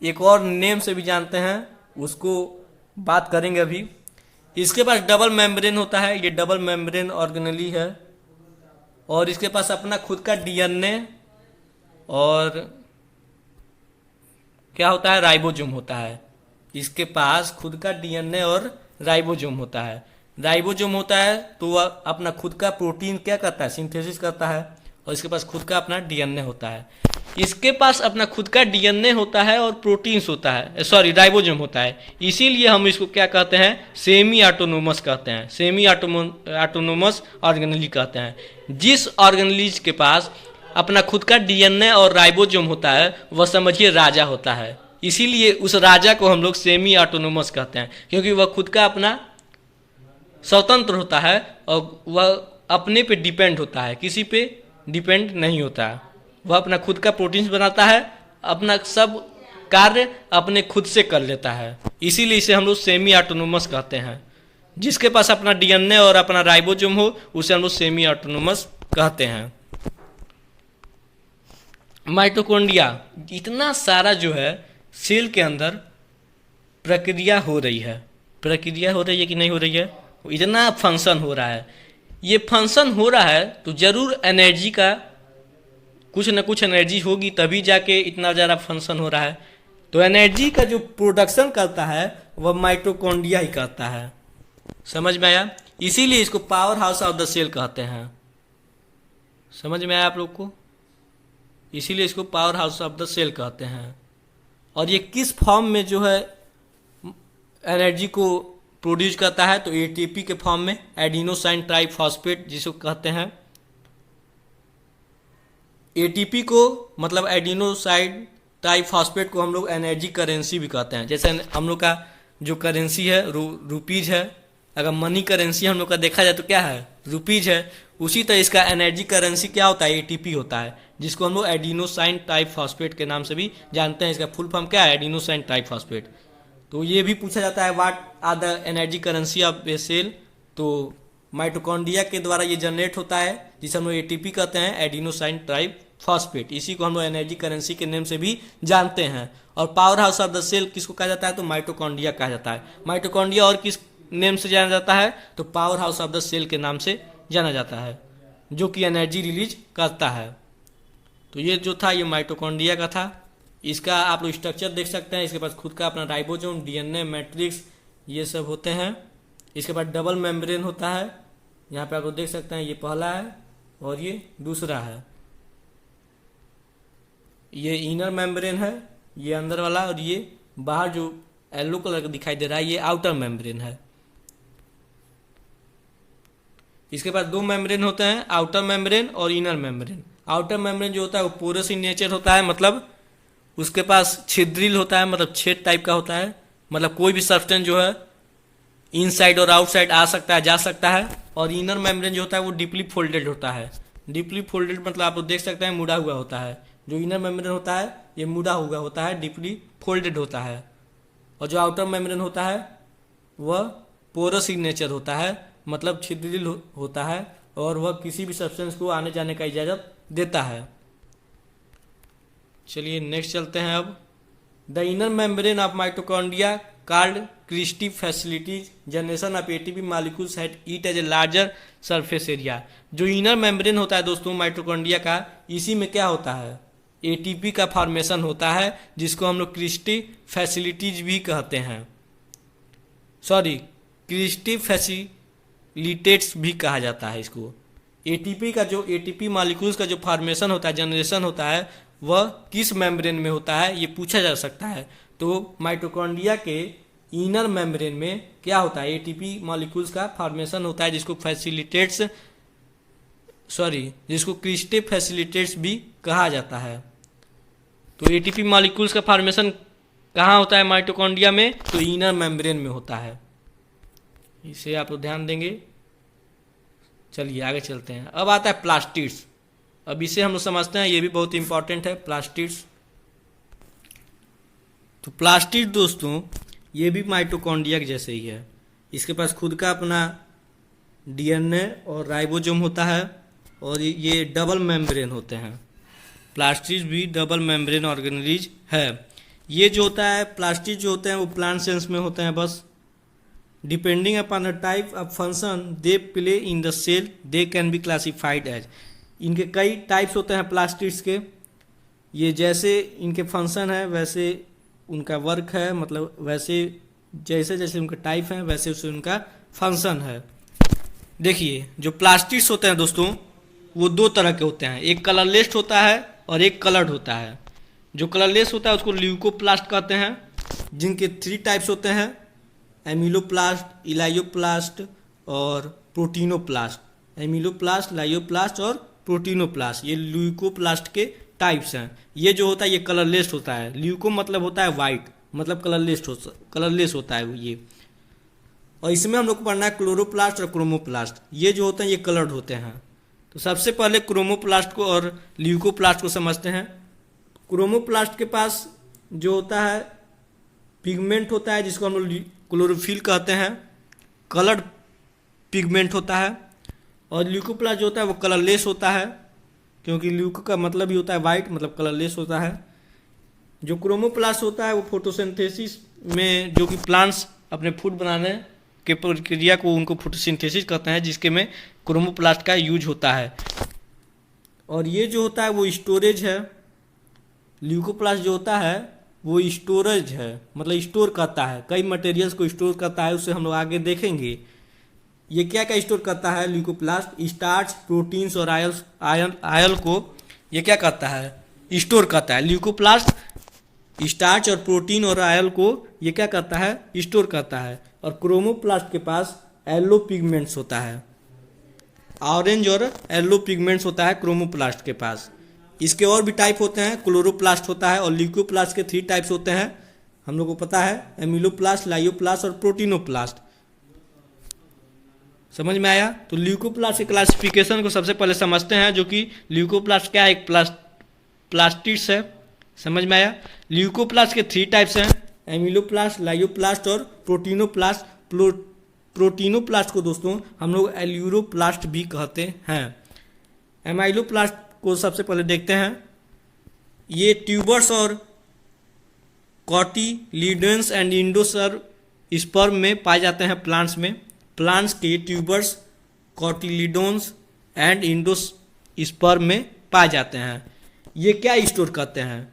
एक और नेम से भी जानते हैं, उसको बात करेंगे अभी। इसके पास डबल मेम्ब्रेन होता है, ये डबल मेम्ब्रेन ऑर्गेनेली है, और इसके पास अपना खुद का डीएनए और क्या होता है, राइबोसोम होता है। इसके पास खुद का डीएनए और राइबोसोम होता है। राइबोसोम होता है तो वह अपना खुद का प्रोटीन क्या करता है, सिंथेसिस करता है, और इसके पास खुद का अपना डीएनए होता है। इसके पास अपना खुद का डीएनए होता है और प्रोटीन्स होता है, राइबोसोम होता है। इसीलिए हम इसको क्या कहते हैं, सेमी ऑटोनोमस कहते हैं, सेमी ऑटोनोमस ऑर्गेनेली कहते हैं। जिस ऑर्गेनेलीज के पास अपना खुद का डीएनए और राइबोसोम होता है वह समझिए राजा होता है। इसीलिए उस राजा को हम लोग सेमी ऑटोनोमस कहते हैं, क्योंकि वह खुद का अपना स्वतंत्र होता है और वह अपने पे डिपेंड होता है, किसी पे डिपेंड नहीं होता है। वह अपना खुद का प्रोटीन्स बनाता है, अपना सब कार्य अपने खुद से कर लेता है। इसीलिए इसे हम लोग सेमी ऑटोनोमस कहते हैं। जिसके पास अपना डीएनए और अपना राइबोसोम हो उसे हम लोग सेमी ऑटोनोमस कहते हैं। माइटोकॉन्ड्रिया, इतना सारा जो है सेल के अंदर प्रक्रिया हो रही है, प्रक्रिया हो रही है कि नहीं हो रही है, इतना फंक्शन हो रहा है। ये फंक्शन हो रहा है तो जरूर एनर्जी का कुछ न कुछ एनर्जी होगी, तभी जाके इतना ज़्यादा फंक्शन हो रहा है। तो एनर्जी का जो प्रोडक्शन करता है वह माइटोकॉन्ड्रिया ही करता है। समझ में आया? इसीलिए इसको power house of the cell कहते हैं। समझ में आया आप लोग को? इसीलिए इसको power house of the cell कहते हैं। और ये किस फॉर्म में जो है एनर्जी को प्रोड्यूस करता है, तो एटीपी के फॉर्म में, एडिनोसाइन ट्राइफॉस्फेट जिसको कहते हैं। एटीपी को मतलब एडिनोसाइन ट्राइफॉस्फेट को हम लोग एनर्जी करेंसी भी कहते हैं। जैसे हम लोग का जो करेंसी है रुपीज है, अगर मनी करेंसी हम लोग का देखा जाए तो क्या है, रुपीज है। उसी तरह इसका एनर्जी करेंसी क्या होता है, एटीपी होता है, जिसको हम लोग एडिनोसाइन ट्राइफॉस्फेट के नाम से भी जानते हैं। इसका फुल फॉर्म क्या है, एडिनोसाइन ट्राइफॉस्फेट। तो ये भी पूछा जाता है what are the energy currency of a cell. तो माइटोकॉन्ड्रिया के द्वारा ये जनरेट होता है, जिसे हम लोग एटीपी कहते हैं, एडिनोसाइन ट्राइफॉस्फेट। इसी को हम लोग एनर्जी करेंसी के नेम से भी जानते हैं। और power house of the cell किसको कहा जाता है, तो माइटोकॉन्ड्रिया कहा जाता है। माइटोकॉन्ड्रिया और किस नेम से जाना जाता है, तो power house of the cell के नाम से जाना जाता है, जो कि एनर्जी रिलीज करता है। तो ये जो था ये माइटोकॉन्ड्रिया का था। इसका आप लोग स्ट्रक्चर देख सकते हैं। इसके पास खुद का अपना राइबोसोम, डीएनए, मैट्रिक्स ये सब होते हैं। इसके बाद डबल मेम्ब्रेन होता है, यहाँ पे आप लोग देख सकते हैं, ये पहला है और ये दूसरा है। ये इनर मेम्ब्रेन है, ये अंदर वाला, और ये बाहर जो येलो कलर का दिखाई दे रहा है ये आउटर मेम्ब्रेन है। इसके बाद दो मेम्ब्रेन होते हैं, आउटर मेम्ब्रेन और इनर मेम्ब्रेन। आउटर मेम्ब्रेन जो होता है वो पोरस इन नेचर होता है, मतलब उसके पास छिद्रिल होता है, मतलब छेद टाइप का होता है, मतलब कोई भी सब्सटेंस जो है इनसाइड और आउटसाइड आ सकता है, जा सकता है। और इनर मेम्ब्रेन जो होता है वो डीपली फोल्डेड होता है। डीपली फोल्डेड मतलब आप लोग देख सकते हैं मुड़ा हुआ होता है। जो इनर मेम्ब्रेन होता है ये मुड़ा हुआ होता है, डीपली फोल्डेड होता है। और जो आउटर मेम्ब्रेन होता है वह पोरस इन नेचर होता है, मतलब छिद्रिल होता है, और वह किसी भी सब्सटेंस को आने जाने का इजाज़त देता है। चलिए नेक्स्ट चलते हैं अब। The inner membrane of mitochondria called cristae facilities generation of ATP molecules at it as a larger surface area. जो इनर मेम्ब्रेन होता है दोस्तों माइटोकॉन्ड्रिया का, इसी में क्या होता है, एटीपी का फॉर्मेशन होता है, जिसको हम लोग क्रिस्टी फैसिलिटीज भी कहते हैं। सॉरी, क्रिस्टी फैसिलिटेट्स भी कहा जाता है इसको। एटीपी का जो एटीपी मॉलिक्यूल्स का जो फॉर्मेशन होता है, जनरेशन होता है, वह किस मेम्ब्रेन में होता है ये पूछा जा सकता है। तो माइटोकॉन्ड्रिया के इनर मेम्ब्रेन में क्या होता है, एटीपी मॉलिक्यूल्स का फॉर्मेशन होता है, जिसको क्रिस्टी फैसिलिटेट्स भी कहा जाता है। तो एटीपी मॉलिक्यूल्स का फॉर्मेशन कहाँ होता है माइटोकॉन्ड्रिया में, तो इनर मेम्ब्रेन में होता है। इसे आप लोग ध्यान देंगे। चलिए आगे चलते हैं। अब आता है प्लास्टिड्स। अब इसे हम लोग समझते हैं, ये भी बहुत इंपॉर्टेंट है प्लास्टिड्स। तो प्लास्टिड दोस्तों ये भी माइटोकॉन्ड्रिया के जैसे ही है। इसके पास खुद का अपना डीएनए और राइबोसोम होता है, और ये डबल मेम्ब्रेन होते हैं। प्लास्टिड भी डबल मेम्ब्रेन ऑर्गेनेलिज है। ये जो होता है प्लास्टिड जो होते हैं वो प्लांट सेल्स में होते हैं बस। Depending upon the type of function they play in the cell they can be classified as. इनके कई टाइप्स होते हैं प्लास्टिड्स के। ये जैसे इनके फंक्शन है वैसे उनका वर्क है, मतलब वैसे जैसे जैसे उनका टाइप है वैसे वैसे उनका फंक्शन है। देखिए जो प्लास्टिड्स होते हैं दोस्तों वो दो तरह के होते हैं, एक कलरलेस होता है और एक कलर्ड होता है। जो कलरलेस होता है उसको ल्यूकोप्लास्ट कहते हैं, जिनके 3 टाइप्स होते हैं, एमिलोप्लास्ट, इलायोप्लास्ट और प्रोटीनोप्लास्ट। एमिलोप्लास्ट, लायोप्लास्ट और प्रोटीनोप्लास्ट, ये ल्यूकोप्लास्ट के टाइप्स हैं। ये जो होता है ये कलरलेस होता है। ल्यूको मतलब होता है वाइट, मतलब कलरलेस होता है ये। और इसमें हम लोग को पढ़ना है क्लोरोप्लास्ट और क्रोमोप्लास्ट। ये जो होते हैं ये कलर्ड होते हैं। तो सबसे पहले क्रोमोप्लास्ट को और ल्यूकोप्लास्ट को समझते हैं। क्रोमोप्लास्ट के पास जो होता है पिगमेंट होता है, जिसको हम लोग क्लोरोफिल कहते हैं, कलर्ड पिगमेंट होता है। और ल्यूकोप्लास्ट जो होता है वो कलरलेस होता है, क्योंकि ल्यूको का मतलब ही होता है वाइट, मतलब कलरलेस होता है। जो क्रोमोप्लास्ट होता है वो फोटोसिंथेसिस में, जो कि प्लांट्स अपने फूड बनाने के प्रक्रिया को उनको फोटोसिंथेसिस कहते हैं, जिसके में क्रोमोप्लास्ट का यूज होता है। और ये जो होता है वो स्टोरेज है। ल्यूकोप्लास्ट जो होता है वो स्टोरेज है, मतलब स्टोर करता है, कई मटेरियल्स को स्टोर करता है, उससे हम लोग आगे देखेंगे। ये क्या क्या स्टोर करता है ल्यूकोप्लास्ट? स्टार्च, प्रोटीन्स और आयल को ये क्या करता है? स्टोर करता है। ल्यूकोप्लास्ट स्टार्च और प्रोटीन और आयल को ये क्या करता है? स्टोर करता है। और क्रोमोप्लास्ट के पास येलो पिगमेंट्स होता है, ऑरेंज और येलो पिगमेंट्स होता है क्रोमोप्लास्ट के पास। इसके और भी टाइप होते हैं, क्लोरोप्लास्ट होता है, और ल्यूकोप्लास्ट के 3 टाइप्स होते हैं, हम लोग को पता है, एमिलोप्लास्ट, लाइयोप्लास्ट और प्रोटीनोप्लास्ट। समझ में आया? तो ल्यूकोप्लास्ट के क्लासिफिकेशन को सबसे पहले समझते हैं, जो कि ल्यूकोप्लास्ट क्या है? एक प्लास्टिड्स है। समझ में आया? ल्यूकोप्लास्ट के 3 टाइप्स हैं, एमिलोप्लास्ट, लाइयोप्लास्ट और प्रोटीनोप्लास्ट। प्रोटीनोप्लास्ट को दोस्तों हम लोग एल्यूरोप्लास्ट भी कहते हैं। एमाइलोप्लास्ट को सबसे पहले देखते हैं। ये ट्यूबर्स और कॉटिलीडन्स एंड इंडोसर्व स्पर्म में पाए जाते हैं प्लांट्स में। प्लांट्स के ट्यूबर्स, कॉटिलीडोन्स एंड इंडोस्पर्म में पाए जाते हैं। ये क्या स्टोर करते हैं?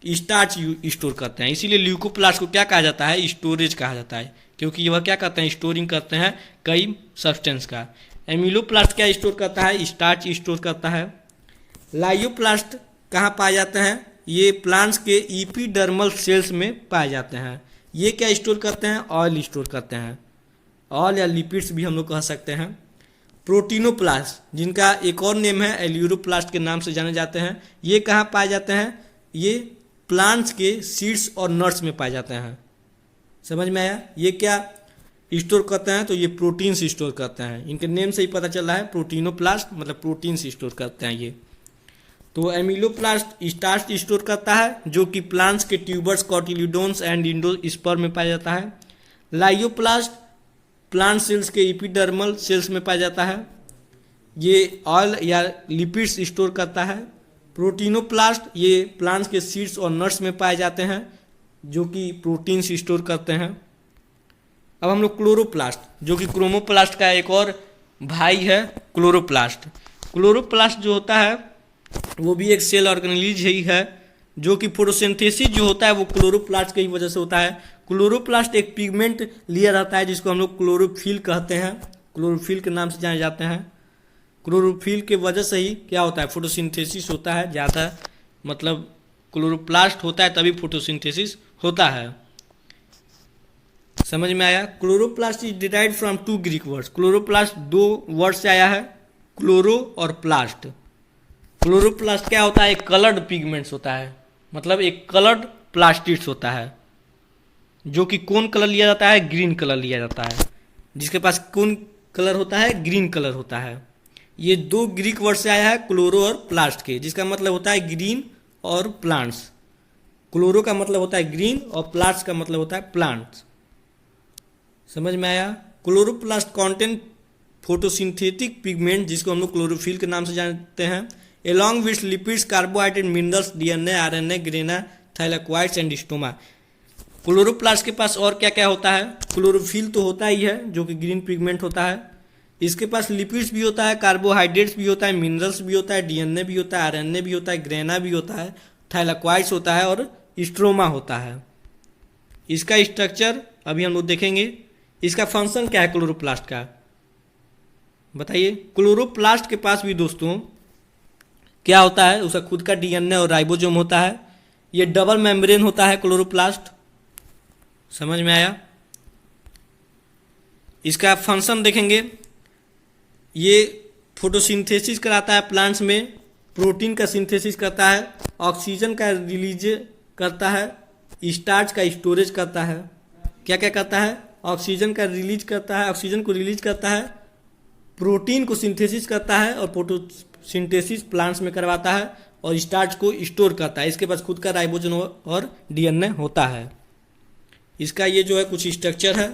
स्टार्च स्टोर करते हैं। इसीलिए ल्यूकोप्लास्ट को क्या कहा जाता है? स्टोरेज कहा जाता है, क्योंकि वह क्या करते हैं? स्टोरिंग करते हैं कई सब्सटेंस का। एमिलोप्लास्ट क्या स्टोर करता है? स्टार्च स्टोर करता है। लाइयोप्लास्ट कहाँ पाए जाते हैं? ये प्लांट्स के इपीडर्मल सेल्स में पाए जाते हैं। ये क्या स्टोर करते हैं? ऑयल स्टोर करते हैं। ऑयल या लिपिड्स भी हम लोग कह सकते हैं। प्रोटीनोप्लास्ट, जिनका एक और नेम है एल्यूरोप्लास्ट के नाम से जाने जाते हैं, ये कहाँ पाए जाते हैं? ये प्लांट्स के सीड्स और नट्स में पाए जाते हैं। समझ में आया? ये क्या स्टोर करते हैं? तो ये प्रोटीन्स स्टोर करते हैं। इनके नेम से ही पता चल रहा है, प्रोटीनोप्लास्ट मतलब प्रोटीन्स स्टोर करते हैं ये। तो एमिलोप्लास्ट स्टार्च स्टोर करता है, जो कि प्लांट्स के ट्यूबर्स, कॉटिलीडोन्स एंड इंडोस्पर्म में पाया जाता है। लाइयोप्लास्ट प्लांट सेल्स के एपिडर्मल सेल्स में पाया जाता है, ये ऑयल या लिपिड्स स्टोर करता है। प्रोटीनोप्लास्ट ये प्लांट्स के सीड्स और नट्स में पाए जाते हैं, जो कि प्रोटीन्स स्टोर करते हैं। अब हम लोग क्लोरोप्लास्ट, जो कि क्रोमोप्लास्ट का एक और भाई है, क्लोरोप्लास्ट। क्लोरोप्लास्ट जो होता है वो भी एक सेल ऑर्गेनेलिज ही है, जो कि फोटोसिंथेसिस जो होता है वो क्लोरोप्लास्ट की ही वजह से होता है। क्लोरोप्लास्ट एक पिगमेंट लिया रहता है, जिसको हम लोग क्लोरोफिल कहते हैं, क्लोरोफिल के नाम से जाने जाते हैं। क्लोरोफिल के वजह से ही क्या होता है? फोटोसिंथेसिस होता है ज़्यादा, मतलब क्लोरोप्लास्ट होता है तभी फोटोसिंथेसिस होता है। समझ में आया? Chloroplast is derived from 2 Greek words. Chloroplast 2 word से आया है, क्लोरो और प्लास्ट। क्लोरोप्लास्ट क्या होता है? एक कलर्ड पिगमेंट्स होता है, मतलब एक कलर्ड प्लास्टिड्स होता है, जो कि कौन कलर लिया जाता है? ग्रीन कलर लिया जाता है। जिसके पास कौन कलर होता है? ग्रीन कलर होता है। ये 2 ग्रीक वर्ड से आया है, क्लोरो और प्लास्ट के, जिसका मतलब होता है ग्रीन और प्लांट्स। क्लोरो का मतलब होता है ग्रीन और प्लास्ट का मतलब होता है प्लांट्स। समझ में आया? क्लोरोप्लास्ट कॉन्टेंट फोटोसिंथेटिक पिगमेंट, जिसको हम लोग क्लोरोफिल के नाम से जानते हैं, along with lipids, carbohydrate, minerals, DNA, RNA, grana, thylakoids and stroma. Chloroplast के पास और क्या क्या होता है? क्लोरोफिल तो होता ही है, जो कि ग्रीन पिगमेंट होता है। इसके पास लिपिड्स भी होता है, कार्बोहाइड्रेट्स भी होता है, मिनरल्स भी होता है, डीएनए भी होता है, आरएनए भी होता है, ग्रेना भी होता है, थाइलाकोइड्स होता है और स्ट्रोमा होता है। इसका स्ट्रक्चर अभी हम लोग देखेंगे। इसका फंक्शन क्या है क्लोरोप्लास्ट का, बताइए। क्लोरोप्लास्ट के पास भी दोस्तों क्या होता है? उसका खुद का डीएनए और राइबोसोम होता है। ये डबल मेम्ब्रेन होता है क्लोरोप्लास्ट। समझ में आया? इसका फंक्शन देखेंगे। ये फोटोसिंथेसिस कराता है प्लांट्स में, प्रोटीन का सिंथेसिस करता है, ऑक्सीजन का रिलीज करता है, स्टार्च का स्टोरेज करता है। क्या क्या करता है? ऑक्सीजन का रिलीज करता है, ऑक्सीजन को रिलीज करता है, प्रोटीन को सिंथेसिस करता है और फोटोसिंथेसिस प्लांट्स में करवाता है, और स्टार्च को स्टोर करता है। इसके पास खुद का राइबोसोम और डीएनए होता है। इसका ये जो है कुछ स्ट्रक्चर है।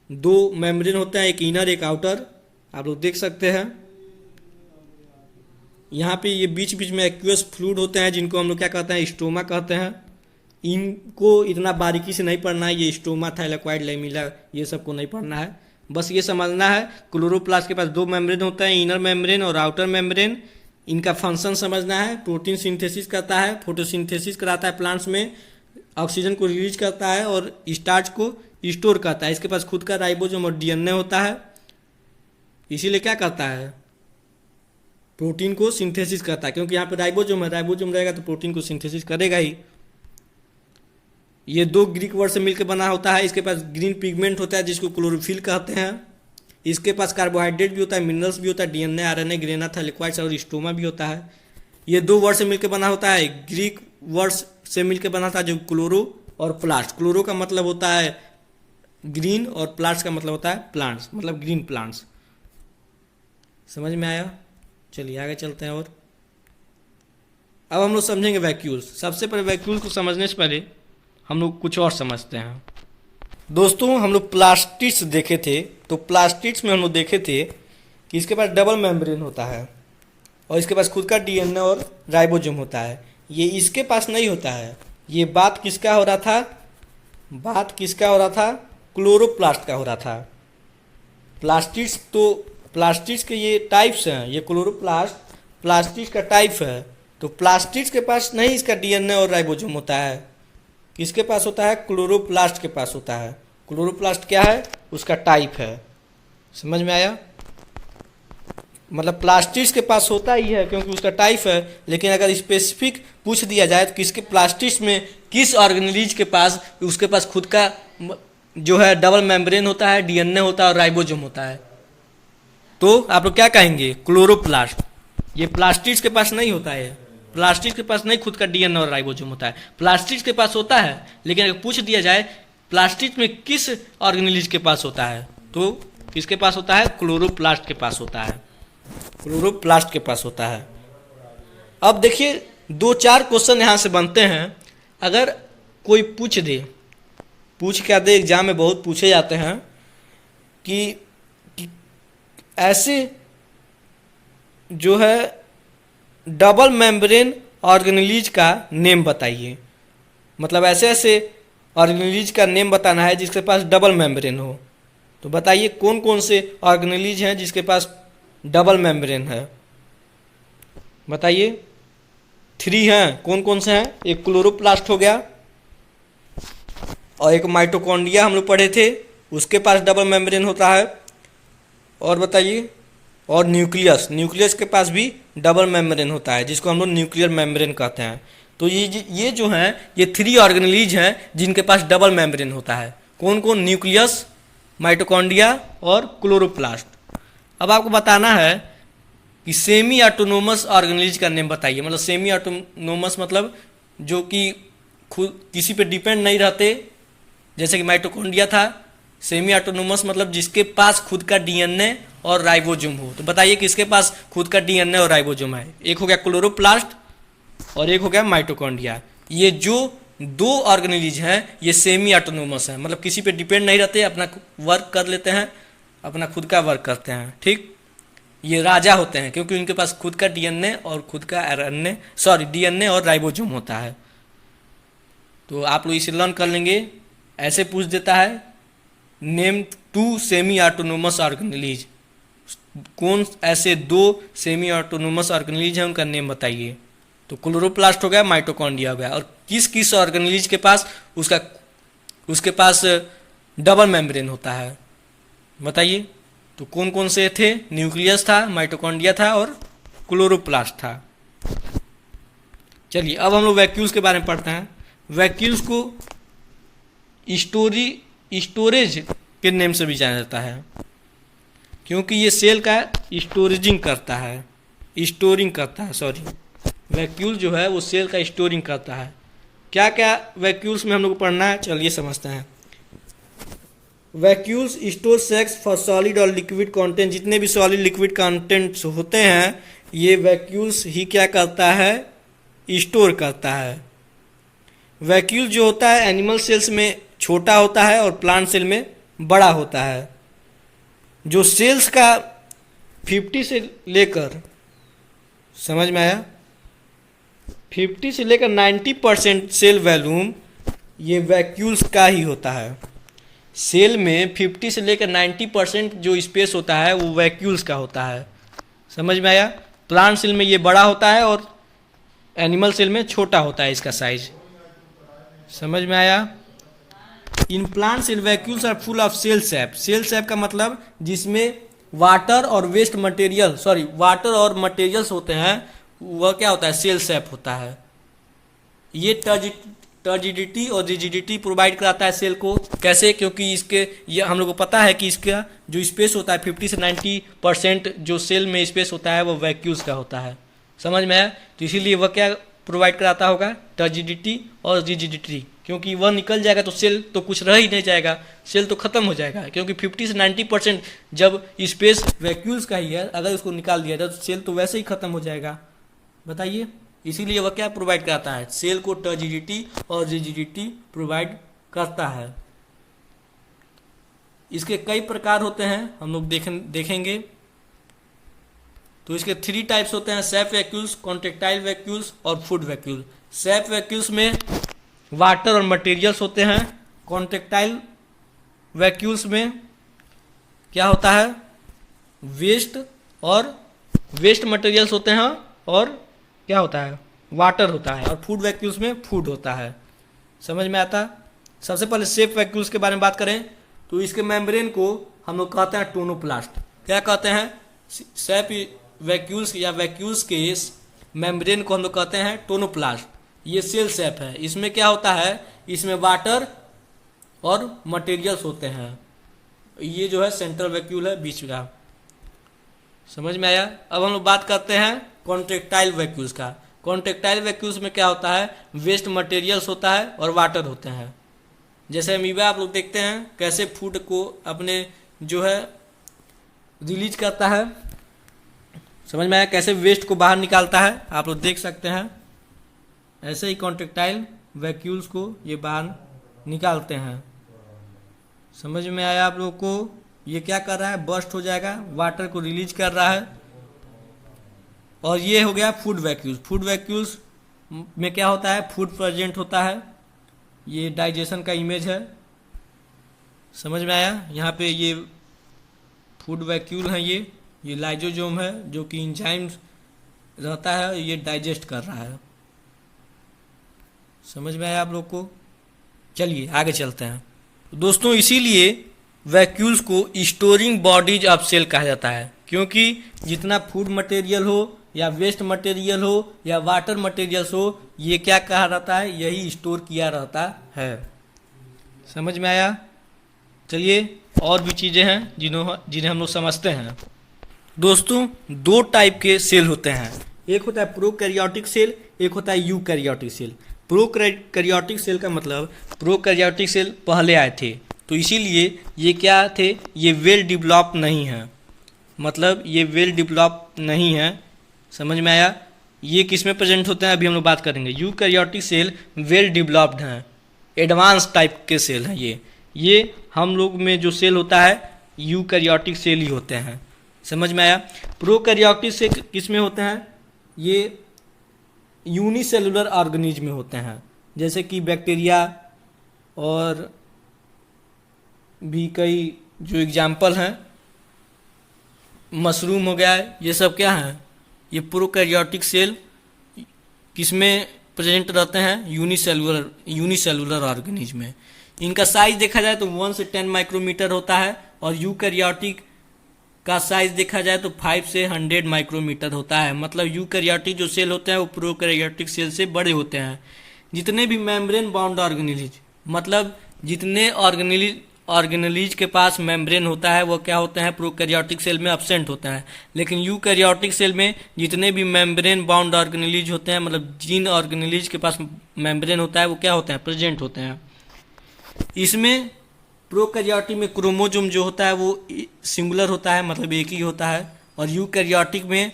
2 मेम्ब्रेन होता है, एक इनर एक आउटर, आप लोग देख सकते हैं। यहाँ पे ये बीच बीच में एक्वियस फ्लूइड होते हैं, जिनको हम लोग क्या कहते हैं? स्टोमा कहते हैं। इनको इतना बारीकी से नहीं पढ़ना है, ये स्टोमा थाइलेक्वाइड लैमिला ये सब को नहीं पढ़ना है। बस ये समझना है क्लोरोप्लास्ट के पास दो मेम्ब्रेन होता है, इनर मेम्ब्रेन और आउटर मेम्ब्रेन। इनका फंक्शन समझना है, प्रोटीन सिंथेसिस करता है, फोटोसिंथेसिस कराता है प्लांट्स में, ऑक्सीजन को रिलीज करता है और स्टार्च को स्टोर करता है। इसके पास खुद का राइबोसोम और डीएनए होता है, इसीलिए क्या करता है, प्रोटीन को सिंथेसिस करता है, क्योंकि यहाँ पे राइबोसोम है, राइबोसोम रहेगा तो प्रोटीन को सिंथेसिस करेगा ही। ये दो ग्रीक वर्ड से मिलकर बना होता है। इसके पास ग्रीन पिगमेंट होता है जिसको क्लोरोफिल कहते हैं। इसके पास कार्बोहाइड्रेट भी होता है, मिनरल्स भी होता है, डीएनए, आरएनए, ग्रेना, थाइलेक्वाइड्स और स्टोमा भी होता है। ये दो वर्ड से मिलकर बना होता है, ग्रीक वर्ड्स से मिलकर बना था जो क्लोरो और प्लास्ट। क्लोरो का मतलब होता है ग्रीन और प्लास्ट का मतलब होता है प्लांट्स, मतलब ग्रीन प्लांट्स। समझ में आया? चलिए आगे चलते हैं। और अब हम लोग समझेंगे वैक्यूल्स। सबसे पहले वैक्यूल्स को समझने से पहले हम लोग कुछ और समझते हैं। दोस्तों हम लोग प्लास्टिड्स देखे थे, तो प्लास्टिड्स में हम लोग देखे थे कि इसके पास डबल मेम्ब्रेन होता है और इसके पास खुद का डीएनए और राइबोसोम होता है। ये इसके पास नहीं होता है। ये बात किसका हो रहा था? बात किसका हो रहा था? क्लोरोप्लास्ट का हो रहा था। प्लास्टिड्स, तो प्लास्टिड्स के ये टाइप्स हैं, ये क्लोरोप्लास्ट प्लास्टिड्स का टाइप है। तो प्लास्टिड्स के पास नहीं इसका डीएनए और राइबोसोम होता है, किसके पास होता है? क्लोरोप्लास्ट के पास होता है। क्लोरोप्लास्ट क्या है? उसका टाइप है। समझ में आया? मतलब प्लास्टिड्स के पास होता ही है क्योंकि उसका टाइप है, लेकिन अगर स्पेसिफिक पूछ दिया जाए तो किसके प्लास्टिड्स में किस ऑर्गेनेलिज के पास उसके पास खुद का जो है डबल मेम्ब्रेन होता है, डीएनए होता है और राइबोसोम होता है, तो आप लोग क्या कहेंगे? क्लोरोप्लास्ट। ये प्लास्टिड्स के पास नहीं होता है। प्लास्टिड्स के पास नहीं खुद का डीएनए और राइबोसोम होता है। प्लास्टिड्स के पास होता है, लेकिन अगर पूछ दिया जाए प्लास्टिड्स में किस ऑर्गेनेलिज के पास होता है, तो किसके पास होता है? क्लोरोप्लास्ट के पास होता है। क्लोरोप्लास्ट के पास होता है। अब देखिए 2-4 क्वेश्चन यहाँ से बनते हैं। अगर कोई पूछ दे, पूछ क्या दे, एग्जाम में बहुत पूछे जाते हैं कि ऐसे जो है डबल मेम्ब्रेन ऑर्गेनेलिज का नेम बताइए। मतलब ऐसे ऐसे ऑर्गेनेलिज का नेम बताना है जिसके पास डबल मेम्ब्रेन हो। तो बताइए कौन कौन से ऑर्गेनेलिज हैं जिसके पास डबल मेम्ब्रेन है? बताइए। 3 हैं। कौन कौन से हैं? एक क्लोरोप्लास्ट हो गया और एक माइटोकॉन्ड्रिया हम लोग पढ़े थे, उसके पास डबल मेम्ब्रेन होता है। और बताइए। और न्यूक्लियस, न्यूक्लियस के पास भी डबल मेम्ब्रेन होता है जिसको हम लोग न्यूक्लियर मेम्ब्रेन कहते हैं। तो ये जो हैं ये 3 ऑर्गेनेलिज हैं जिनके पास डबल मेम्ब्रेन होता है। कौन कौन? न्यूक्लियस, माइटोकॉन्ड्रिया और क्लोरोप्लास्ट। अब आपको बताना है कि सेमी ऑटोनोमस ऑर्गेनेलिज का नेम बताइए। मतलब सेमी ऑटोनोमस मतलब जो कि खुद किसी पे डिपेंड नहीं रहते, जैसे कि माइटोकॉन्ड्रिया था। सेमी ऑटोनोमस मतलब जिसके पास खुद का डीएनए और राइबोसोम हो। तो बताइए किसके पास खुद का डीएनए और राइबोसोम है? एक हो गया क्लोरोप्लास्ट और एक हो गया माइटोकॉन्ड्रिया। ये जो 2 ऑर्गेनेलिज हैं ये सेमी ऑटोनोमस हैं, मतलब किसी पे डिपेंड नहीं रहते, अपना वर्क कर लेते हैं, अपना खुद का वर्क करते हैं। ठीक, ये राजा होते हैं क्योंकि उनके पास खुद का डीएनए और खुद का डीएनए और राइबोसोम होता है। तो आप लोग इसे लर्न कर लेंगे। ऐसे पूछ देता है नेम 2 सेमी ऑटोनोमस ऑर्गेनेलिज। कौन ऐसे 2 सेमी ऑटोनोमस ऑर्गेनेलिज हैं, उनका नेम बताइए। तो क्लोरोप्लास्ट हो गया, माइटोकॉन्ड्रिया हो गया। और किस किस ऑर्गेनेलिज के पास उसके पास डबल मेम्ब्रेन होता है बताइए। तो कौन कौन से थे? न्यूक्लियस था, माइटोकॉन्ड्रिया था और क्लोरोप्लास्ट था। चलिए अब हम लोग वैक्यूल्स के बारे में पढ़ते हैं। वैक्यूल्स को स्टोरेज के नेम से भी जाना जाता है क्योंकि ये सेल का स्टोरेजिंग करता है, स्टोरिंग करता है। वैक्यूल जो है वो सेल का स्टोरिंग करता है। क्या क्या वैक्यूल्स में हम लोग को पढ़ना है, चलिए समझते हैं। Vacuoles store cells for solid और लिक्विड कंटेंट। जितने भी सॉलिड लिक्विड कंटेंट्स होते हैं ये वैक्यूल्स ही क्या करता है? स्टोर करता है। वैक्यूल जो होता है एनिमल सेल्स में छोटा होता है और प्लांट सेल में बड़ा होता है। जो सेल्स का 50 से लेकर, समझ में आया, 50 से लेकर 90% सेल वॉल्यूम ये वैक्यूल्स का ही होता है। सेल में 50 से लेकर 90% जो स्पेस होता है वो वैक्यूल्स का होता है। समझ में आया? प्लांट सेल में ये बड़ा होता है और एनिमल सेल में छोटा होता है इसका साइज। समझ में आया? In plant cell vacuoles are full of cell sap. Cell sap का मतलब जिसमें वाटर और वाटर और मटेरियल्स होते हैं, वह क्या होता है? सेल सैप होता है। ये टर्जिडिटी और रिजिडिटी प्रोवाइड कराता है सेल को। कैसे? क्योंकि ये हम लोग को पता है कि इसका जो स्पेस होता है 50 से 90% जो सेल में स्पेस होता है वो वैक्यूल्स का होता है। समझ में आया? तो इसीलिए वह क्या प्रोवाइड कराता होगा? टर्जिडिटी और रिजिडिटी। क्योंकि वह निकल जाएगा तो सेल तो कुछ रह ही नहीं जाएगा, सेल तो खत्म हो जाएगा। क्योंकि 50 से 90% जब स्पेस वैक्यूल्स का ही है, अगर उसको निकाल दिया जाए तो सेल तो वैसे ही खत्म हो जाएगा। बताइए, इसीलिए वह क्या प्रोवाइड करता है? सेल को टर्जिडिटी और रिजिडिटी प्रोवाइड करता है। इसके कई प्रकार होते हैं, हम लोग देखेंगे। तो इसके 3 टाइप्स होते हैं: सैप वैक्यूल्स, कॉन्ट्रेक्टाइल वैक्यूल्स और फूड वैक्यूल। सैप वैक्यूल्स में वाटर और मटेरियल्स होते हैं। कॉन्ट्रेक्टाइल वैक्यूल्स में क्या होता है? वेस्ट मटेरियल्स होते हैं और क्या होता है? वाटर होता है। और फूड वैक्यूल्स में फूड होता है। समझ में आता? सबसे पहले सैप वैक्यूल्स के बारे में बात करें तो इसके मेम्ब्रेन को हम लोग कहते हैं टोनोप्लास्ट। क्या कहते हैं? सैप वैक्यूल्स या वैक्यूल्स के मेम्ब्रेन को हम लोग कहते हैं टोनोप्लास्ट। ये सेल सैप है। इसमें क्या होता है? इसमें वाटर और मटेरियल्स होते हैं। ये जो है सेंट्रल वैक्यूल है, बीच का। समझ में आया? अब हम लोग बात करते हैं कॉन्ट्रेक्टाइल वैक्यूल्स का। कॉन्ट्रेक्टाइल वैक्यूल्स में क्या होता है? वेस्ट मटेरियल्स होता है और वाटर होते हैं। जैसे अमीबा आप लोग देखते हैं कैसे फूड को अपने जो है रिलीज करता है। समझ में आया? कैसे वेस्ट को बाहर निकालता है, आप लोग देख सकते हैं। ऐसे ही कॉन्ट्रेक्टाइल वैक्यूल्स को ये बाहर निकालते हैं। समझ में आया आप लोग को? ये क्या कर रहा है? बर्स्ट हो जाएगा, वाटर को रिलीज कर रहा है। और ये हो गया फूड वैक्यूल्स। फूड वैक्यूल्स में क्या होता है? फूड प्रेजेंट होता है। ये डाइजेशन का इमेज है। समझ में आया? यहाँ पे ये फूड वैक्यूल है। ये लाइजोजोम है जो कि एंजाइम्स रहता है, ये डाइजेस्ट कर रहा है। समझ में आया आप लोग को? चलिए आगे चलते हैं। दोस्तों, इसीलिए वैक्यूल्स को स्टोरिंग बॉडीज ऑफ सेल कहा जाता है। क्योंकि जितना फूड मटेरियल हो या वेस्ट मटेरियल हो या वाटर मटेरियल्स हो, ये क्या कहा रहता है? यही स्टोर किया रहता है। समझ में आया? चलिए, और भी चीज़ें हैं जिन्हें हम लोग समझते हैं। दोस्तों, 2 टाइप के सेल होते हैं। एक होता है प्रोकैरियोटिक सेल, एक होता है यूकैरियोटिक सेल। प्रोकैरियोटिक सेल का मतलब प्रोकैरियोटिक सेल पहले आए थे, तो इसीलिए ये क्या थे? ये वेल डेवलप नहीं है। मतलब ये वेल डेवलप नहीं है। समझ में आया? ये किस में प्रेजेंट होते हैं अभी हम लोग बात करेंगे। यूकैरियोटिक सेल वेल डेवलप्ड हैं, एडवांस टाइप के सेल हैं। ये हम लोग में जो सेल होता है यूकैरियोटिक सेल ही होते हैं। समझ में आया? प्रोकैरियोटिक सेल किस में होते हैं? ये यूनिसेलुलर ऑर्गेनिज्म में होते हैं, जैसे कि बैक्टीरिया और भी कई जो एग्जाम्पल हैं, मशरूम हो गया है। ये सब क्या हैं? ये प्रोकैरियोटिक सेल किसमें प्रेजेंट रहते हैं? यूनिसेलुलर ऑर्गेनिज्म में। इनका साइज देखा जाए तो 1 से 10 माइक्रोमीटर होता है और यूकैरियोटिक का साइज देखा जाए तो 5 से 100 माइक्रोमीटर होता है। मतलब यूकैरियोटिक जो सेल होते हैं वो प्रोकैरियोटिक सेल से बड़े होते हैं। जितने भी मेम्ब्रेन बाउंड ऑर्गेनेलिज, मतलब जितने ऑर्गेनेलिज के पास मेम्ब्रेन होता है वो क्या होते हैं? प्रोकैरियोटिक सेल में एब्सेंट होता है। लेकिन यूकैरियोटिक सेल में जितने भी मेम्ब्रेन बाउंड ऑर्गेनेलिज होते हैं, मतलब जिन ऑर्गेनेलिज के पास मेम्ब्रेन होता है वो क्या होते हैं? प्रेजेंट होते हैं। इसमें प्रोकैरियोटिक में क्रोमोसोम जो होता है वो सिंगुलर होता है, मतलब एक ही होता है। और यूकैरियोटिक में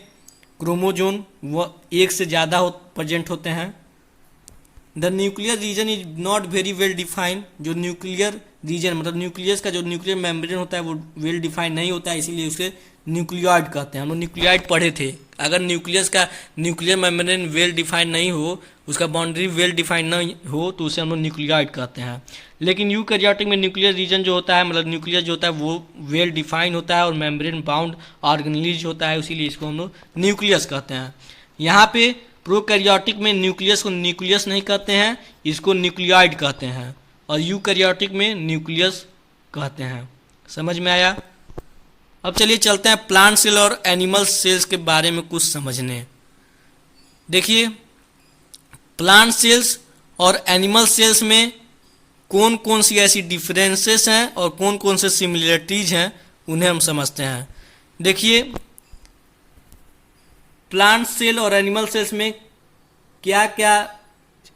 क्रोमोसोम वो एक से ज़्यादा प्रेजेंट होते हैं। The nuclear region is not very well defined. जो न्यूक्लियर रीजन मतलब न्यूक्लियस का जो न्यूक्लियर मेम्ब्रेन होता है वो वेल डिफाइंड नहीं होता है, इसीलिए उसे न्यूक्लियोइड कहते हैं। हम लोग न्यूक्लियोइड पढ़े थे। अगर न्यूक्लियस का न्यूक्लियर मेम्ब्रेन वेल डिफाइंड नहीं हो, उसका बाउंड्री वेल डिफाइंड नहीं हो, तो उसे हम लोग न्यूक्लियोइड कहते हैं। लेकिन यूकैरियोटिक में न्यूक्लियर रीजन जो होता है, मतलब न्यूक्लियस जो होता है वो वेल डिफाइंड होता है और मेम्ब्रेन बाउंड ऑर्गेनेलिज होता है, इसीलिए इसको हम लोग न्यूक्लियस कहते हैं। यहाँ पे प्रोकैरियोटिक में न्यूक्लियस को न्यूक्लियस नहीं कहते हैं, इसको न्यूक्लियोइड कहते हैं, और यूकैरियोटिक में न्यूक्लियस कहते हैं। समझ में आया? अब चलिए चलते हैं प्लांट सेल और एनिमल सेल्स के बारे में कुछ समझने। देखिए, प्लांट सेल्स और एनिमल सेल्स में कौन कौन सी ऐसी डिफरेंसेस हैं और कौन कौन से सिमिलरिटीज हैं, उन्हें हम समझते हैं। देखिए, प्लांट सेल और एनिमल सेल्स में क्या क्या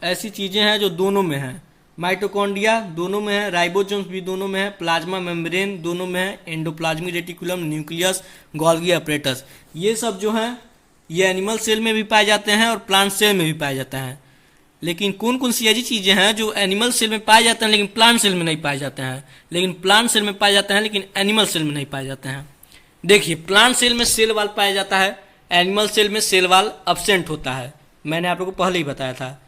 ऐसी चीज़ें हैं जो दोनों में हैं। माइटोकॉन्ड्रिया दोनों में है, राइबोसोम्स भी दोनों में है, प्लाज्मा मेम्ब्रेन दोनों में है, endoplasmic reticulum, nucleus, Golgi apparatus, ये सब जो हैं ये एनिमल सेल में भी पाए जाते हैं और प्लांट सेल में भी पाए जाते हैं। लेकिन कौन कौन सी ऐसी चीज़ें हैं जो एनिमल सेल में पाए जाते हैं लेकिन प्लांट सेल में नहीं पाए जाते हैं, लेकिन प्लांट सेल में पाए जाते हैं लेकिन एनिमल सेल में नहीं पाए जाते हैं। देखिए, प्लांट सेल में सेल वाल पाया जाता है, एनिमल सेल में सेल वाल एब्सेंट होता है। मैंने आप लोगों को पहले ही बताया था।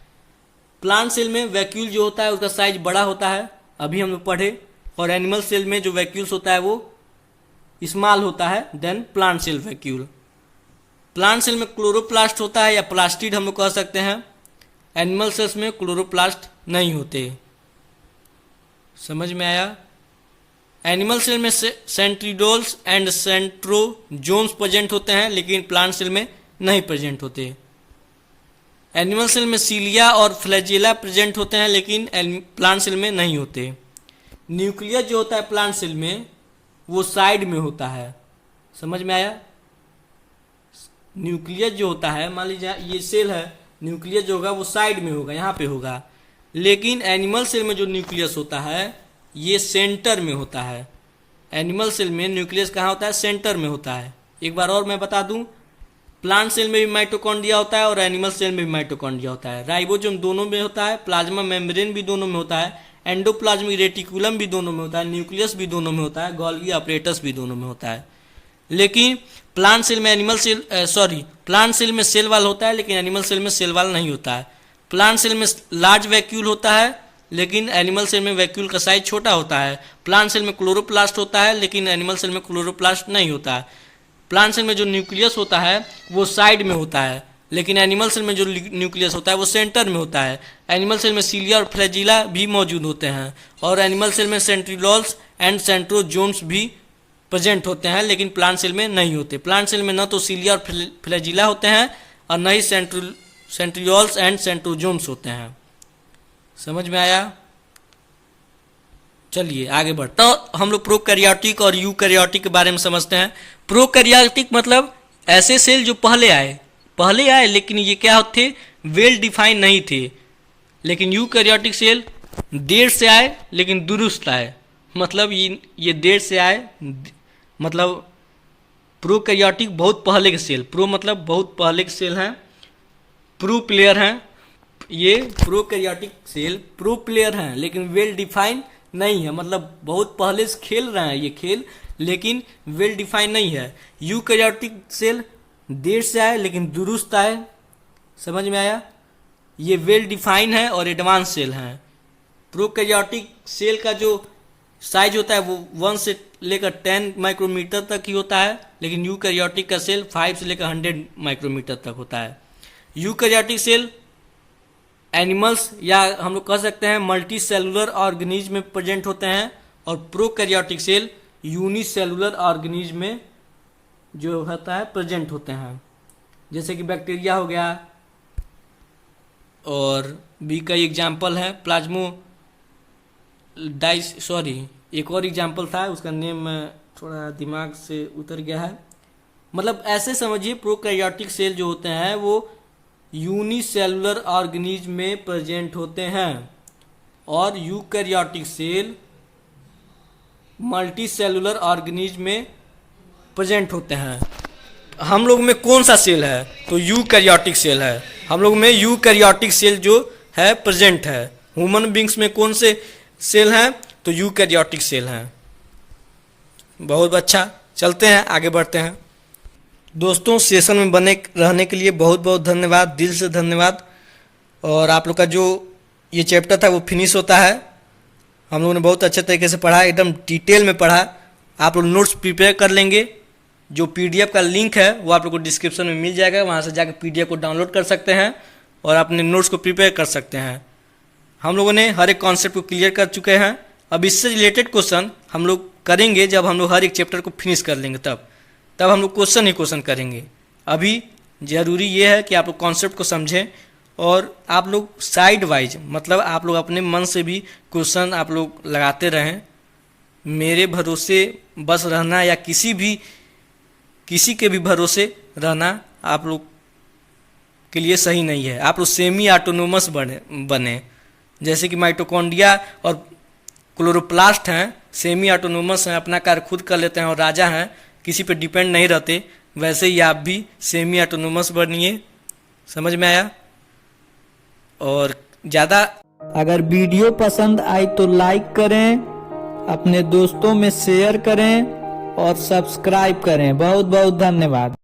प्लांट सेल में वैक्यूल जो होता है उसका साइज बड़ा होता है, अभी हम लोग पढ़े, और एनिमल सेल में जो वैक्यूल्स होता है वो स्मॉल होता है than plant cell vacuole. Plant cell में क्लोरोप्लास्ट होता है या प्लास्टिड हम लोग कह सकते हैं, एनिमल सेल्स में क्लोरोप्लास्ट नहीं होते। समझ में आया? एनिमल सेल में सेंट्रिडोल्स एंड सेंट्रोजोन्स प्रेजेंट होते हैं लेकिन प्लांट सेल में नहीं प्रेजेंट होते। एनिमल सेल में सीलिया और फ्लैजेला प्रेजेंट होते हैं लेकिन प्लांट सेल में नहीं होते। न्यूक्लियस जो होता है प्लांट सेल में वो साइड में होता है। समझ में आया? न्यूक्लियस जो होता है, मान लीजिए ये सेल है, न्यूक्लियस जो होगा वो साइड में होगा, यहाँ पे होगा। लेकिन एनिमल सेल में जो न्यूक्लियस होता है ये सेंटर में होता है। एनिमल सेल में न्यूक्लियस कहाँ होता है? सेंटर में होता है। एक बार और मैं बता दूं, प्लांट सेल में भी माइटोकॉन्ड्रिया होता है और एनिमल सेल में भी माइटोकॉन्ड्रिया होता है। राइबोसोम दोनों में होता है, प्लाज्मा मेम्ब्रेन भी दोनों में होता है, एंडोप्लाज्मिक रेटिकुलम भी दोनों में होता है, न्यूक्लियस भी दोनों में होता है, गोल्गी अपरेटस भी दोनों में होता है। लेकिन प्लांट सेल में प्लांट सेल में सेल वाल होता है लेकिन एनिमल सेल में सेल वाल नहीं होता है। प्लांट सेल में लार्ज वैक्यूल होता है लेकिन एनिमल सेल में वैक्यूल का साइज छोटा होता है। प्लांट सेल में क्लोरोप्लास्ट होता है लेकिन एनिमल सेल में क्लोरोप्लास्ट नहीं होता है। प्लांट सेल में जो न्यूक्लियस होता है वो साइड में होता है लेकिन एनिमल सेल में जो न्यूक्लियस होता है वो सेंटर में होता है। एनिमल सेल में सीलिया और फ्लैजिला भी मौजूद होते हैं और एनिमल सेल में सेंट्रिडोल्स एंड सेंट्रोजोन्स भी प्रेजेंट होते हैं लेकिन प्लांट सेल में नहीं होते। प्लांट सेल में न तो सीलिया और फ्लैजिला होते हैं और न ही सेंट्रियोल्स एंड सेंट्रोजोन्स होते हैं। समझ में आया? चलिए आगे बढ़ते हैं। तो हम लोग प्रोकैरियोटिक और यूकैरियोटिक के बारे में समझते हैं। प्रोकैरियोटिक मतलब ऐसे सेल जो पहले आए लेकिन ये क्या होते? वेल डिफाइन नहीं थे। लेकिन यूकैरियोटिक सेल देर से आए लेकिन दुरुस्त आए। मतलब ये देर से आए, मतलब प्रोकैरियोटिक बहुत पहले के सेल, प्रो मतलब बहुत पहले के सेल हैं, प्रो प्लेयर हैं। ये प्रोकैरियोटिक सेल प्रो प्लेयर हैं लेकिन वेल डिफाइन नहीं है, मतलब बहुत पहले से खेल रहे हैं ये खेल लेकिन वेल डिफाइन नहीं है। यूकैरियोटिक सेल देर से आए लेकिन दुरुस्त आए। समझ में आया? ये वेल डिफाइन है और एडवांस सेल हैं। प्रोकैरियोटिक सेल का जो साइज होता है वो 1 से लेकर 10 माइक्रोमीटर तक ही होता है लेकिन यूकैरियोटिक का सेल 5 से लेकर 100 माइक्रोमीटर तक होता है। यूकैरियोटिक सेल एनिमल्स या हम लोग कह सकते हैं मल्टी सेलुलर ऑर्गेनिज्म में प्रेजेंट होते हैं और प्रोकैरियोटिक सेल यूनिसेलुलर ऑर्गेनिज्म में जो होता है प्रेजेंट होते हैं, जैसे कि बैक्टीरिया हो गया और भी कई एग्जाम्पल है। एक और एग्जाम्पल था, उसका नेम थोड़ा दिमाग से उतर गया है। मतलब ऐसे समझिए प्रोकैरियोटिक सेल जो होते हैं वो यूनिसेलुलर ऑर्गेनिज्म में प्रेजेंट होते हैं और eukaryotic cell multi cellular organism में प्रेजेंट होते हैं। हम लोग में कौन सा सेल है? तो यूकैरियोटिक सेल है। हम लोग में यूकैरियोटिक सेल जो है प्रेजेंट है। ह्यूमन बींग्स में कौन से सेल हैं? तो यूकैरियोटिक सेल हैं। बहुत अच्छा। चलते हैं, आगे बढ़ते हैं। दोस्तों, सेशन में बने रहने के लिए बहुत बहुत धन्यवाद, दिल से धन्यवाद। और आप लोग का जो ये चैप्टर था वो फिनिश होता है। हम लोगों ने बहुत अच्छे तरीके से पढ़ा, एकदम डिटेल में पढ़ा। आप लोग नोट्स प्रिपेयर कर लेंगे। जो पीडीएफ का लिंक है वो आप लोग को डिस्क्रिप्शन में मिल जाएगा, वहाँ से जाकर पीडीएफ को डाउनलोड कर सकते हैं और अपने नोट्स को प्रिपेयर कर सकते हैं। हम लोगों ने हर एक कॉन्सेप्ट को क्लियर कर चुके हैं। अब इससे रिलेटेड क्वेश्चन हम लोग करेंगे जब हम लोग हर एक चैप्टर को फिनिश कर लेंगे, तब हम लोग क्वेश्चन ही क्वेश्चन करेंगे। अभी ज़रूरी ये है कि आप लोग कॉन्सेप्ट को समझें और आप लोग साइड वाइज, मतलब आप लोग अपने मन से भी क्वेश्चन आप लोग लगाते रहें। मेरे भरोसे बस रहना या किसी के भी भरोसे रहना आप लोग के लिए सही नहीं है। आप लोग सेमी ऑटोनोमस बने, जैसे कि माइटोकॉन्ड्रिया और क्लोरोप्लास्ट हैं, सेमी ऑटोनोमस हैं, अपना कार्य खुद कर लेते हैं और राजा हैं, किसी पे डिपेंड नहीं रहते। वैसे ही आप भी सेमी ऑटोनोमस बनिए। समझ में आया? और ज़्यादा अगर वीडियो पसंद आई तो लाइक करें, अपने दोस्तों में शेयर करें और सब्सक्राइब करें। बहुत बहुत धन्यवाद।